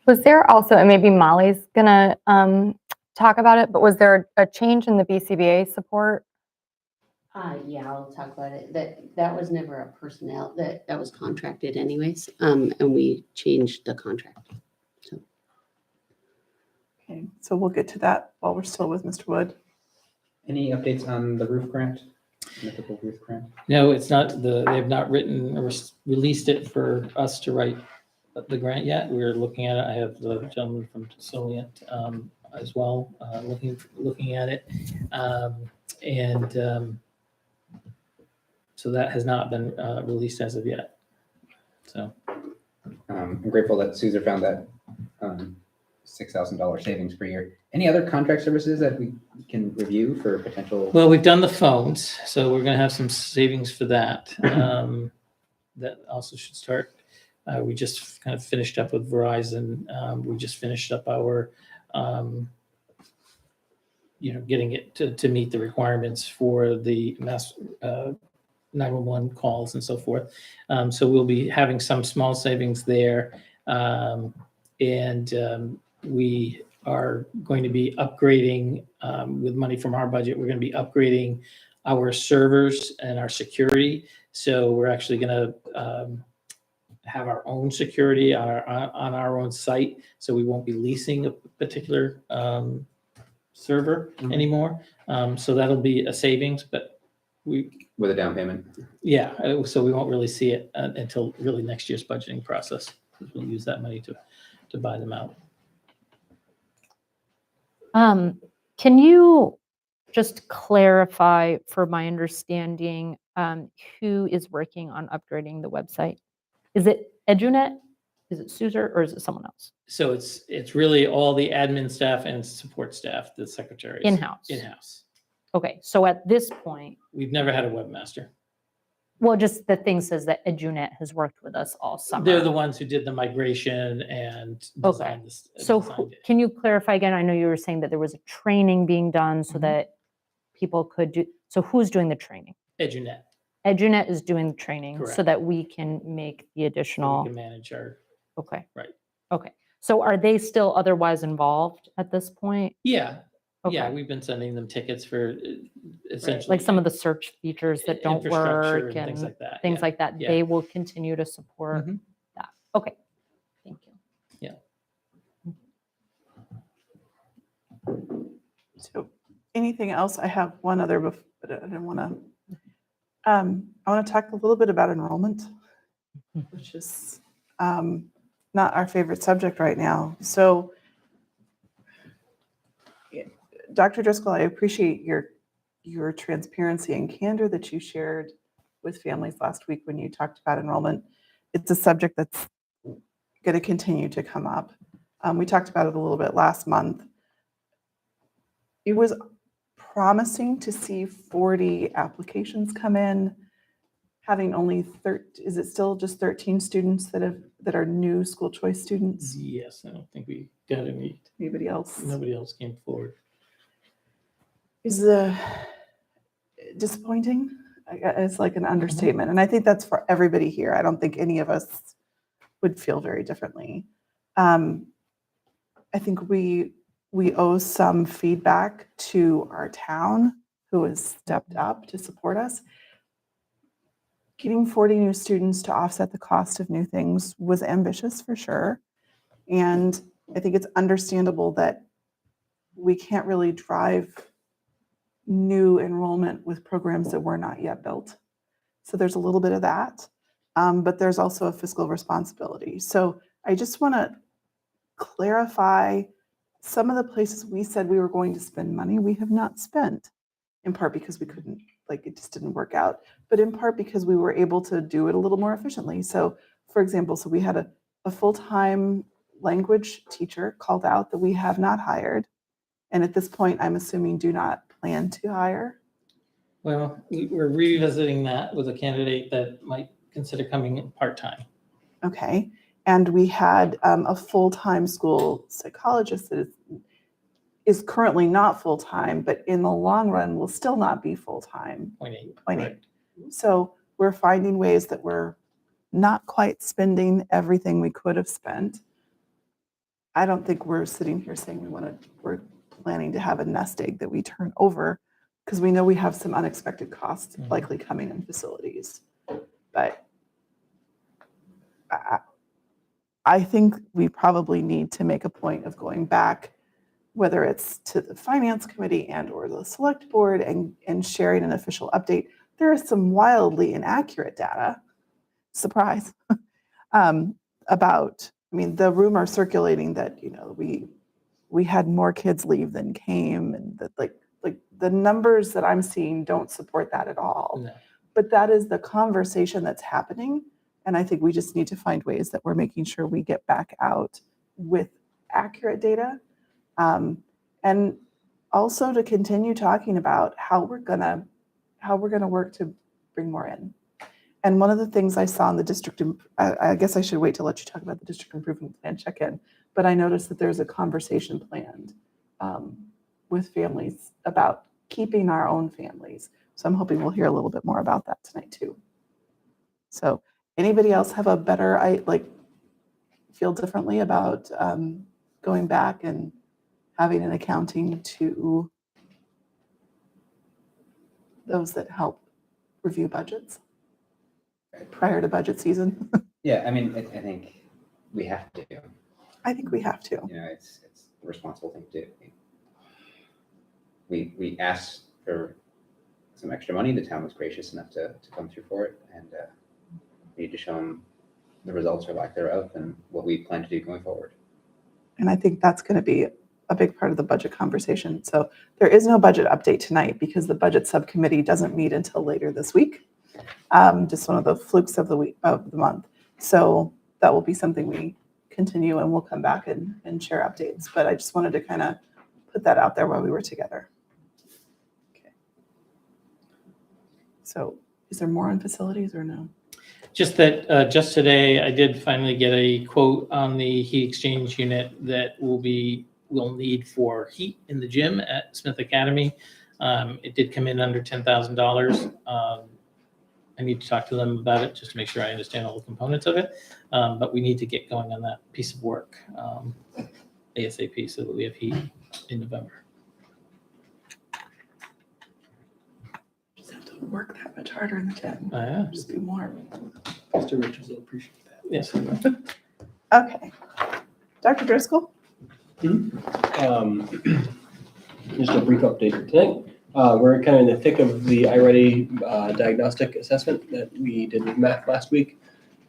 Speaker 8: Was there also, and maybe Molly's gonna talk about it, but was there a change in the BCBA support?
Speaker 11: Yeah, I'll talk about it. That was never a personnel, that was contracted anyways, and we changed the contract. So
Speaker 1: Okay, so we'll get to that while we're still with Mr. Wood.
Speaker 7: Any updates on the roof grant? Mythical roof grant?
Speaker 10: No, it's not they have not written or released it for us to write the grant yet. We're looking at it. I have the gentleman from Solient as well, looking at it. So that has not been released as of yet. So
Speaker 7: I'm grateful that Suzer found that $6,000 savings per year. Any other contract services that we can review for potential?
Speaker 10: well, we've done the phones, so we're going to have some savings for that. That also should start. We just kind of finished up with Verizon. We just finished up our, getting it to meet the requirements for the mass 911 calls and so forth. So we'll be having some small savings there. We are going to be upgrading with money from our budget. We're going to be upgrading our servers and our security. So we're actually going to have our own security on our own site. So we won't be leasing a particular server anymore. So that'll be a savings, but
Speaker 7: with a down payment?
Speaker 10: Yeah, so we won't really see it until really next year's budgeting process. We'll use that money to buy them out.
Speaker 9: Can you just clarify for my understanding who is working on upgrading the website? Is it EduNet? Is it Suzer or is it someone else?
Speaker 10: So it's really all the admin staff and support staff, the secretaries.
Speaker 9: In-house?
Speaker 10: In-house.
Speaker 9: Okay, so at this point,
Speaker 10: We've never had a webmaster.
Speaker 9: well, just the thing says that EduNet has worked with us all summer.
Speaker 10: They're the ones who did the migration and designed this.
Speaker 9: So
Speaker 10: designed it.
Speaker 9: can you clarify again? I know you were saying that there was a training being done so
Speaker 10: Mhm.
Speaker 9: that people could do, so who's doing the training?
Speaker 10: EduNet.
Speaker 9: EduNet is doing the training so
Speaker 10: Correct.
Speaker 9: that we can make the
Speaker 10: So
Speaker 9: additional,
Speaker 10: we can manage our,
Speaker 9: okay.
Speaker 10: Right.
Speaker 9: Okay, so are they still otherwise involved at this point?
Speaker 10: yeah,
Speaker 9: Okay.
Speaker 10: we've been sending them tickets for essentially.
Speaker 9: Like some of the search features that don't
Speaker 10: infrastructure
Speaker 9: work
Speaker 10: and things
Speaker 9: and
Speaker 10: like that.
Speaker 9: things
Speaker 10: yeah.
Speaker 9: like that,
Speaker 10: Yeah.
Speaker 9: they will continue to support
Speaker 10: Mhm.
Speaker 9: that. Okay, thank you.
Speaker 1: So anything else? I have one other, but I didn't want to. I want to talk a little bit about enrollment, which is not our favorite subject right now. So, Dr. Driscoll, I appreciate your transparency and candor that you shared with families last week when you talked about enrollment. It's a subject that's going to continue to come up. We talked about it a little bit last month. It was promising to see 40 applications come in, having only is it still just 13 students that are new school choice students?
Speaker 10: Yes, I don't think we got
Speaker 1: Anybody else?
Speaker 10: nobody else came forward.
Speaker 1: Is disappointing? It's like an understatement. And I think that's for everybody here. I don't think any of us would feel very differently. I think we owe some feedback to our town who has stepped up to support us. Getting 40 new students to offset the cost of new things was ambitious for sure. And I think it's understandable that we can't really drive new enrollment with programs that were not yet built. So there's a little bit of that, but there's also a fiscal responsibility. So I just want to clarify some of the places we said we were going to spend money, we have not spent, in part because we couldn't, like it just didn't work out, but in part because we were able to do it a little more efficiently. So for example, so we had a full-time language teacher called out that we have not hired. And at this point, I'm assuming do not plan to hire.
Speaker 10: Well, we're revisiting that with a candidate that might consider coming in part-time.
Speaker 1: Okay. And we had a full-time school psychologist that is currently not full-time, but in the long run will still not be full-time.
Speaker 10: 0.8.
Speaker 1: 0.8. So we're finding ways that we're not quite spending everything we could have spent. I don't think we're sitting here saying we're planning to have a nest egg that we turn over, because we know we have some unexpected costs likely coming in facilities. But I think we probably need to make a point of going back, whether it's to the finance committee and or the select board, and sharing an official update. There is some wildly inaccurate data, surprise, about, I mean, the rumor circulating that, you know, we had more kids leave than came, and that like the numbers that I'm seeing don't support that at all.
Speaker 10: No.
Speaker 1: But that is the conversation that's happening. And I think we just need to find ways that we're making sure we get back out with accurate data. And also to continue talking about how we're gonna work to bring more in. And one of the things I saw in the district, I guess I should wait to let you talk about the district improvement plan check-in, but I noticed that there's a conversation planned with families about keeping our own families. So I'm hoping we'll hear a little bit more about that tonight too. So anybody else have a better, feel differently about going back and having an accounting to those that help review budgets prior to budget season?
Speaker 7: Yeah, I mean, I think we have to.
Speaker 1: I think we have to.
Speaker 7: You know, it's the responsible thing to do. We asked for some extra money. The town was gracious enough to come through for it, and we need to show them the results or lack thereof and what we plan to do going forward.
Speaker 1: And I think that's going to be a big part of the budget conversation. So there is no budget update tonight because the budget subcommittee doesn't meet until later this week. Just one of the flukes of the month. So that will be something we continue, and we'll come back and share updates. But I just wanted to kind of put that out there while we were together. Okay. So is there more on facilities or no?
Speaker 10: Just that just today, I did finally get a quote on the heat exchange unit that we'll need for heat in the gym at Smith Academy. It did come in under $10,000. I need to talk to them about it just to make sure I understand all the components of it. But we need to get going on that piece of work ASAP so that we have heat in November.
Speaker 1: Just have to work that much harder in the gym.
Speaker 10: Yeah.
Speaker 1: Just be warm.
Speaker 12: Mr. Richards will appreciate that.
Speaker 10: Yes.
Speaker 1: Okay. Dr. Driscoll?
Speaker 12: Just a brief update tonight. We're kind of in the thick of the iReady diagnostic assessment that we did with Matt last week.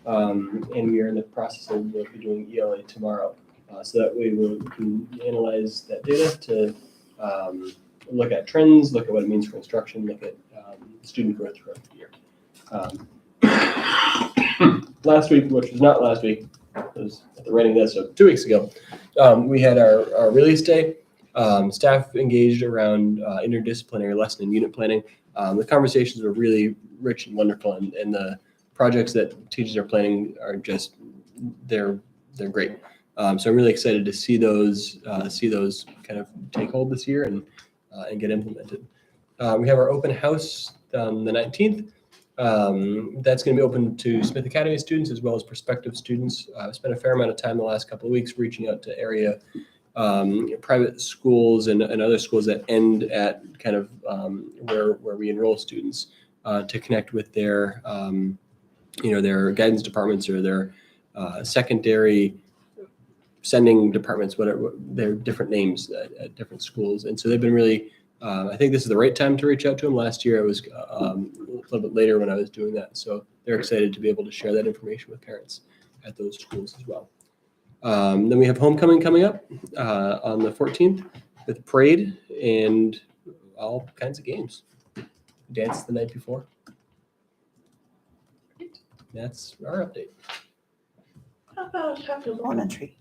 Speaker 12: And we are in the process of doing ELA tomorrow. So that way we can analyze that data to look at trends, look at what it means for instruction, look at student growth throughout the year. Last week, which was not last week, it was at the writing desk, so 2 weeks ago, we had our release day. Staff engaged around interdisciplinary lesson and unit planning. The conversations were really rich and wonderful, and the projects that teachers are planning are just, they're great. So I'm really excited to see those kind of take hold this year and get implemented. We have our open house on the 19th. That's going to be open to Smith Academy students as well as prospective students. I've spent a fair amount of time the last couple of weeks reaching out to area private schools and other schools that end at kind of where we enroll students to connect with their their guidance departments or their secondary sending departments, whatever their different names at different schools. And so they've been really, I think this is the right time to reach out to them. Last year it was a little bit later when I was doing that. So they're excited to be able to share that information with parents at those schools as well. Then we have homecoming coming up on the 14th with parade and all kinds of games. Dance the night before. That's our update.
Speaker 1: How about Hatfield Elementary?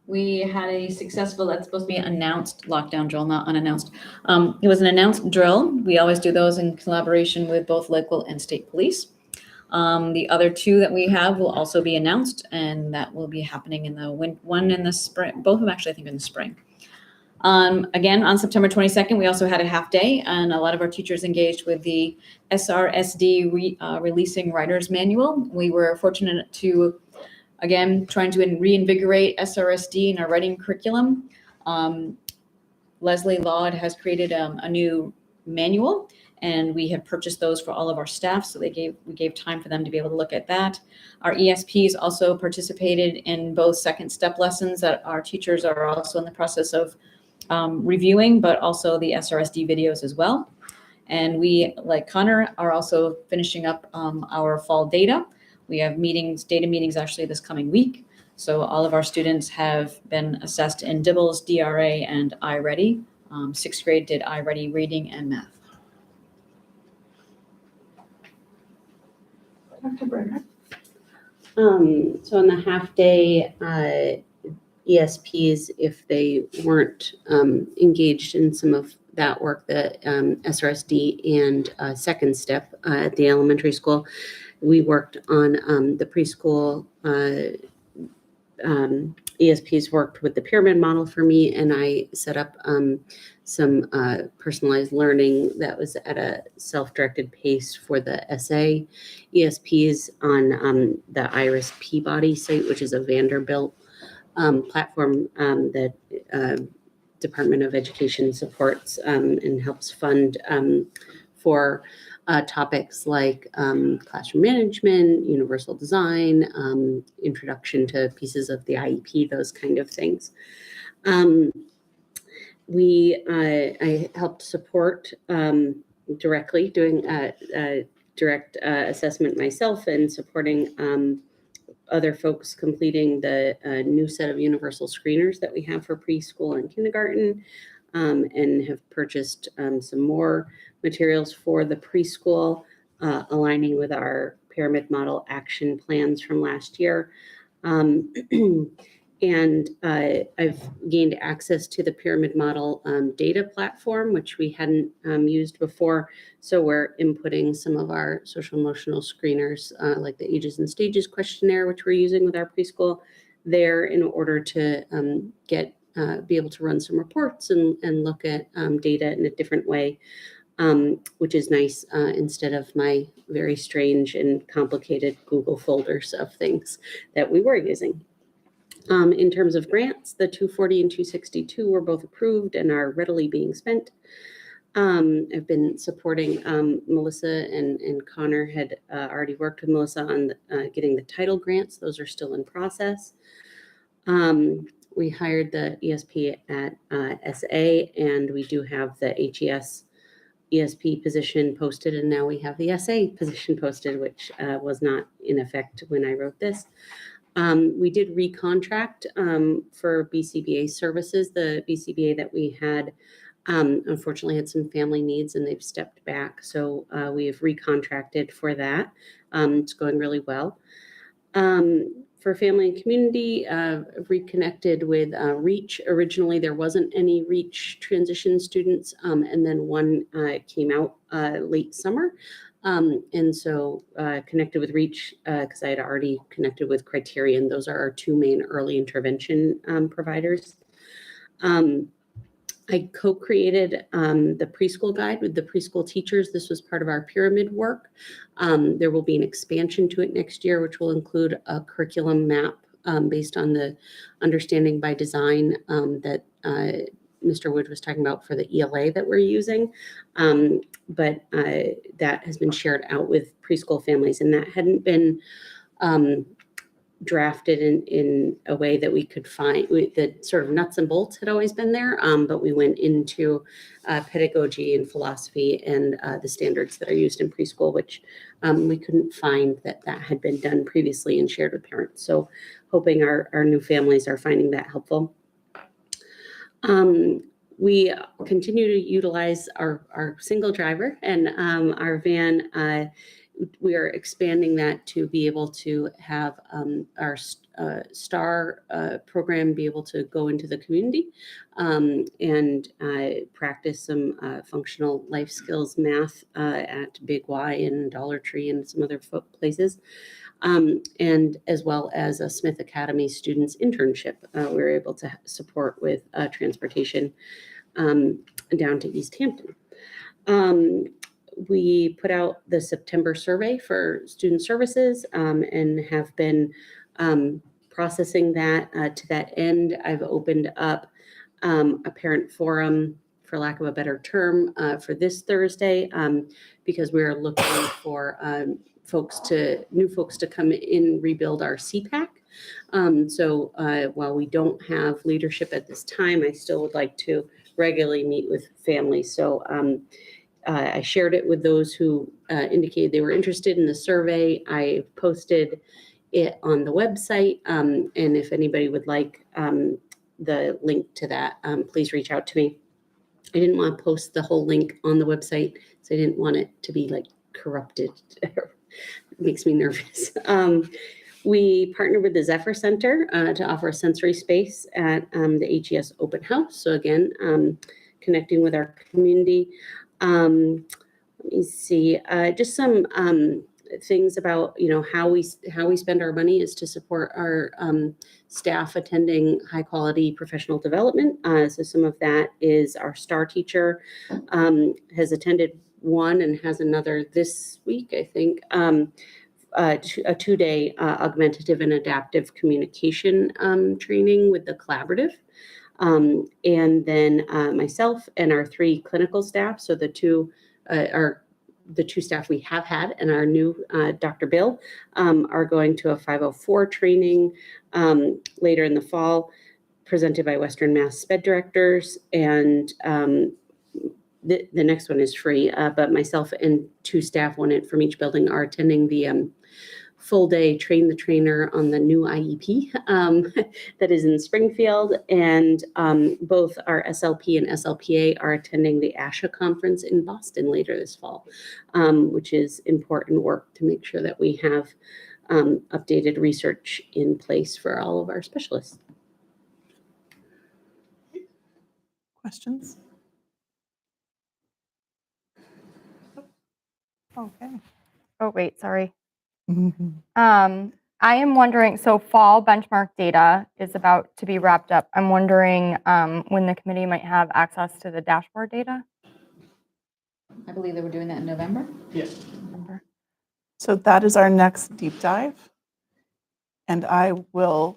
Speaker 13: We had a successful, that's supposed to be announced lockdown drill, not unannounced. It was an announced drill. We always do those in collaboration with both local and state police. The other two that we have will also be announced, and that will be happening in the one in the spring, both of them actually I think in the spring. Again, on September 22nd, we also had a half day, and a lot of our teachers engaged with the SRSD Releasing Writers Manual. We were fortunate to, again, trying to reinvigorate SRSD in our writing curriculum. Leslie Laud has created a new manual, and we have purchased those for all of our staff. So we gave time for them to be able to look at that. Our ESPs also participated in both second step lessons that our teachers are also in the process of reviewing, but also the SRSD videos as well. And we, like Connor, are also finishing up our fall data. We have data meetings actually this coming week. So all of our students have been assessed in DIBELS, DRA, and iReady. 6th grade did iReady reading and math.
Speaker 11: Dr. Brenner? So on the half day, ESPs, if they weren't engaged in some of that work, the SRSD and second step at the elementary school, we worked on the preschool. ESPs worked with the pyramid model for me, and I set up some personalized learning that was at a self-directed pace for the essay ESPs on the Iris Peabody site, which is a Vanderbilt platform that Department of Education supports and helps fund for topics like classroom management, universal design, introduction to pieces of the IEP, those kind of things. I helped support directly doing direct assessment myself and supporting other folks completing the new set of universal screeners that we have for preschool and kindergarten, and have purchased some more materials for the preschool, aligning with our pyramid model action plans from last year. And I've gained access to the pyramid model data platform, which we hadn't used before. So we're inputting some of our social emotional screeners, like the ages and stages questionnaire, which we're using with our preschool there in order to be able to run some reports and look at data in a different way, which is nice instead of my very strange and complicated Google folders of things that we were using. In terms of grants, the 240 and 262 were both approved and are readily being spent. I've been supporting Melissa and Connor had already worked with Melissa on getting the title grants. Those are still in process. We hired the ESP at SA, and we do have the HES ESP position posted, and now we have the SA position posted, which was not in effect when I wrote this. We did recontract for BCBA services. The BCBA that we had unfortunately had some family needs and they've stepped back. So we have recontracted for that. It's going really well. For family and community, reconnected with REACH. Originally, there wasn't any REACH transition students, and then one came out late summer. And so connected with REACH because I had already connected with Criterion. Those are our two main early intervention providers. I co-created the preschool guide with the preschool teachers. This was part of our pyramid work. There will be an expansion to it next year, which will include a curriculum map based on the understanding by design that Mr. Wood was talking about for the ELA that we're using. But that has been shared out with preschool families, and that hadn't been drafted in a way that we could find. The sort of nuts and bolts had always been there, but we went into pedagogy and philosophy and the standards that are used in preschool, which we couldn't find that had been done previously and shared with parents. So hoping our new families are finding that helpful. We continue to utilize our single driver, and our van we are expanding that to be able to have our STAR program be able to go into the community and practice some functional life skills math at Big Y and Dollar Tree and some other places. And as well as a Smith Academy students internship, we were able to support with transportation down to East Hampton. We put out the September survey for student services and have been processing that. To that end, I've opened up a parent forum, for lack of a better term, for this Thursday because we're looking for new folks to come in, rebuild our CPAC. So while we don't have leadership at this time, I still would like to regularly meet with families. So I shared it with those who indicated they were interested in the survey. I posted it on the website. And if anybody would like the link to that, please reach out to me. I didn't want to post the whole link on the website, so I didn't want it to be like corrupted. It makes me nervous. We partnered with the Zephyr Center to offer a sensory space at the HES Open House. So again, connecting with our community. Let me see, just some things about how we spend our money is to support our staff attending high quality professional development. So some of that is our STAR teacher has attended one and has another this week, I think. A 2-day augmentative and adaptive communication training with the collaborative. And then myself and our 3 clinical staff, so the two staff we have had and our new Dr. Bill are going to a 504 training later in the fall, presented by Western Mass Sped Directors. And the next one is free, but myself and 2 staff, one from each building, are attending the full day Train the Trainer on the new IEP that is in Springfield. And both our SLP and SLPA are attending the ASHA conference in Boston later this fall, which is important work to make sure that we have updated research in place for all of our specialists.
Speaker 1: Questions? Okay.
Speaker 8: Oh, wait, sorry. I am wondering, so fall benchmark data is about to be wrapped up. I'm wondering when the committee might have access to the dashboard data?
Speaker 13: I believe they were doing that in November.
Speaker 10: Yes.
Speaker 8: November.
Speaker 1: So that is our next deep dive. And I will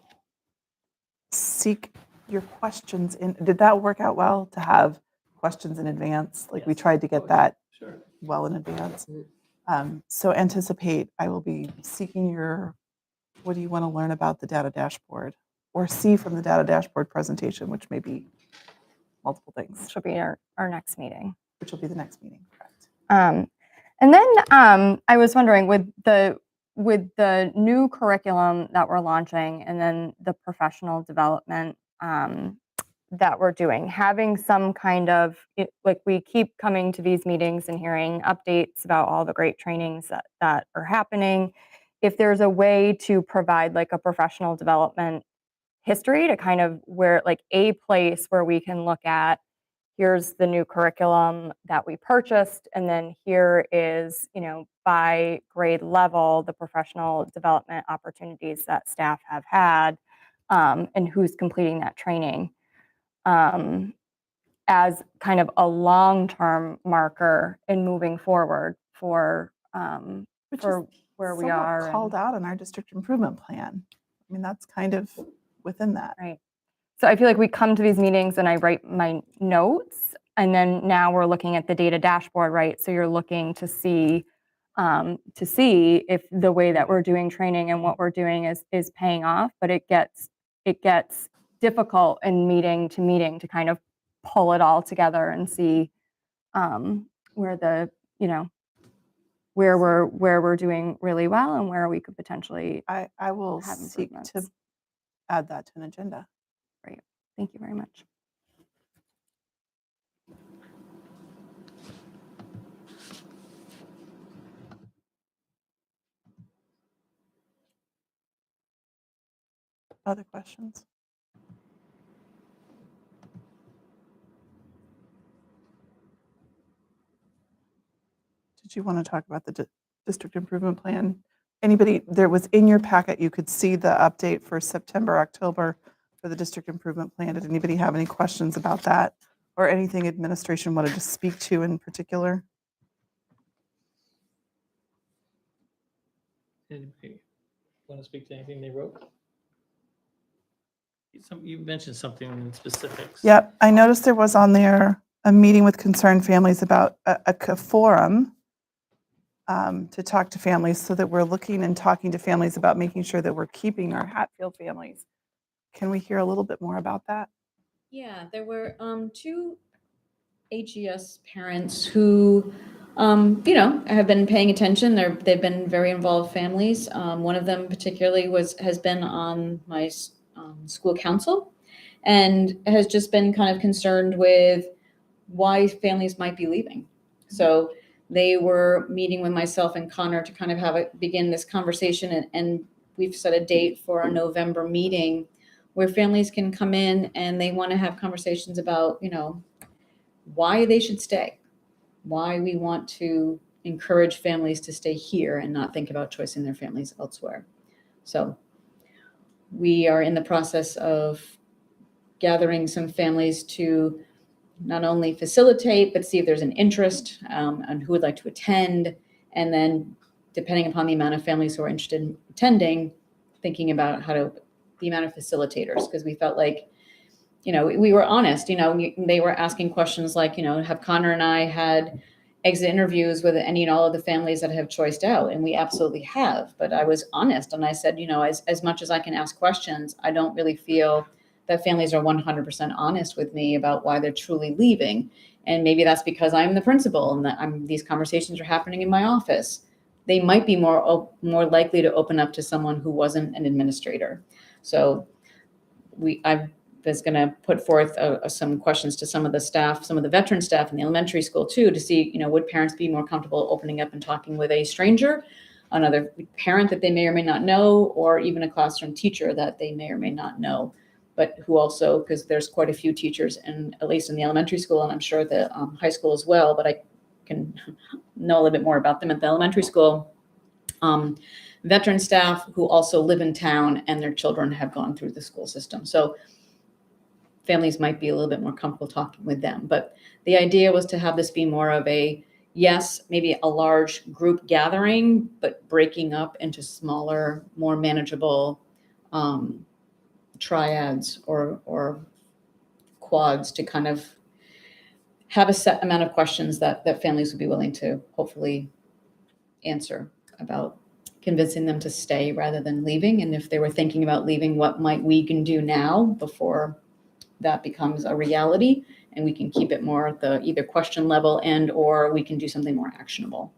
Speaker 1: seek your questions in. Did that work out well to have questions in advance? Like we tried to get that well in advance. So anticipate I will be seeking your, what do you want to learn about the data dashboard or see from the data dashboard presentation, which may be multiple things.
Speaker 8: Which will be our next meeting.
Speaker 1: Which will be the next meeting, correct.
Speaker 8: And then I was wondering with the new curriculum that we're launching and then the professional development that we're doing, having some kind of, like we keep coming to these meetings and hearing updates about all the great trainings that are happening. If there's a way to provide like a professional development history to kind of where like a place where we can look at, here's the new curriculum that we purchased, and then here is, by grade level, the professional development opportunities that staff have had and who's completing that training. As kind of a long-term marker in moving forward for where we are.
Speaker 1: Called out in our district improvement plan. I mean, that's kind of within that.
Speaker 8: Right. So I feel like we come to these meetings and I write my notes, and then now we're looking at the data dashboard, right? So you're looking to see if the way that we're doing training and what we're doing is paying off, but it gets difficult in meeting to kind of pull it all together and see where we're doing really well and where we could potentially
Speaker 1: I will
Speaker 8: have
Speaker 1: seek to
Speaker 8: improvements.
Speaker 1: add that to an agenda.
Speaker 8: Great. Thank you very much.
Speaker 1: Other questions? Did you want to talk about the district improvement plan? Anybody, there was in your packet, you could see the update for September, October for the district improvement plan. Did anybody have any questions about that or anything administration wanted to speak to in particular?
Speaker 10: Anybody want to speak to anything they wrote? You mentioned something in specifics.
Speaker 1: Yep, I noticed there was on there a meeting with concerned families about a forum to talk to families, so that we're looking and talking to families about making sure that we're keeping our Hatfield families. Can we hear a little bit more about that?
Speaker 13: Yeah, there were two HES parents who, have been paying attention. They've been very involved families. One of them particularly has been on my school council and has just been kind of concerned with why families might be leaving. So they were meeting with myself and Connor to kind of begin this conversation, and we've set a date for a November meeting where families can come in and they want to have conversations about, why they should stay, why we want to encourage families to stay here and not think about choosing their families elsewhere. So we are in the process of gathering some families to not only facilitate, but see if there's an interest and who would like to attend. And then depending upon the amount of families who are interested in attending, thinking about the amount of facilitators, because we felt like, we were honest, they were asking questions like, have Connor and I had exit interviews with any and all of the families that have choiced out? And we absolutely have. But I was honest and I said, as much as I can ask questions, I don't really feel that families are 100% honest with me about why they're truly leaving. And maybe that's because I'm the principal and that these conversations are happening in my office. They might be more likely to open up to someone who wasn't an administrator. So I was going to put forth some questions to some of the staff, some of the veteran staff in the elementary school too, to see, would parents be more comfortable opening up and talking with a stranger, another parent that they may or may not know, or even a classroom teacher that they may or may not know, but who also, because there's quite a few teachers, and at least in the elementary school, and I'm sure the high school as well, but I can know a little bit more about them at the elementary school. Veteran staff who also live in town and their children have gone through the school system. So families might be a little bit more comfortable talking with them. But the idea was to have this be more of maybe a large group gathering, but breaking up into smaller, more manageable triads or quads to kind of have a set amount of questions that families would be willing to hopefully answer about convincing them to stay rather than leaving. And if they were thinking about leaving, what might we can do now before that becomes a reality, and we can keep it more at the either question level or we can do something more actionable.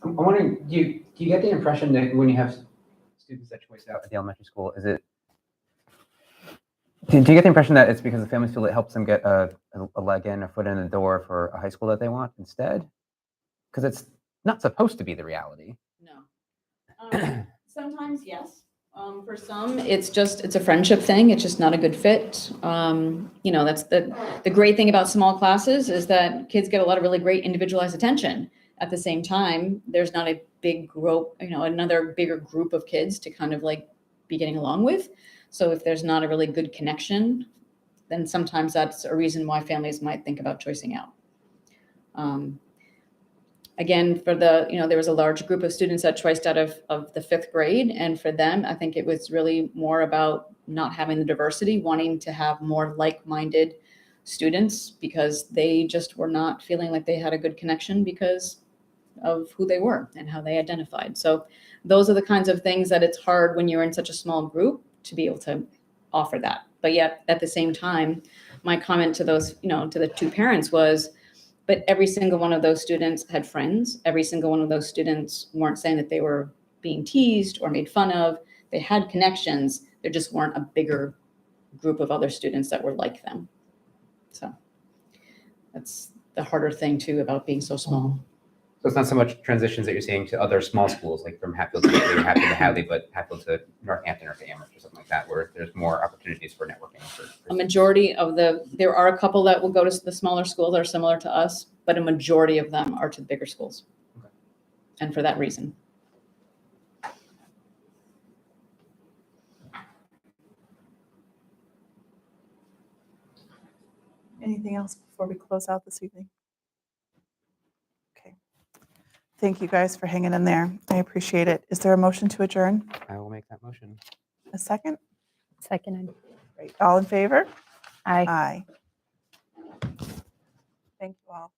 Speaker 7: I'm wondering, do you get the impression that when you have students that choice out at the elementary school, do you get the impression that it's because the families feel it helps them get a leg in, a foot in the door for a high school that they want instead? Because it's not supposed to be the reality.
Speaker 13: No. Sometimes, yes. For some, it's a friendship thing. It's just not a good fit. That's the great thing about small classes is that kids get a lot of really great individualized attention. At the same time, there's not a big group, another bigger group of kids to kind of like be getting along with. So if there's not a really good connection, then sometimes that's a reason why families might think about choicing out. Again, there was a large group of students that choiced out of the 5th grade. And for them, I think it was really more about not having the diversity, wanting to have more like-minded students because they just were not feeling like they had a good connection because of who they were and how they identified. So those are the kinds of things that it's hard when you're in such a small group to be able to offer that. But yet at the same time, my comment to those, to the two parents was, but every single one of those students had friends. Every single one of those students weren't saying that they were being teased or made fun of. They had connections. There just weren't a bigger group of other students that were like them. So that's the harder thing too about being so small.
Speaker 7: So it's not so much transitions that you're seeing to other small schools, like from Hatfield to Hadley, or Hatfield to Hadley, but Hatfield to Northampton or to Amherst or something like that, where there's more opportunities for networking.
Speaker 13: A majority of there are a couple that will go to the smaller schools that are similar to us, but a majority of them are to the bigger schools.
Speaker 7: Okay.
Speaker 13: And for that reason.
Speaker 1: Anything else before we close out this evening? Okay. Thank you guys for hanging in there. I appreciate it. Is there a motion to adjourn?
Speaker 7: I will make that motion.
Speaker 1: A second?
Speaker 9: Seconded.
Speaker 1: Great. All in favor?
Speaker 9: Aye.
Speaker 1: Aye. Thank you all.